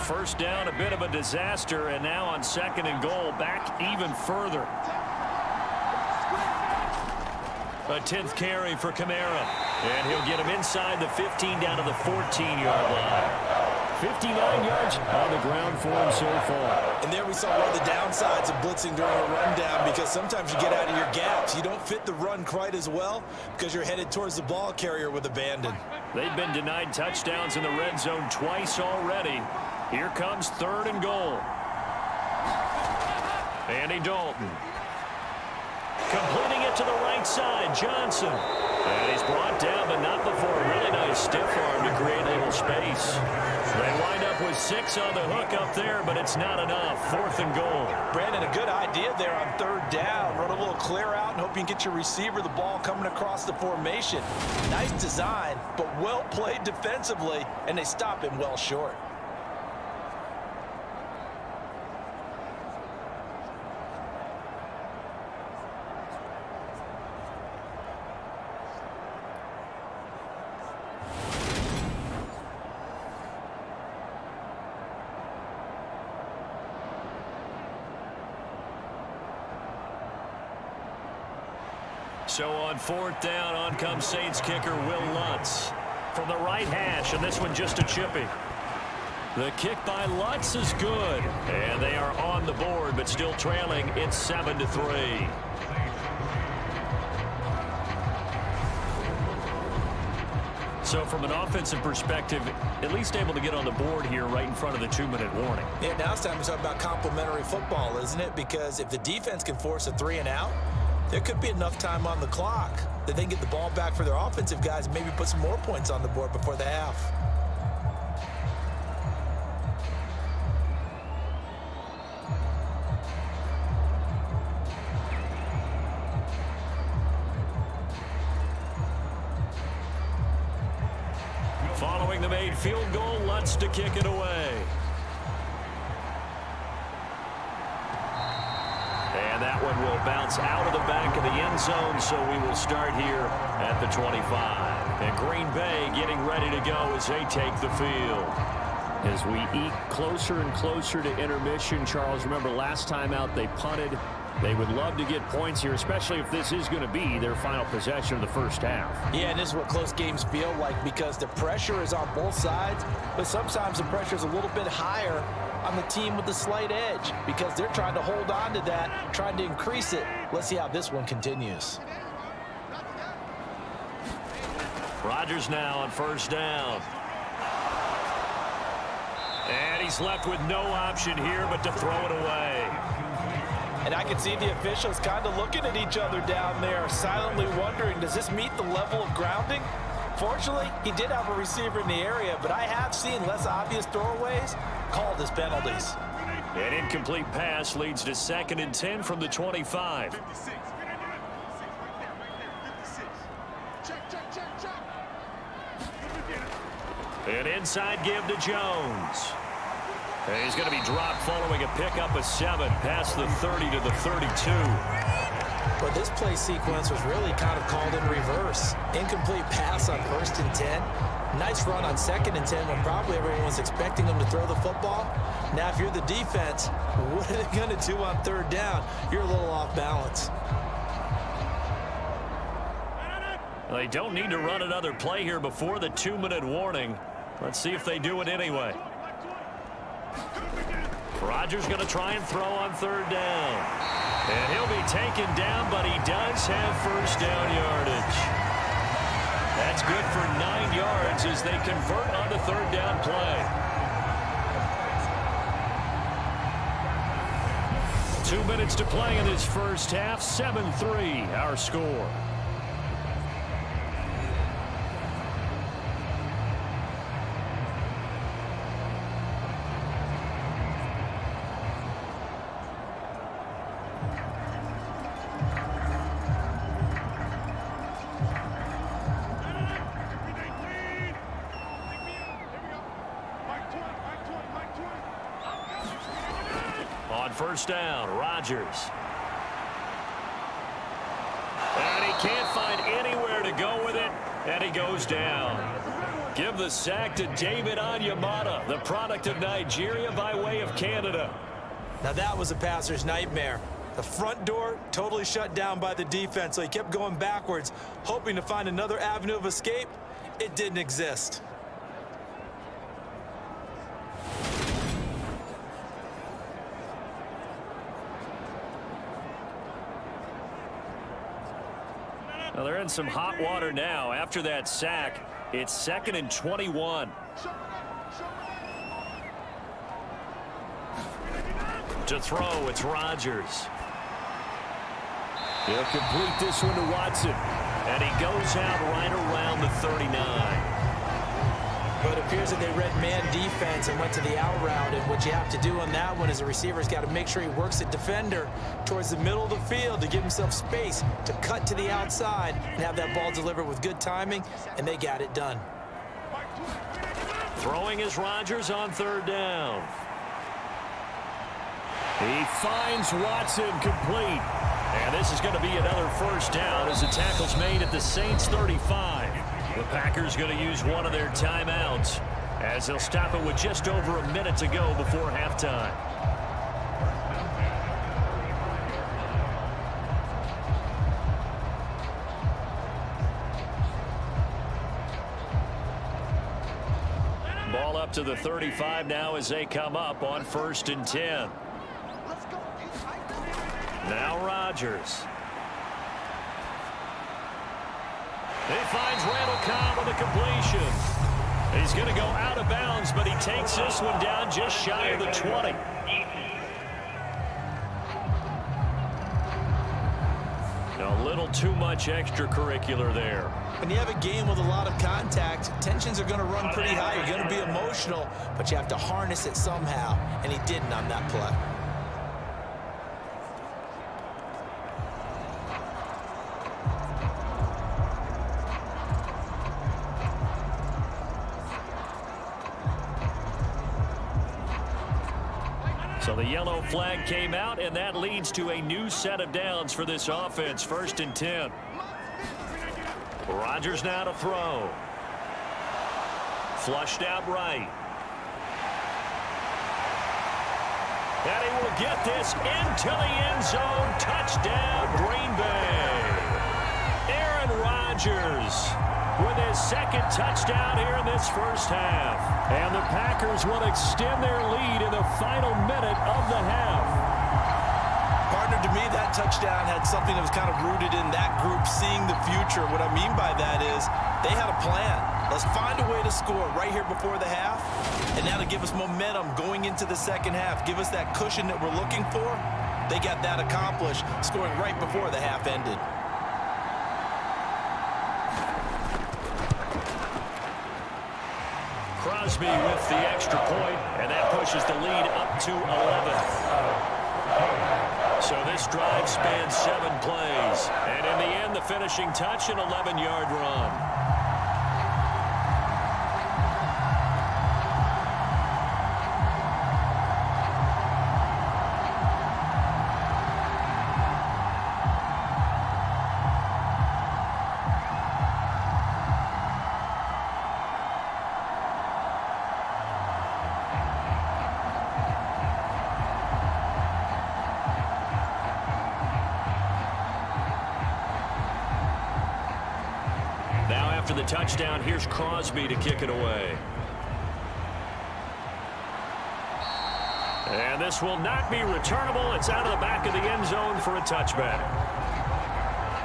First down, a bit of a disaster, and now on 2nd and goal, back even further. A 10th carry for Kamara, and he'll get him inside the 15 down to the 14-yard line. 59 yards on the ground for him so far. And there we saw one of the downsides of blitzing during a rundown, because sometimes you get out of your gaps. You don't fit the run quite as well because you're headed towards the ball carrier with abandon. They've been denied touchdowns in the red zone twice already. Here comes 3rd and goal. Andy Dalton. Completing it to the right side, Johnson. And he's brought down, but not before a really nice stiff arm to create a little space. They wind up with 6 on the hook up there, but it's not enough. 4th and goal. Brandon, a good idea there on 3rd down. Run a little clear out and hope you can get your receiver the ball coming across the formation. Nice design, but well played defensively, and they stop him well short. So on 4th down, on comes Saints kicker Will Lutz from the right hash, and this one just a chippy. The kick by Lutz is good, and they are on the board, but still trailing. It's 7-3. So from an offensive perspective, at least able to get on the board here right in front of the 2-minute warning. Yeah, now it's time to talk about complementary football, isn't it? Because if the defense can force a 3-and-out, there could be enough time on the clock that they can get the ball back for their offensive guys and maybe put some more points on the board before the half. Following the made field goal, Lutz to kick it away. And that one will bounce out of the back of the end zone, so we will start here at the 25. And Green Bay getting ready to go as they take the field. As we eke closer and closer to intermission, Charles, remember last time out they punted. They would love to get points here, especially if this is going to be their final possession of the first half. Yeah, and this is what close games feel like because the pressure is on both sides, but sometimes the pressure is a little bit higher on the team with the slight edge because they're trying to hold on to that, trying to increase it. Let's see how this one continues. Rodgers now on 1st down. And he's left with no option here but to throw it away. And I can see the officials kind of looking at each other down there, silently wondering, does this meet the level of grounding? Fortunately, he did have a receiver in the area, but I have seen less obvious throwaways called as penalties. An incomplete pass leads to 2nd and 10 from the 25. 56. Check. An inside give to Jones. And he's going to be dropped following a pickup of 7 past the 30 to the 32. But this play sequence was really kind of called in reverse. Incomplete pass on 1st and 10. Nice run on 2nd and 10 when probably everyone was expecting them to throw the football. Now, if you're the defense, what are they going to do on 3rd down? You're a little off balance. They don't need to run another play here before the 2-minute warning. Let's see if they do it anyway. Rodgers going to try and throw on 3rd down. And he'll be taken down, but he does have 1st down yardage. That's good for 9 yards as they convert on the 3rd down play. 2 minutes to play in this first half. 7-3 our score. On 1st down, Rodgers. And he can't find anywhere to go with it, and he goes down. Give the sack to David Onyemata, the product of Nigeria by way of Canada. Now that was a passer's nightmare. The front door totally shut down by the defense, so he kept going backwards, hoping to find another avenue of escape. It didn't exist. Well, they're in some hot water now. After that sack, it's 2nd and 21. To throw, it's Rodgers. He'll complete this one to Watson. And he goes out right around the 39. But it appears that they read man defense and went to the out route. And what you have to do on that one is the receiver's got to make sure he works the defender towards the middle of the field to give himself space to cut to the outside and have that ball delivered with good timing, and they got it done. Throwing is Rodgers on 3rd down. He finds Watson complete. And this is going to be another 1st down as the tackle's made at the Saints 35. The Packers going to use one of their timeouts as they'll stop it with just over a minute to go before halftime. up to the 35 now as they come up on 1st and 10. Now Rodgers. He finds Randall Cobb with a completion. He's going to go out of bounds, but he takes this one down just shy of the 20. A little too much extracurricular there. When you have a game with a lot of contact, tensions are going to run pretty high. You're going to be emotional, but you have to harness it somehow, and he didn't on that play. So the yellow flag came out, and that leads to a new set of downs for this offense. 1st and 10. Rodgers now to throw. Flushed out right. And he will get this into the end zone. Touchdown, Green Bay. Aaron Rodgers with his second touchdown here in this first half. And the Packers will extend their lead in the final minute of the half. Partner, to me, that touchdown had something that was kind of rooted in that group seeing the future. What I mean by that is they had a plan. Let's find a way to score right here before the half, and now to give us momentum going into the second half, give us that cushion that we're looking for. They got that accomplished, scoring right before the half ended. Crosby with the extra point, and that pushes the lead up to 11. So this drive spans 7 plays, and in the end, the finishing touch, an 11-yard run. After the touchdown, here's Crosby to kick it away. And this will not be returnable. It's out of the back of the end zone for a touchback.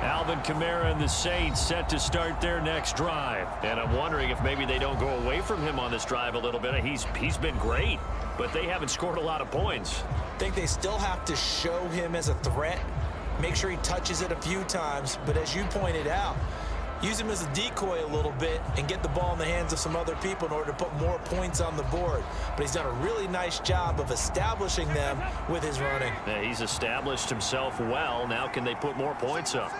Alvin Kamara and the Saints set to start their next drive. And I'm wondering if maybe they don't go away from him on this drive a little bit. He's been great, but they haven't scored a lot of points. I think they still have to show him as a threat. Make sure he touches it a few times. But as you pointed out, use him as a decoy a little bit and get the ball in the hands of some other people in order to put more points on the board. But he's done a really nice job of establishing them with his running. Yeah, he's established himself well. Now can they put more points up?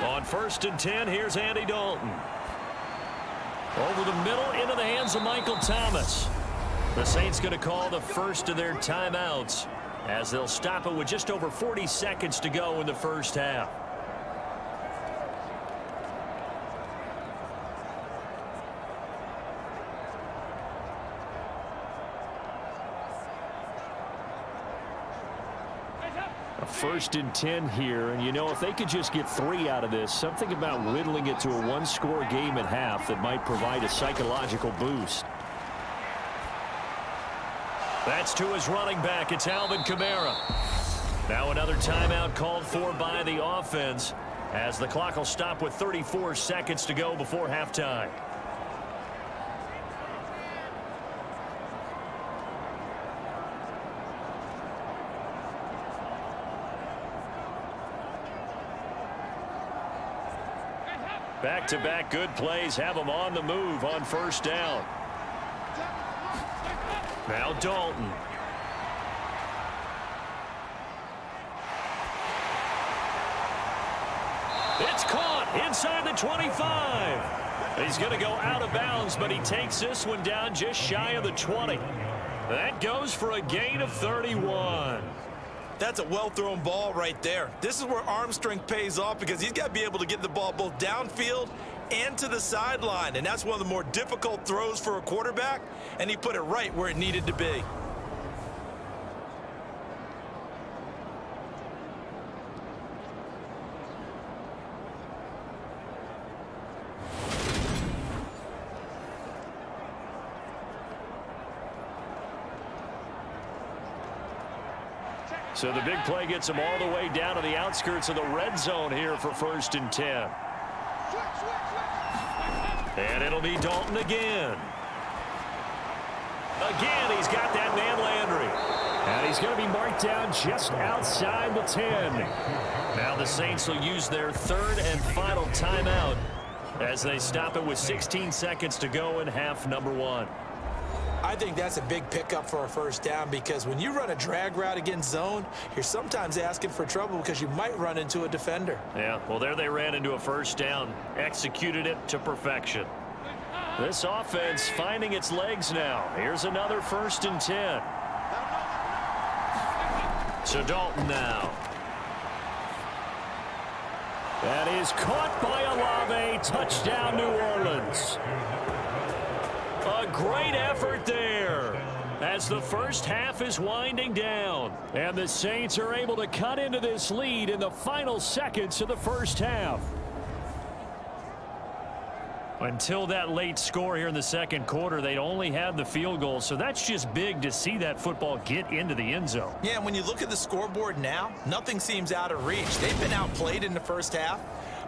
On 1st and 10, here's Andy Dalton. Over the middle, into the hands of Michael Thomas. The Saints going to call the first of their timeouts as they'll stop it with just over 40 seconds to go in the first half. A 1st and 10 here, and you know, if they could just get 3 out of this, something about whittling it to a 1-score game at half that might provide a psychological boost. That's to his running back. It's Alvin Kamara. Now another timeout called for by the offense as the clock will stop with 34 seconds to go before halftime. Back-to-back good plays have them on the move on 1st down. Now Dalton. It's caught inside the 25. He's going to go out of bounds, but he takes this one down just shy of the 20. That goes for a gain of 31. That's a well-thrown ball right there. This is where arm strength pays off because he's got to be able to get the ball both downfield and to the sideline. And that's one of the more difficult throws for a quarterback, and he put it right where it needed to be. So the big play gets them all the way down to the outskirts of the red zone here for 1st and 10. And it'll be Dalton again. Again, he's got that man Landry. And he's going to be marked down just outside the 10. Now the Saints will use their 3rd and final timeout as they stop it with 16 seconds to go in half number 1. I think that's a big pickup for a 1st down, because when you run a drag route against zone, you're sometimes asking for trouble because you might run into a defender. Yeah, well, there they ran into a 1st down, executed it to perfection. This offense finding its legs now. Here's another 1st and 10. So Dalton now. That is caught by Olave. Touchdown, New Orleans. A great effort there as the 1st half is winding down. And the Saints are able to cut into this lead in the final seconds of the 1st half. Until that late score here in the 2nd quarter, they'd only had the field goal. So that's just big to see that football get into the end zone. Yeah, and when you look at the scoreboard now, nothing seems out of reach. They've been outplayed in the 1st half.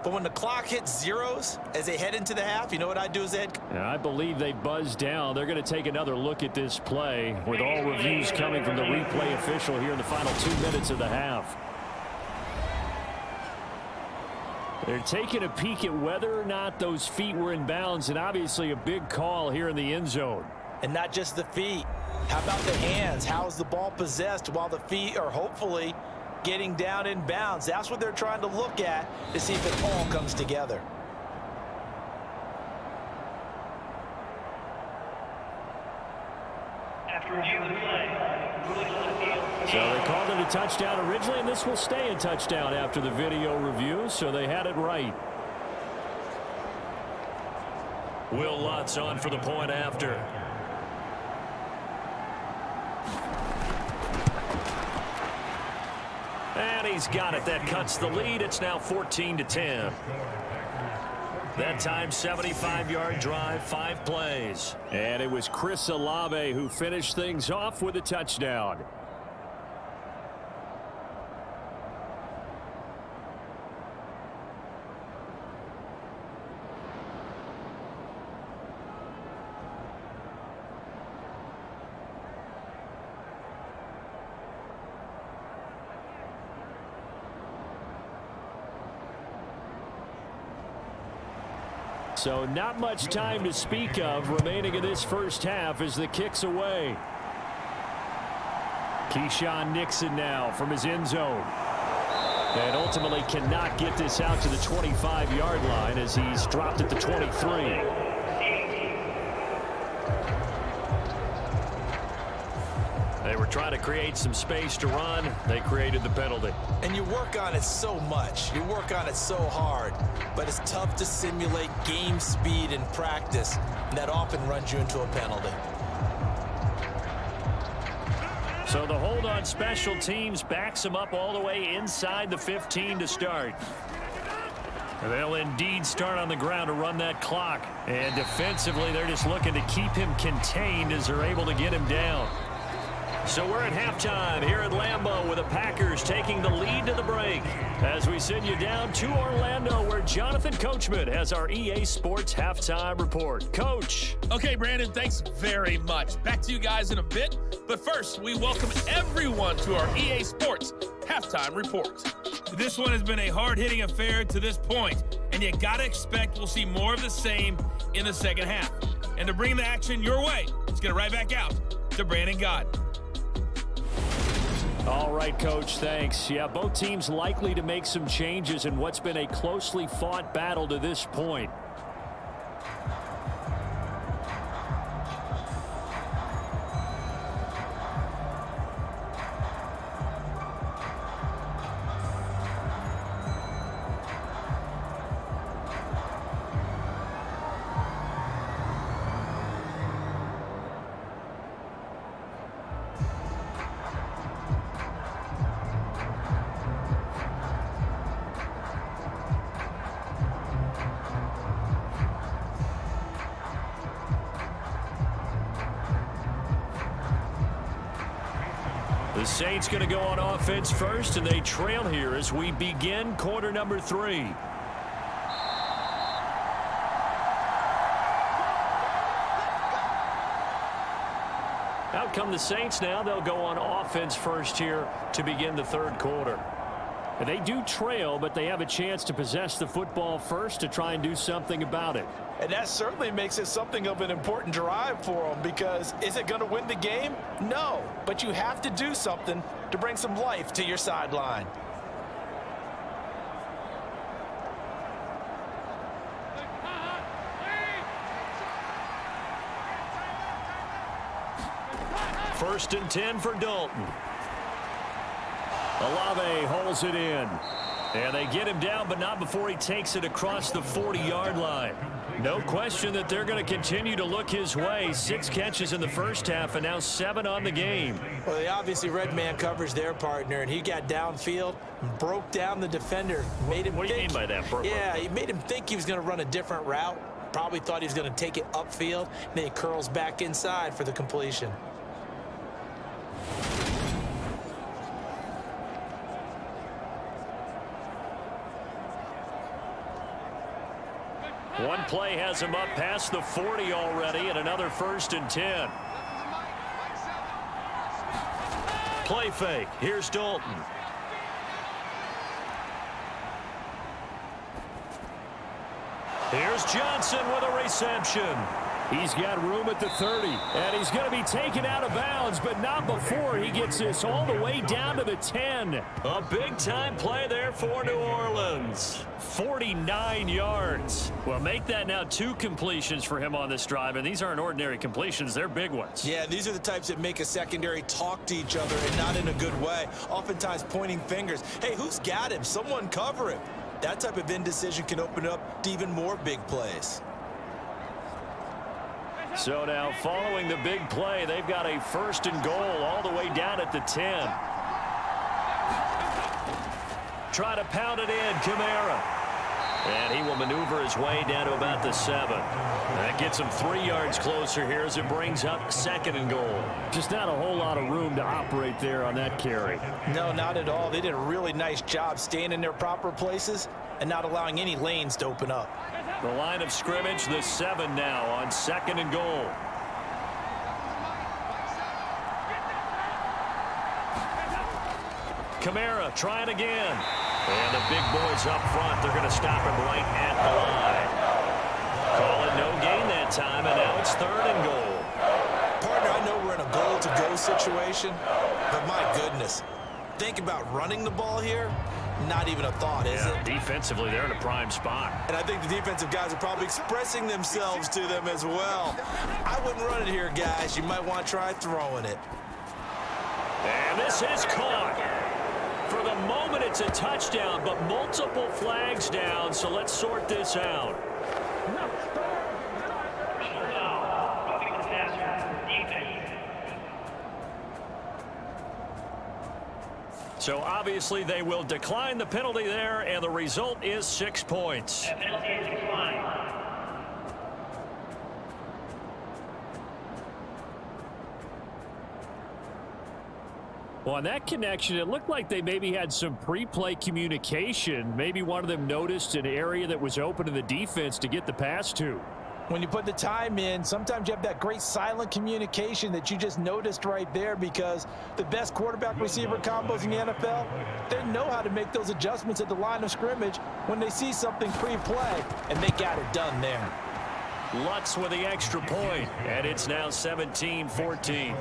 But when the clock hits zeros as they head into the half, you know what I do as head? I believe they buzzed down. They're going to take another look at this play with all reviews coming from the replay official here in the final 2 minutes of the half. They're taking a peek at whether or not those feet were in bounds, and obviously a big call here in the end zone. And not just the feet. How about the hands? How is the ball possessed while the feet are hopefully getting down in bounds? That's what they're trying to look at to see if it all comes together. So they called it a touchdown originally, and this will stay a touchdown after the video review, so they had it right. Will Lutz on for the point after. And he's got it. That cuts the lead. It's now 14-10. That time, 75-yard drive, 5 plays. And it was Chris Olave who finished things off with a touchdown. So not much time to speak of remaining in this 1st half as the kick's away. Keyshawn Nixon now from his end zone. And ultimately cannot get this out to the 25-yard line as he's dropped at the 23. They were trying to create some space to run. They created the penalty. And you work on it so much. You work on it so hard. But it's tough to simulate game speed in practice. And that often runs you into a penalty. So the hold on special teams backs them up all the way inside the 15 to start. They'll indeed start on the ground to run that clock. And defensively, they're just looking to keep him contained as they're able to get him down. So we're at halftime here at Lambeau with the Packers taking the lead to the break as we send you down to Orlando where Jonathan Coachman has our EA Sports Halftime Report. Coach. Okay, Brandon, thanks very much. Back to you guys in a bit. But first, we welcome everyone to our EA Sports Halftime Report. This one has been a hard-hitting affair to this point, and you got to expect we'll see more of the same in the 2nd half. And to bring the action your way, let's get it right back out to Brandon Gott. All right, Coach, thanks. Yeah, both teams likely to make some changes in what's been a closely fought battle to this point. Saints going to go on offense first, and they trail here as we begin quarter number 3. Out come the Saints now. They'll go on offense first here to begin the third quarter. And they do trail, but they have a chance to possess the football first to try and do something about it. And that certainly makes it something of an important drive for them, because is it going to win the game? No, but you have to do something to bring some life to your sideline. First and 10 for Dalton. Olave holds it in. And they get him down, but not before he takes it across the 40-yard line. No question that they're going to continue to look his way. 6 catches in the first half and now 7 on the game. Well, they obviously red man coverage their partner, and he got downfield, broke down the defender. Made him what do you mean by that, Burke? Yeah, he made him think he was going to run a different route. Probably thought he was going to take it upfield. Then he curls back inside for the completion. One play has him up past the 40 already, and another first and 10. Play fake. Here's Dalton. Here's Johnson with a reception. He's got room at the 30, and he's going to be taken out of bounds, but not before he gets this all the way down to the 10. A big-time play there for New Orleans. 49 yards. Well, make that now 2 completions for him on this drive, and these aren't ordinary completions. They're big ones. Yeah, these are the types that make a secondary talk to each other, and not in a good way. Oftentimes pointing fingers. Hey, who's got him? Someone cover him. That type of indecision can open up to even more big plays. So now, following the big play, they've got a first and goal all the way down at the 10. Try to pound it in, Kamara. And he will maneuver his way down to about the 7. That gets him 3 yards closer here as it brings up second and goal. Just not a whole lot of room to operate there on that carry. No, not at all. They did a really nice job staying in their proper places and not allowing any lanes to open up. The line of scrimmage, the 7 now on second and goal. Kamara trying again. And the big boys up front, they're going to stop him right at the line. Call it no gain that time, and now it's third and goal. Partner, I know we're in a goal-to-go situation, but my goodness, think about running the ball here. Not even a thought, is it? Defensively, they're in a prime spot. And I think the defensive guys are probably expressing themselves to them as well. I wouldn't run it here, guys. You might want to try throwing it. And this is caught. For the moment, it's a touchdown, but multiple flags down, so let's sort this out. So obviously they will decline the penalty there, and the result is 6 points. Well, on that connection, it looked like they maybe had some pre-play communication. Maybe one of them noticed an area that was open to the defense to get the pass to. When you put the time in, sometimes you have that great silent communication that you just noticed right there, because the best quarterback-receiver combos in the NFL, they know how to make those adjustments at the line of scrimmage when they see something pre-play, and they got it done there. Lutz with the extra point, and it's now 17-14.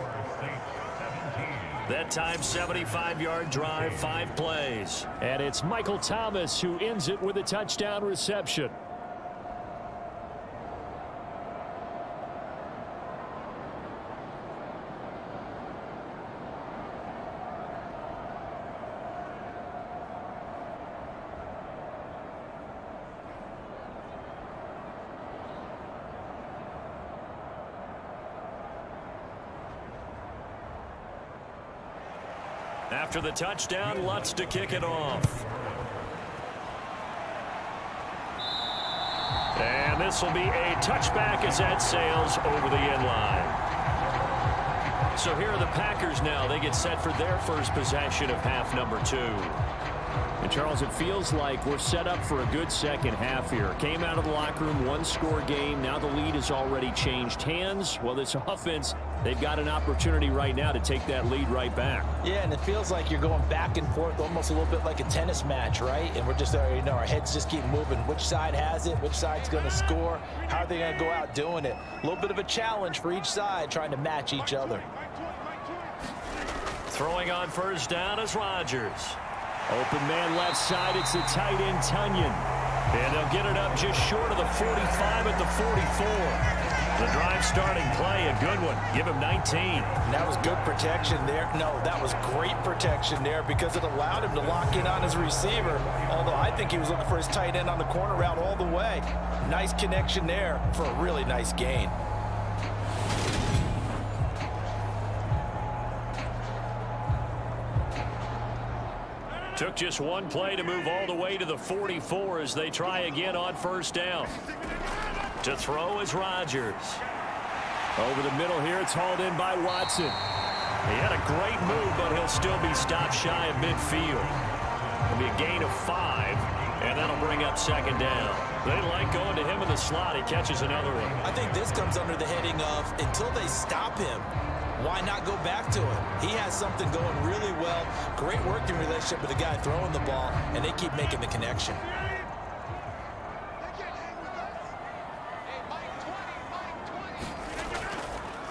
That time, 75-yard drive, 5 plays. And it's Michael Thomas who ends it with a touchdown reception. After the touchdown, Lutz to kick it off. And this will be a touchback as that sails over the end line. So here are the Packers now. They get set for their first possession of half number 2. And Charles, it feels like we're set up for a good second half here. Came out of the locker room, one-score game. Now the lead has already changed hands. Well, this offense, they've got an opportunity right now to take that lead right back. Yeah, and it feels like you're going back and forth, almost a little bit like a tennis match, right? And we're just, our heads just keep moving. Which side has it? Which side's going to score? How are they going to go out doing it? A little bit of a challenge for each side, trying to match each other. Throwing on first down is Rodgers. Open man left side, it's the tight end, Tunyon. And they'll get it up just short of the 45 at the 44. The drive starting play, a good one. Give him 19. And that was good protection there. No, that was great protection there because it allowed him to lock in on his receiver. Although I think he was looking for his tight end on the corner route all the way. Nice connection there for a really nice gain. Took just one play to move all the way to the 44 as they try again on first down. To throw is Rodgers. Over the middle here, it's hauled in by Watson. He had a great move, but he'll still be stopped shy of midfield. It'll be a gain of 5, and that'll bring up second down. They like going to him in the slot. He catches another one. I think this comes under the heading of until they stop him, why not go back to him? He has something going really well. Great working relationship with the guy throwing the ball, and they keep making the connection.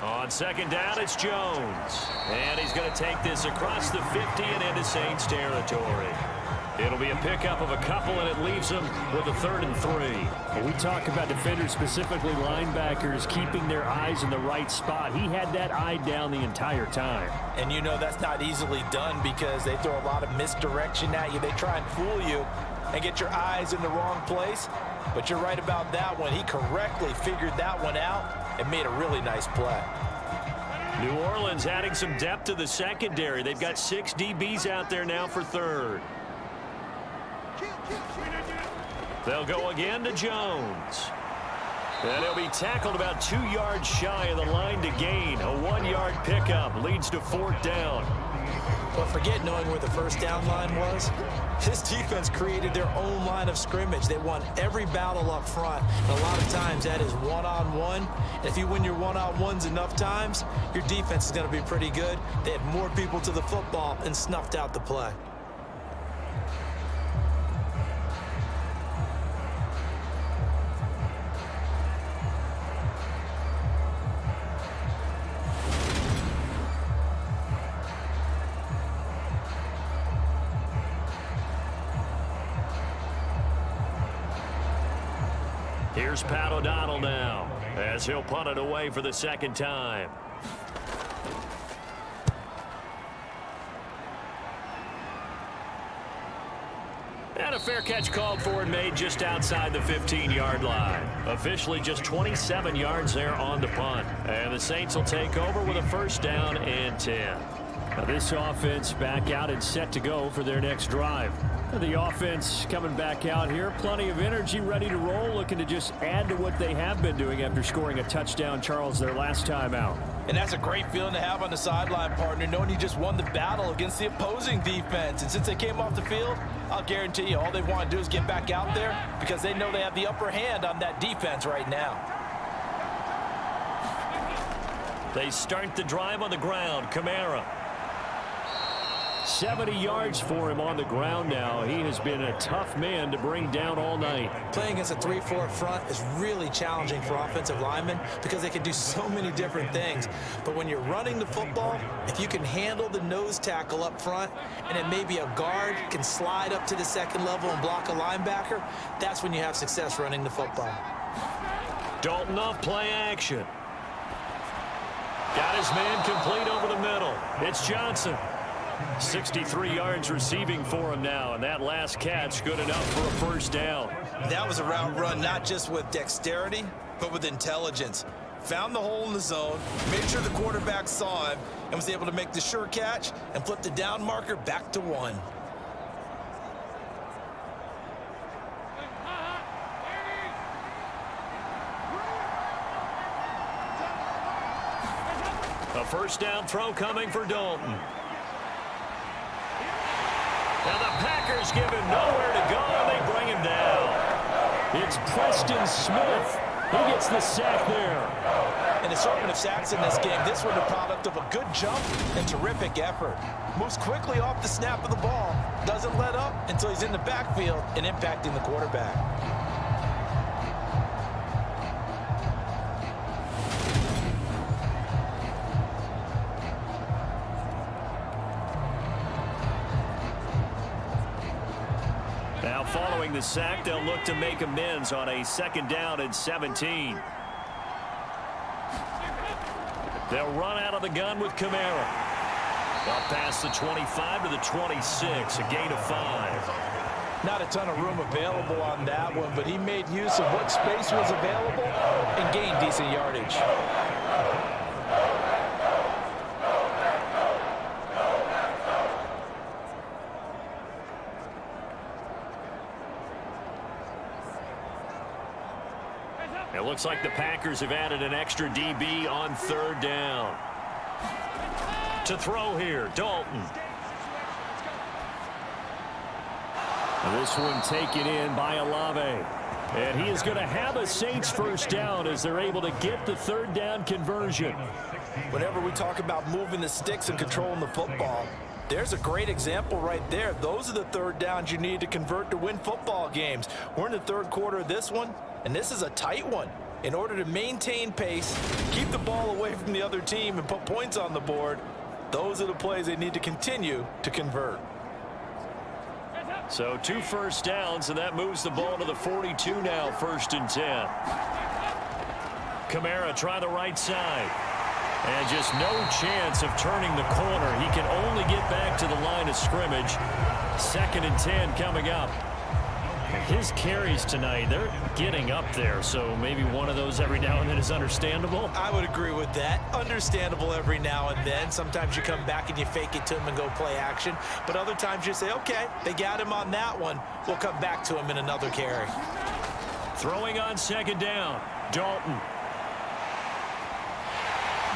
On second down, it's Jones. And he's going to take this across the 50 and into Saints territory. It'll be a pickup of a couple, and it leaves them with a 3rd and 3. When we talk about defenders, specifically linebackers, keeping their eyes in the right spot. He had that eye down the entire time. And you know that's not easily done because they throw a lot of misdirection at you. They try and fool you and get your eyes in the wrong place. But you're right about that one. He correctly figured that one out and made a really nice play. New Orleans adding some depth to the secondary. They've got 6 DBs out there now for 3rd. They'll go again to Jones. And he'll be tackled about 2 yards shy of the line to gain. A 1-yard pickup leads to 4th down. But forget knowing where the first down line was. This defense created their own line of scrimmage. They won every battle up front. And a lot of times that is one-on-one. And if you win your one-on-ones enough times, your defense is going to be pretty good. They had more people to the football and snuffed out the play. Here's Pat O'Donnell now as he'll punt it away for the 2nd time. And a fair catch called for and made just outside the 15-yard line. Officially just 27 yards there on the punt. And the Saints will take over with a 1st down and 10. Now this offense back out and set to go for their next drive. The offense coming back out here, plenty of energy, ready to roll, looking to just add to what they have been doing after scoring a touchdown, Charles, their last time out. And that's a great feeling to have on the sideline, partner, knowing you just won the battle against the opposing defense. And since they came off the field, I'll guarantee you all they want to do is get back out there because they know they have the upper hand on that defense right now. They start the drive on the ground. Kamara. 70 yards for him on the ground now. He has been a tough man to bring down all night. Playing against a 3-4 front is really challenging for offensive linemen because they can do so many different things. But when you're running the football, if you can handle the nose tackle up front and then maybe a guard can slide up to the 2nd level and block a linebacker, that's when you have success running the football. Dalton off play action. Got his man complete over the middle. It's Johnson. 63 yards receiving for him now, and that last catch good enough for a 1st down. That was a route run not just with dexterity, but with intelligence. Found the hole in the zone, made sure the quarterback saw him, and was able to make the sure catch and flip the down marker back to 1. A first down throw coming for Dalton. Now the Packers give him nowhere to go, and they bring him down. It's Preston Smith. He gets the sack there. An assortment of sacks in this game. This one a product of a good jump and terrific effort. Moves quickly off the snap of the ball. Doesn't let up until he's in the backfield and impacting the quarterback. Now following the sack, they'll look to make amends on a 2nd down and 17. They'll run out of the gun with Kamara. Up past the 25 to the 26, a gain of 5. Not a ton of room available on that one, but he made use of what space was available and gained decent yardage. It looks like the Packers have added an extra DB on 3rd down. To throw here, Dalton. And this one taken in by Olave. And he is going to have a Saints first down as they're able to get the 3rd down conversion. Whenever we talk about moving the sticks and controlling the football, there's a great example right there. Those are the 3rd downs you need to convert to win football games. We're in the 3rd quarter of this one, and this is a tight one. In order to maintain pace, keep the ball away from the other team, and put points on the board, those are the plays they need to continue to convert. So 2 first downs, and that moves the ball to the 42 now, 1st and 10. Kamara try the right side. And just no chance of turning the corner. He can only get back to the line of scrimmage. 2nd and 10 coming up. His carries tonight, they're getting up there, so maybe one of those every now and then is understandable. I would agree with that. Understandable every now and then. Sometimes you come back and you fake it to him and go play action. But other times you say, okay, they got him on that one. We'll come back to him in another carry. Throwing on 2nd down, Dalton.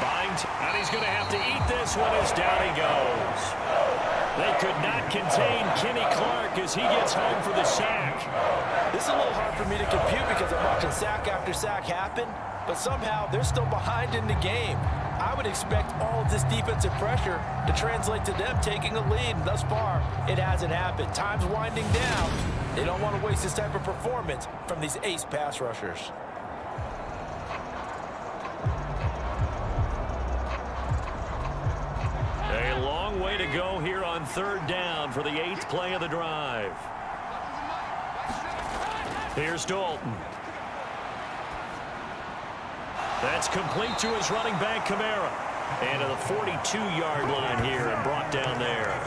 Binds, and he's going to have to eat this one as down he goes. They could not contain Kenny Clark as he gets home for the sack. This is a little hard for me to compute because I'm watching sack after sack happen, but somehow they're still behind in the game. I would expect all of this defensive pressure to translate to them taking a lead, and thus far, it hasn't happened. Time's winding down. They don't want to waste this type of performance from these ace pass rushers. A long way to go here on 3rd down for the 8th play of the drive. Here's Dalton. That's complete to his running back, Kamara. And to the 42-yard line here and brought down there.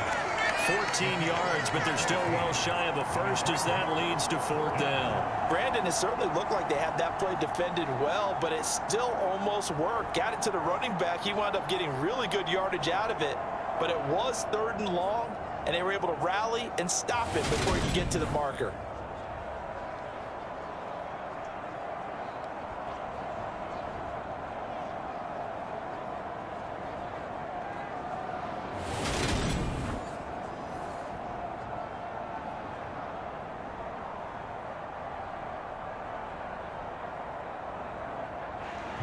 14 yards, but they're still well shy of a first as that leads to 4th down. Brandon, it certainly looked like they had that play defended well, but it still almost worked. Got it to the running back. He wound up getting really good yardage out of it, but it was 3rd and long, and they were able to rally and stop it before you could get to the marker.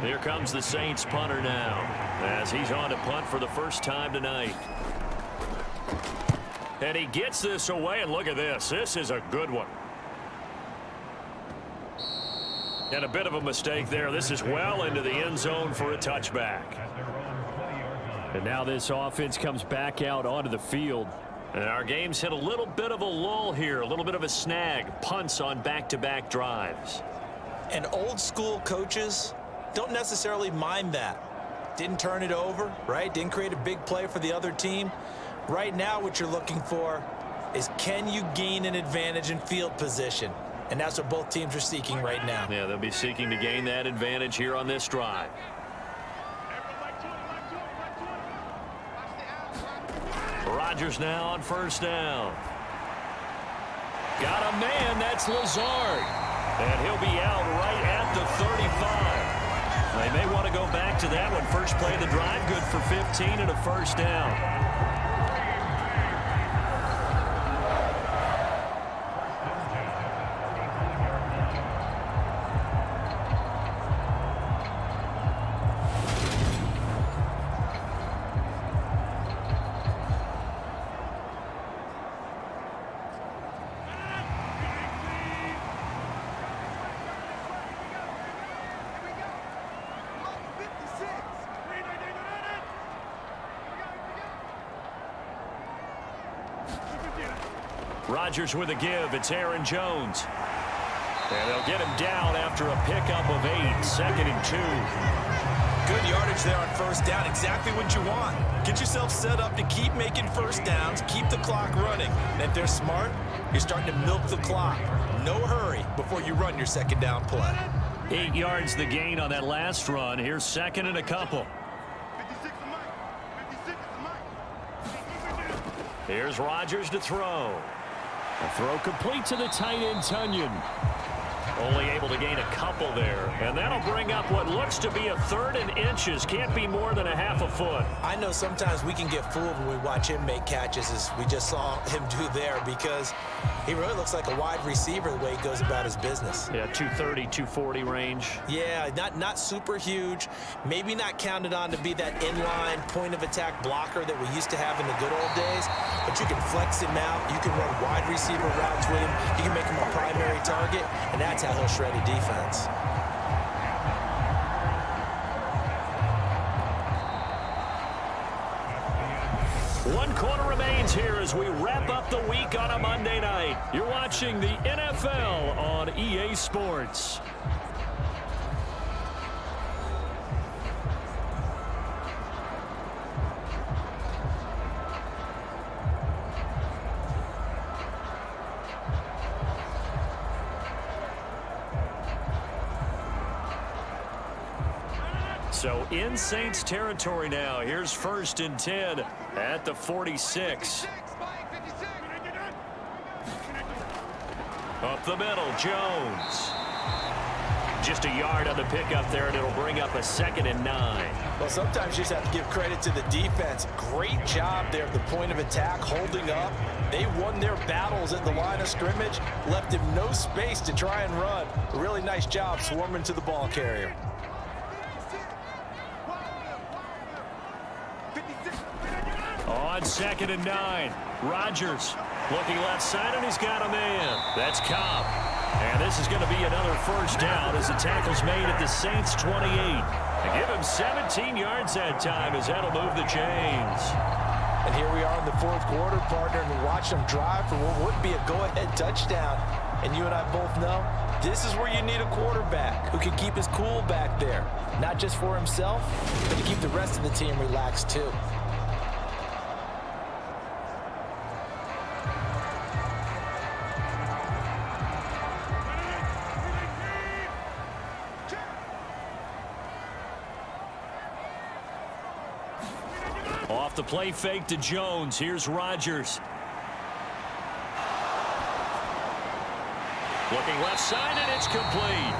Here comes the Saints punter now as he's on to punt for the first time tonight. And he gets this away, and look at this. This is a good one. And a bit of a mistake there. This is well into the end zone for a touchback. And now this offense comes back out onto the field. And our game's hit a little bit of a lull here, a little bit of a snag. Punts on back-to-back drives. And old school coaches don't necessarily mind that. Didn't turn it over, right? Didn't create a big play for the other team. Right now what you're looking for is, can you gain an advantage in field position? And that's what both teams are seeking right now. Yeah, they'll be seeking to gain that advantage here on this drive. Rodgers now on 1st down. Got a man, that's Lazard. And he'll be out right at the 35. They may want to go back to that one. First play of the drive, good for 15 and a first down. Rodgers with a give. It's Aaron Jones. And they'll get him down after a pickup of 8. 2nd and 2. Good yardage there on first down. Exactly what you want. Get yourself set up to keep making first downs. Keep the clock running. And if they're smart, you're starting to milk the clock. No hurry before you run your second down play. 8 yards the gain on that last run. Here's 2nd and a couple. Here's Rodgers to throw. A throw complete to the tight end, Tunyon. Only able to gain a couple there. And that'll bring up what looks to be a 3rd and inches. Can't be more than a half a foot. I know sometimes we can get fooled when we watch him make catches, as we just saw him do there, because he really looks like a wide receiver the way he goes about his business. Yeah, 230, 240 range. Yeah, not super huge. Maybe not counted on to be that inline point-of-attack blocker that we used to have in the good old days, but you can flex him out. You can run wide receiver routes with him. You can make him a primary target, and that's how he'll shred a defense. One quarter remains here as we wrap up the week on a Monday night. You're watching the NFL on EA Sports. So in Saints territory now. Here's 1st and 10 at the 46. Up the middle, Jones. Just a yard on the pickup there, and it'll bring up a 2nd and 9. Well, sometimes you just have to give credit to the defense. Great job there at the point of attack, holding up. They won their battles at the line of scrimmage, left him no space to try and run. A really nice job swarming to the ball carrier. On 2nd and 9, Rodgers looking left side, and he's got a man. That's Cobb. And this is going to be another first down as the tackle's made at the Saints' 28. They give him 17 yards that time as that'll move the chains. And here we are in the 4th quarter, partner, and watch them drive for what would be a go-ahead touchdown. And you and I both know this is where you need a quarterback who can keep his cool back there. Not just for himself, but to keep the rest of the team relaxed too. Off the play fake to Jones. Here's Rodgers. Looking left side, and it's complete.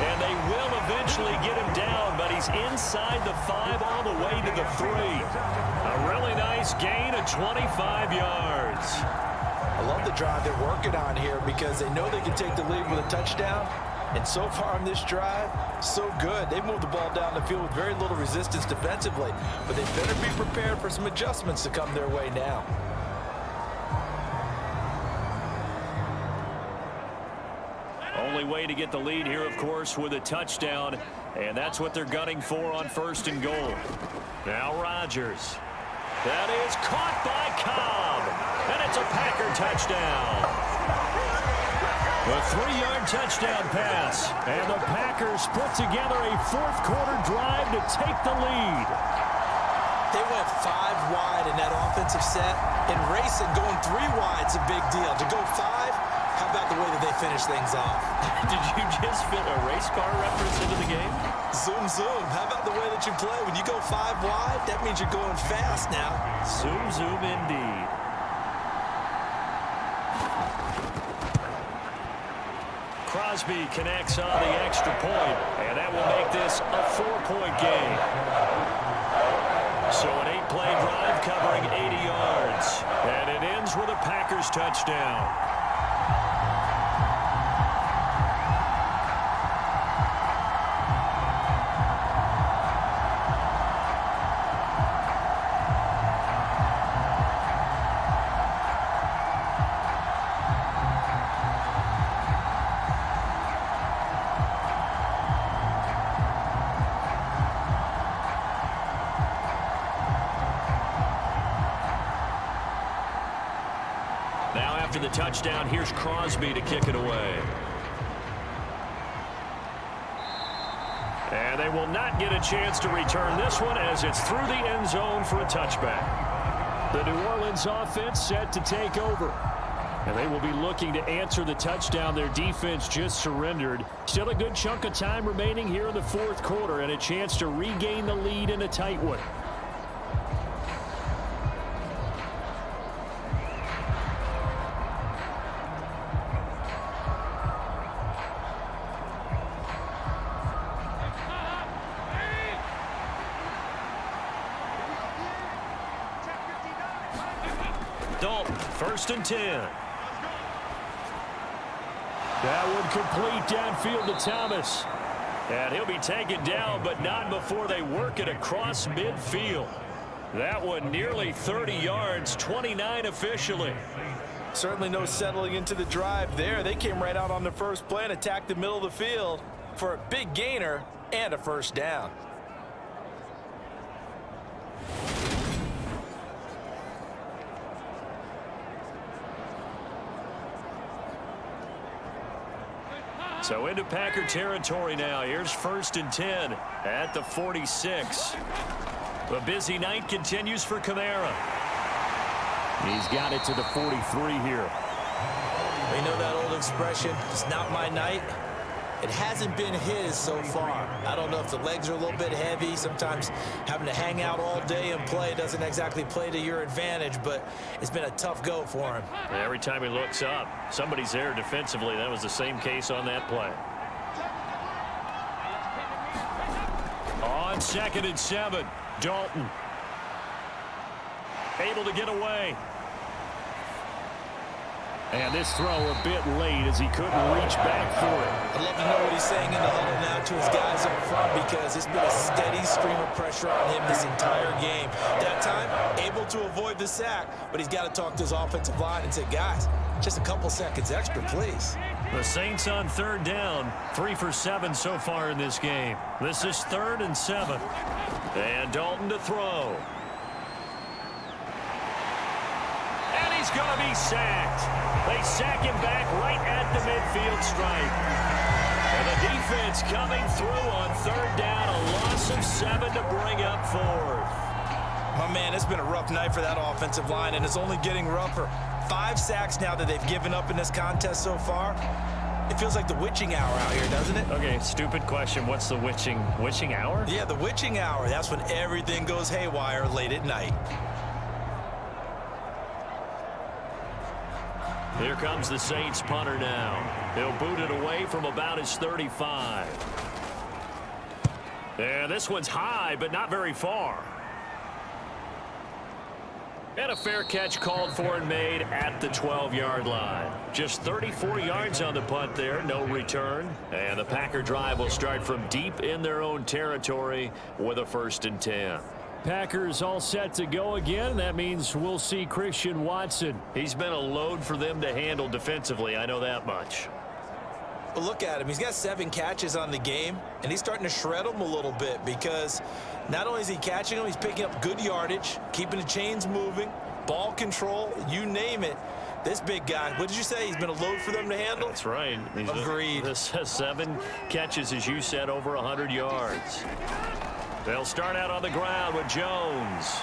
And they will eventually get him down, but he's inside the 5 all the way to the 3. A really nice gain of 25 yards. I love the drive they're working on here because they know they can take the lead with a touchdown. And so far on this drive, so good. They moved the ball down the field with very little resistance defensively, but they better be prepared for some adjustments to come their way now. Only way to get the lead here, of course, with a touchdown, and that's what they're gunning for on 1st and goal. Now Rodgers. That is caught by Cobb, and it's a Packer touchdown. A 3-yard touchdown pass, and the Packers put together a 4th quarter drive to take the lead. They went 5 wide in that offensive set, and racing going 3 wide's a big deal. To go 5, how about the way that they finish things off? Did you just fit a race car reference into the game? Zoom, zoom. How about the way that you play? When you go 5 wide, that means you're going fast now. Zoom, zoom indeed. Crosby connects on the extra point, and that will make this a 4-point game. So an 8-play drive covering 80 yards, and it ends with a Packers touchdown. Now after the touchdown, here's Crosby to kick it away. And they will not get a chance to return this one as it's through the end zone for a touchback. The New Orleans offense set to take over. And they will be looking to answer the touchdown their defense just surrendered. Still a good chunk of time remaining here in the fourth quarter and a chance to regain the lead in a tight one. Dalton, 1st and 10. That would complete downfield to Thomas. And he'll be taken down, but not before they work it across midfield. That one nearly 30 yards, 29 officially. Certainly no settling into the drive there. They came right out on the first play and attacked the middle of the field for a big gainer and a first down. So into Packer territory now. Here's 1st and 10 at the 46. The busy night continues for Kamara. He's got it to the 43 here. You know that old expression, it's not my night. It hasn't been his so far. I don't know if the legs are a little bit heavy. Sometimes having to hang out all day and play doesn't exactly play to your advantage, but it's been a tough go for him. Every time he looks up, somebody's there defensively. That was the same case on that play. On 2nd and 7, Dalton. Able to get away. And this throw a bit late as he couldn't reach back for it. I'd love to know what he's saying in the huddle now to his guys up front, because it's been a steady stream of pressure on him this entire game. That time, able to avoid the sack, but he's got to talk to his offensive line and say, guys, just a couple seconds extra, please. The Saints on 3rd down, 3 for 7 so far in this game. This is 3rd and 7. And Dalton to throw. And he's going to be sacked. They sack him back right at the midfield stripe. And the defense coming through on 3rd down, a loss of 7 to bring up 4th. My man, it's been a rough night for that offensive line, and it's only getting rougher. 5 sacks now that they've given up in this contest so far. It feels like the witching hour out here, doesn't it? Okay, stupid question. What's the witching hour? Yeah, the witching hour. That's when everything goes haywire late at night. Here comes the Saints punter now. He'll boot it away from about his 35. And this one's high, but not very far. And a fair catch called for and made at the 12-yard line. Just 34 yards on the punt there, no return. And the Packer drive will start from deep in their own territory with a 1st and 10. Packers all set to go again. That means we'll see Christian Watson. He's been a load for them to handle defensively, I know that much. But look at him. He's got 7 catches on the game, and he's starting to shred them a little bit, because not only is he catching them, he's picking up good yardage, keeping the chains moving, ball control, you name it. This big guy, what did you say? He's been a load for them to handle? That's right. Agreed. This has 7 catches, as you said, over 100 yards. They'll start out on the ground with Jones.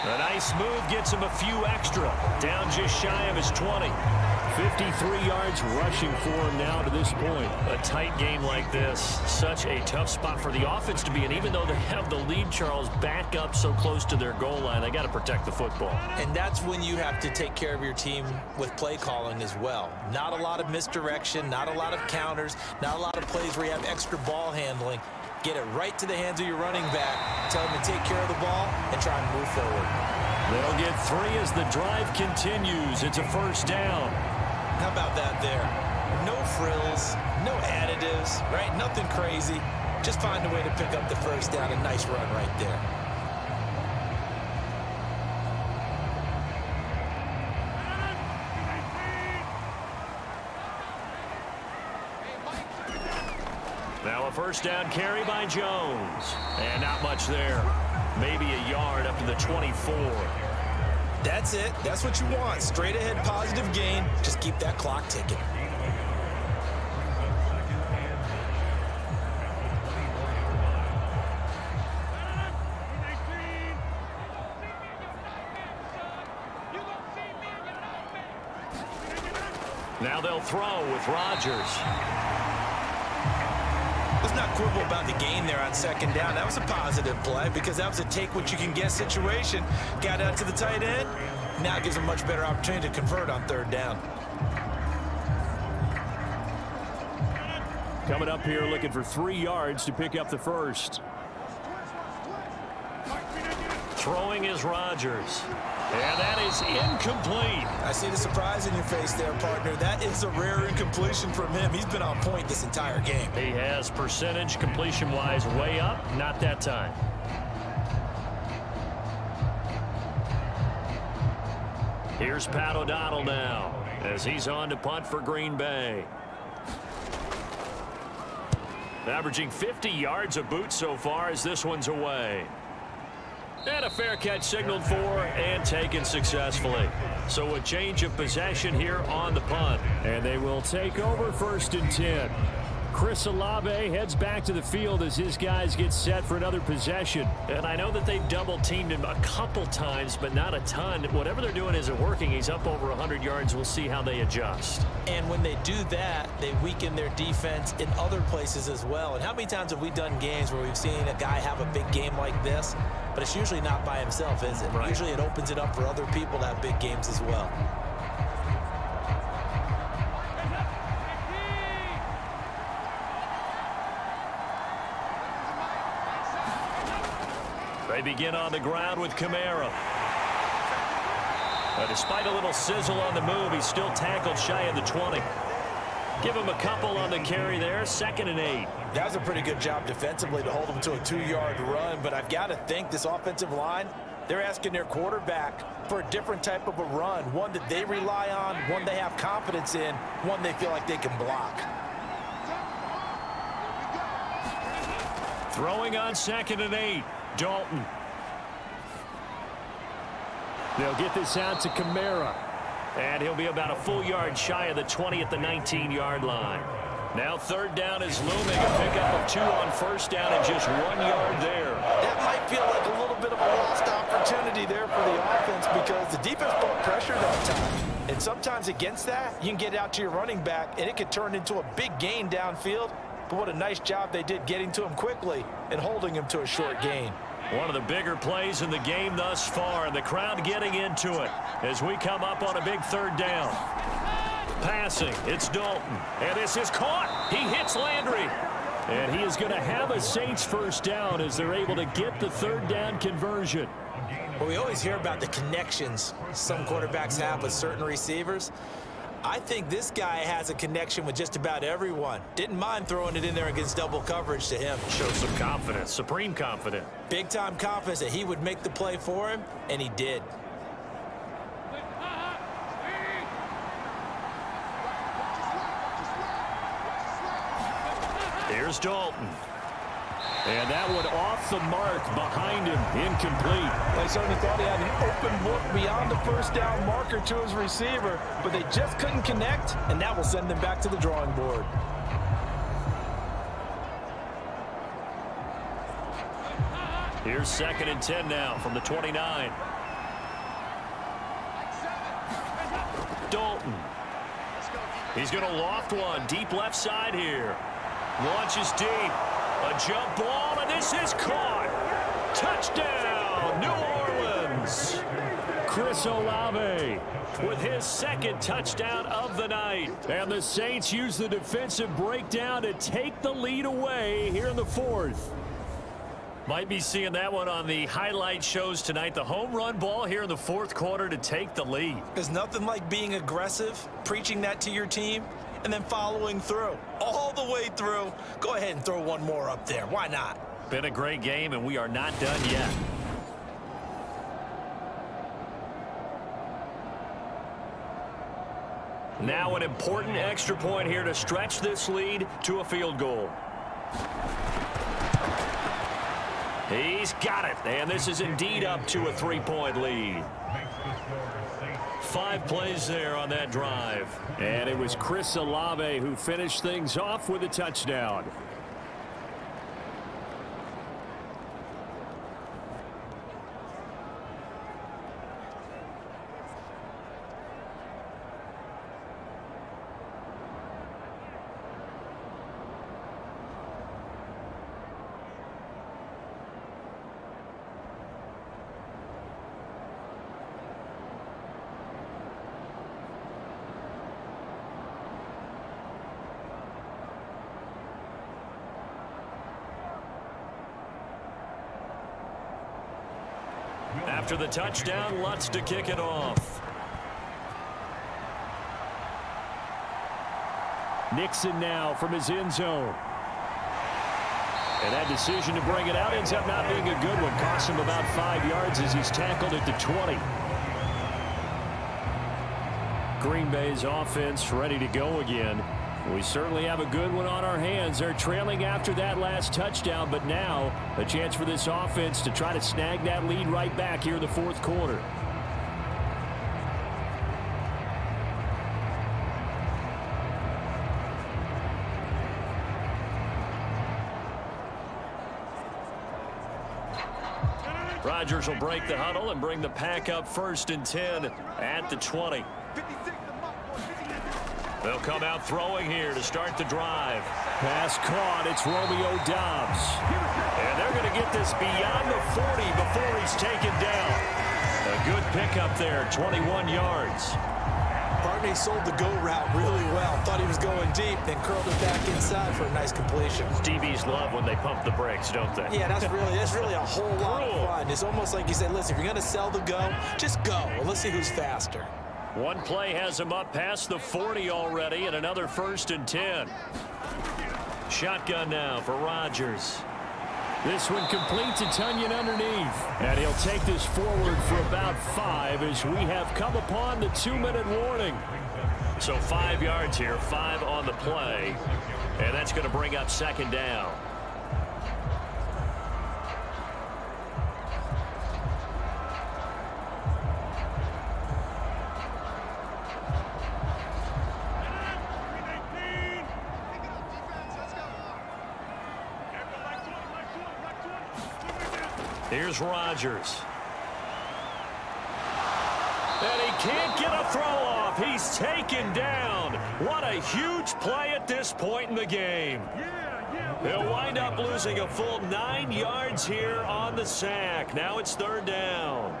A nice move gets him a few extra. Down just shy of his 20. 53 yards rushing for him now to this point. A tight game like this, such a tough spot for the offense to be in. Even though they have the lead, Charles, back up so close to their goal line, they got to protect the football. And that's when you have to take care of your team with play calling as well. Not a lot of misdirection, not a lot of counters, not a lot of plays where you have extra ball handling. Get it right to the hands of your running back. Tell them to take care of the ball and try and move forward. They'll get 3 as the drive continues. It's a first down. How about that there? No frills, no additives, right? Nothing crazy. Just find a way to pick up the first down. A nice run right there. Now a first down carry by Jones. And not much there. Maybe a yard up to the 24. That's it. That's what you want. Straight ahead positive gain. Just keep that clock ticking. Now they'll throw with Rodgers. Let's not quibble about the gain there on second down. That was a positive play because that was a take-what-you-can-get situation. Got out to the tight end. Now gives a much better opportunity to convert on third down. Coming up here looking for 3 yards to pick up the first. Throwing is Rodgers. And that is incomplete. I see the surprise in your face there, partner. That is a rare incompletion from him. He's been on point this entire game. He has percentage completion-wise way up. Not that time. Here's Pat O'Donnell now as he's on to punt for Green Bay. Averaging 50 yards a boot so far as this one's away. And a fair catch signaled for and taken successfully. So a change of possession here on the punt. And they will take over 1st and 10. Chris Olave heads back to the field as his guys get set for another possession. And I know that they've double-teamed him a couple times, but not a ton. Whatever they're doing isn't working. He's up over 100 yards. We'll see how they adjust. And when they do that, they weaken their defense in other places as well. And how many times have we done games where we've seen a guy have a big game like this, but it's usually not by himself, is it? Right. Usually it opens it up for other people to have big games as well. They begin on the ground with Kamara. But despite a little sizzle on the move, he's still tackled shy of the 20. Give him a couple on the carry there. 2nd and 8. That was a pretty good job defensively to hold him to a 2-yard run, but I've got to think this offensive line, they're asking their quarterback for a different type of a run, one that they rely on, one they have confidence in, one they feel like they can block. Throwing on 2nd and 8. Dalton. They'll get this out to Kamara. And he'll be about a full yard shy of the 20 at the 19-yard line. Now 3rd down is looming. A pickup of 2 on 1st down and just 1 yard there. That might feel like a little bit of a lost opportunity there for the offense because the defense brought pressure that time. And sometimes against that, you can get out to your running back, and it could turn into a big gain downfield. But what a nice job they did getting to him quickly and holding him to a short gain. One of the bigger plays in the game thus far, and the crowd getting into it as we come up on a big 3rd down. Passing, it's Dalton, and this is caught. He hits Landry, and he is going to have a Saints 1st down as they're able to get the 3rd down conversion. Well, we always hear about the connections some quarterbacks have with certain receivers. I think this guy has a connection with just about everyone. Didn't mind throwing it in there against double coverage to him. Shows some confidence, supreme confidence. Big-time confidence that he would make the play for him, and he did. Here's Dalton. And that one off the mark behind him, incomplete. They certainly thought he had an open look beyond the 1st down marker to his receiver, but they just couldn't connect, and that will send them back to the drawing board. Here's 2nd and 10 now from the 29. Dalton. He's going to loft one deep left side here. Launches deep. A jump ball, and this is caught. Touchdown, New Orleans. Chris Olave with his second touchdown of the night. And the Saints use the defensive breakdown to take the lead away here in the fourth. Might be seeing that one on the highlight shows tonight. The home run ball here in the fourth quarter to take the lead. There's nothing like being aggressive, preaching that to your team, and then following through. All the way through. Go ahead and throw one more up there. Why not? Been a great game, and we are not done yet. Now an important extra point here to stretch this lead to a field goal. He's got it, and this is indeed up to a 3-point lead. 5 plays there on that drive. And it was Chris Olave who finished things off with a touchdown. After the touchdown, Lutz to kick it off. Nixon now from his end zone. And that decision to bring it out ends up not being a good one. Cost him about 5 yards as he's tackled at the 20. Green Bay's offense ready to go again. We certainly have a good one on our hands. They're trailing after that last touchdown, but now a chance for this offense to try to snag that lead right back here in the fourth quarter. Rodgers will break the huddle and bring the pack up 1st and 10 at the 20. They'll come out throwing here to start the drive. Pass caught. It's Romeo Doubs. And they're going to get this beyond the 40 before he's taken down. A good pickup there, 21 yards. Barney sold the go route really well. Thought he was going deep, then curled it back inside for a nice completion. DBs love when they pump the brakes, don't they? Yeah, that's really a whole lot of fun. It's almost like you say, listen, if you're going to sell the go, just go. Well, let's see who's faster. One play has him up past the 40 already, and another 1st and 10. Shotgun now for Rodgers. This one complete to Tunyon underneath. And he'll take this forward for about 5 as we have come upon the 2-minute warning. So 5 yards here, 5 on the play. And that's going to bring up 2nd down. Here's Rodgers. And he can't get a throw off. He's taken down. What a huge play at this point in the game. He'll wind up losing a full 9 yards here on the sack. Now it's 3rd down.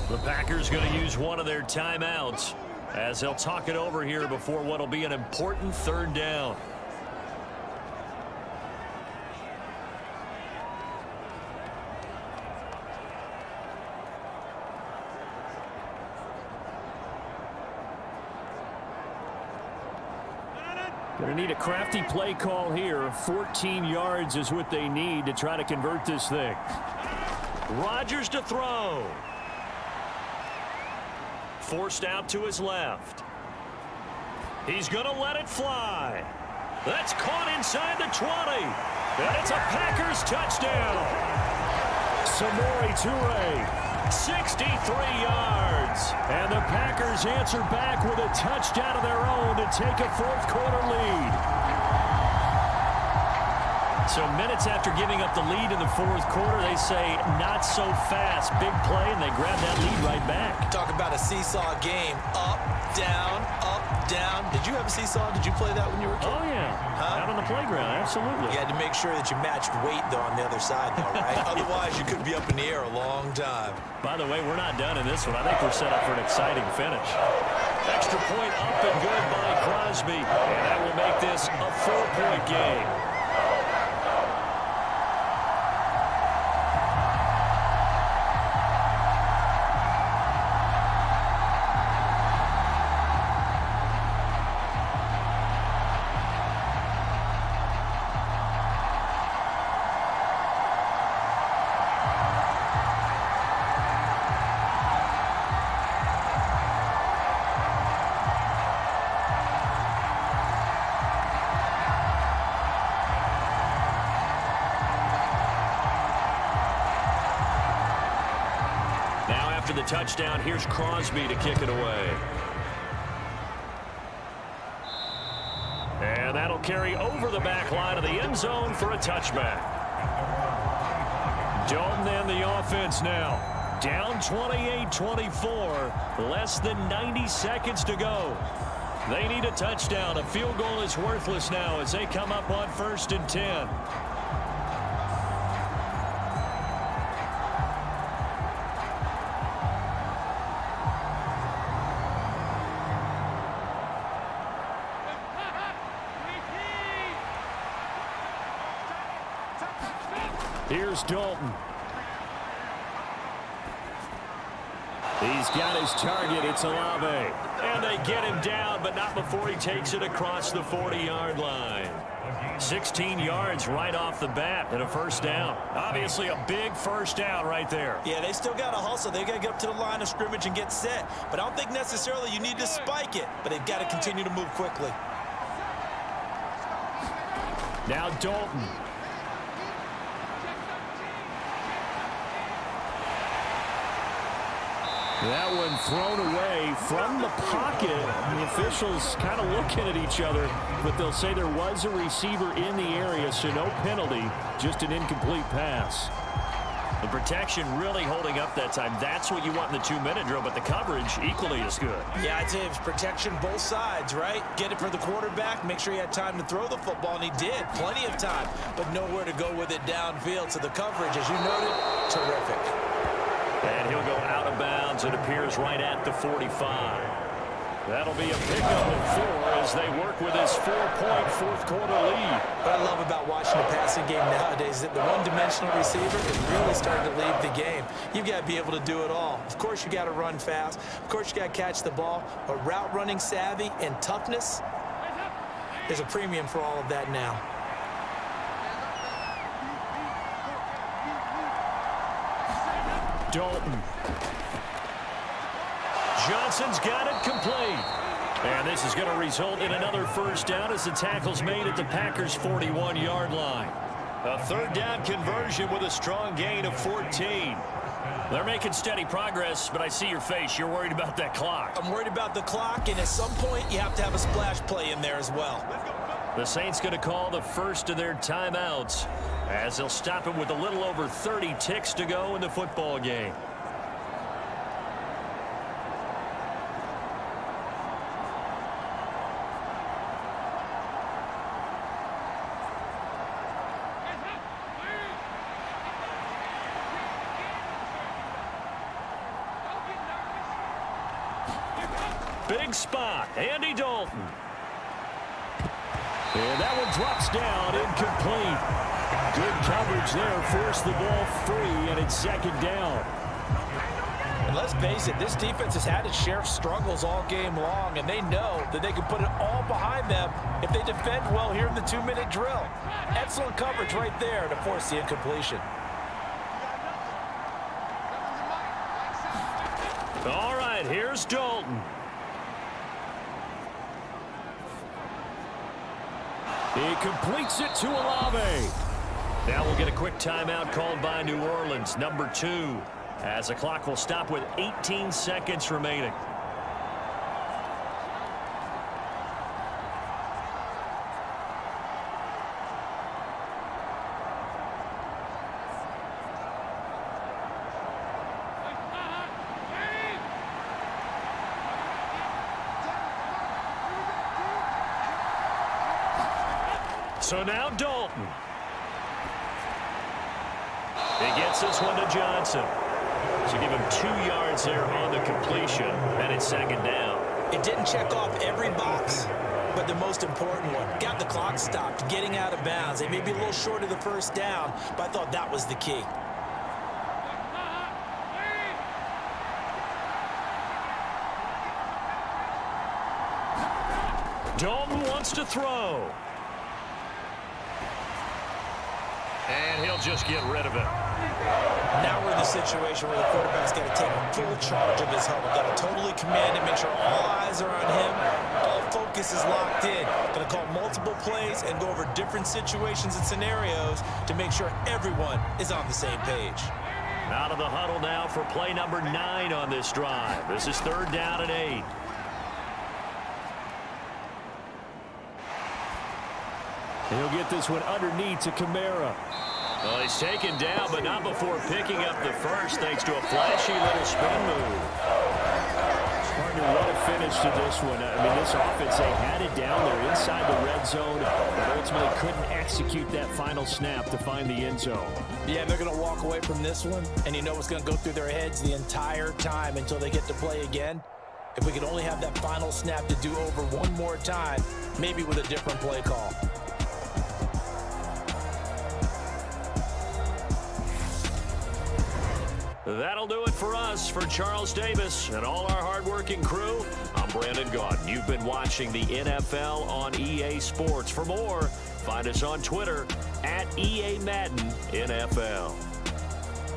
The Packers going to use one of their timeouts as they'll talk it over here before what will be an important 3rd down. Going to need a crafty play call here. 14 yards is what they need to try to convert this thing. Rodgers to throw. Forced out to his left. He's going to let it fly. That's caught inside the 20. And it's a Packers touchdown. Samori Toure. 63 yards. And the Packers answer back with a touchdown of their own to take a fourth quarter lead. So minutes after giving up the lead in the fourth quarter, they say not so fast. Big play, and they grab that lead right back. Talk about a seesaw game. Up, down, up. down. Did you have a seesaw? Did you play that when you were a kid? Oh, yeah. Out on the playground, absolutely. You had to make sure that you matched weight, though, on the other side, though, right? Otherwise, you could be up in the air a long time. By the way, we're not done in this one. I think we're set up for an exciting finish. Extra point up and good by Crosby. And that will make this a 4-point game. After the touchdown, here's Crosby to kick it away. And that'll carry over the back line of the end zone for a touchback. Dalton and the offense now. Down 28-24. Less than 90 seconds to go. They need a touchdown. A field goal is worthless now as they come up on 1st and 10. Here's Dalton. He's got his target. It's Olave. And they get him down, but not before he takes it across the 40-yard line. 16 yards right off the bat and a first down. Obviously a big first down right there. Yeah, they still got to hustle. They got to get up to the line of scrimmage and get set. But I don't think necessarily you need to spike it, but they've got to continue to move quickly. Now Dalton. That one thrown away from the pocket. The officials kind of looking at each other, but they'll say there was a receiver in the area, so no penalty, just an incomplete pass. The protection really holding up that time. That's what you want in the 2-minute drill, but the coverage equally as good. Yeah, I'd say it's protection both sides, right? Get it for the quarterback, make sure he had time to throw the football, and he did. Plenty of time, but nowhere to go with it downfield. So the coverage, as you noted, terrific. And he'll go out of bounds. It appears right at the 45. That'll be a pickup of 4 as they work with his 4-point fourth-quarter lead. What I love about watching the passing game nowadays is that the one-dimensional receiver is really starting to leave the game. You've got to be able to do it all. Of course, you got to run fast. Of course, you got to catch the ball. But route running savvy and toughness, there's a premium for all of that now. Dalton. Johnson's got it complete. And this is going to result in another first down as the tackle's made at the Packers' 41-yard line. A third down conversion with a strong gain of 14. They're making steady progress, but I see your face. You're worried about that clock. I'm worried about the clock, and at some point, you have to have a splash play in there as well. The Saints going to call the first of their timeouts as they'll stop it with a little over 30 ticks to go in the football game. Big spot, Andy Dalton. And that one drops down, incomplete. Good coverage there, forced the ball free, and it's second down. And let's face it, this defense has had its share of struggles all game long, and they know that they can put it all behind them if they defend well here in the 2-minute drill. Excellent coverage right there to force the incompletion. All right, here's Dalton. He completes it to Olave. Now we'll get a quick timeout called by New Orleans, number 2, as the clock will stop with 18 seconds remaining. So now Dalton. He gets this one to Johnson. So give him 2 yards there on the completion, and it's second down. It didn't check off every box, but the most important one. Got the clock stopped, getting out of bounds. They may be a little short of the first down, but I thought that was the key. Dalton wants to throw. And he'll just get rid of it. Now we're in the situation where the quarterback's got to take full charge of his huddle. Got to totally command it, make sure all eyes are on him. All focus is locked in. Going to call multiple plays and go over different situations and scenarios to make sure everyone is on the same page. Out of the huddle now for play number 9 on this drive. This is 3rd down and 8. He'll get this one underneath to Kamara. Well, he's taken down, but not before picking up the first, thanks to a flashy little spin move. Partner, what a finish to this one. I mean, this offense, they had it down there inside the red zone, but ultimately couldn't execute that final snap to find the end zone. Yeah, they're going to walk away from this one, and you know what's going to go through their heads the entire time until they get to play again. If we could only have that final snap to do over one more time, maybe with a different play call. That'll do it for us. For Charles Davis and all our hardworking crew, I'm Brandon Gaudin. You've been watching the NFL on EA Sports. For more, find us on Twitter at EA Madden NFL.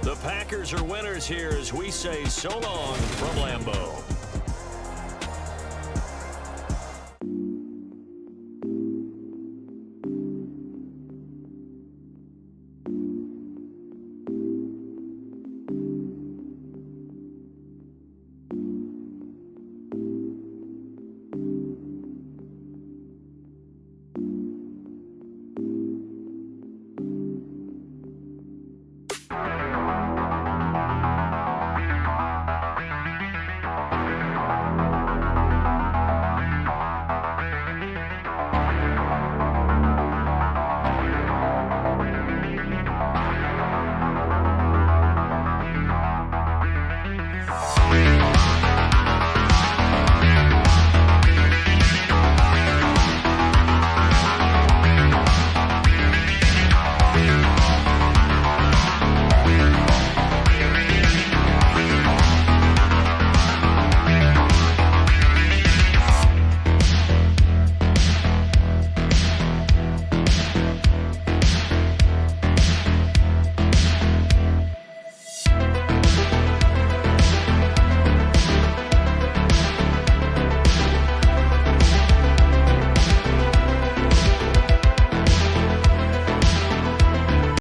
The Packers are winners here as we say so long from Lambeau.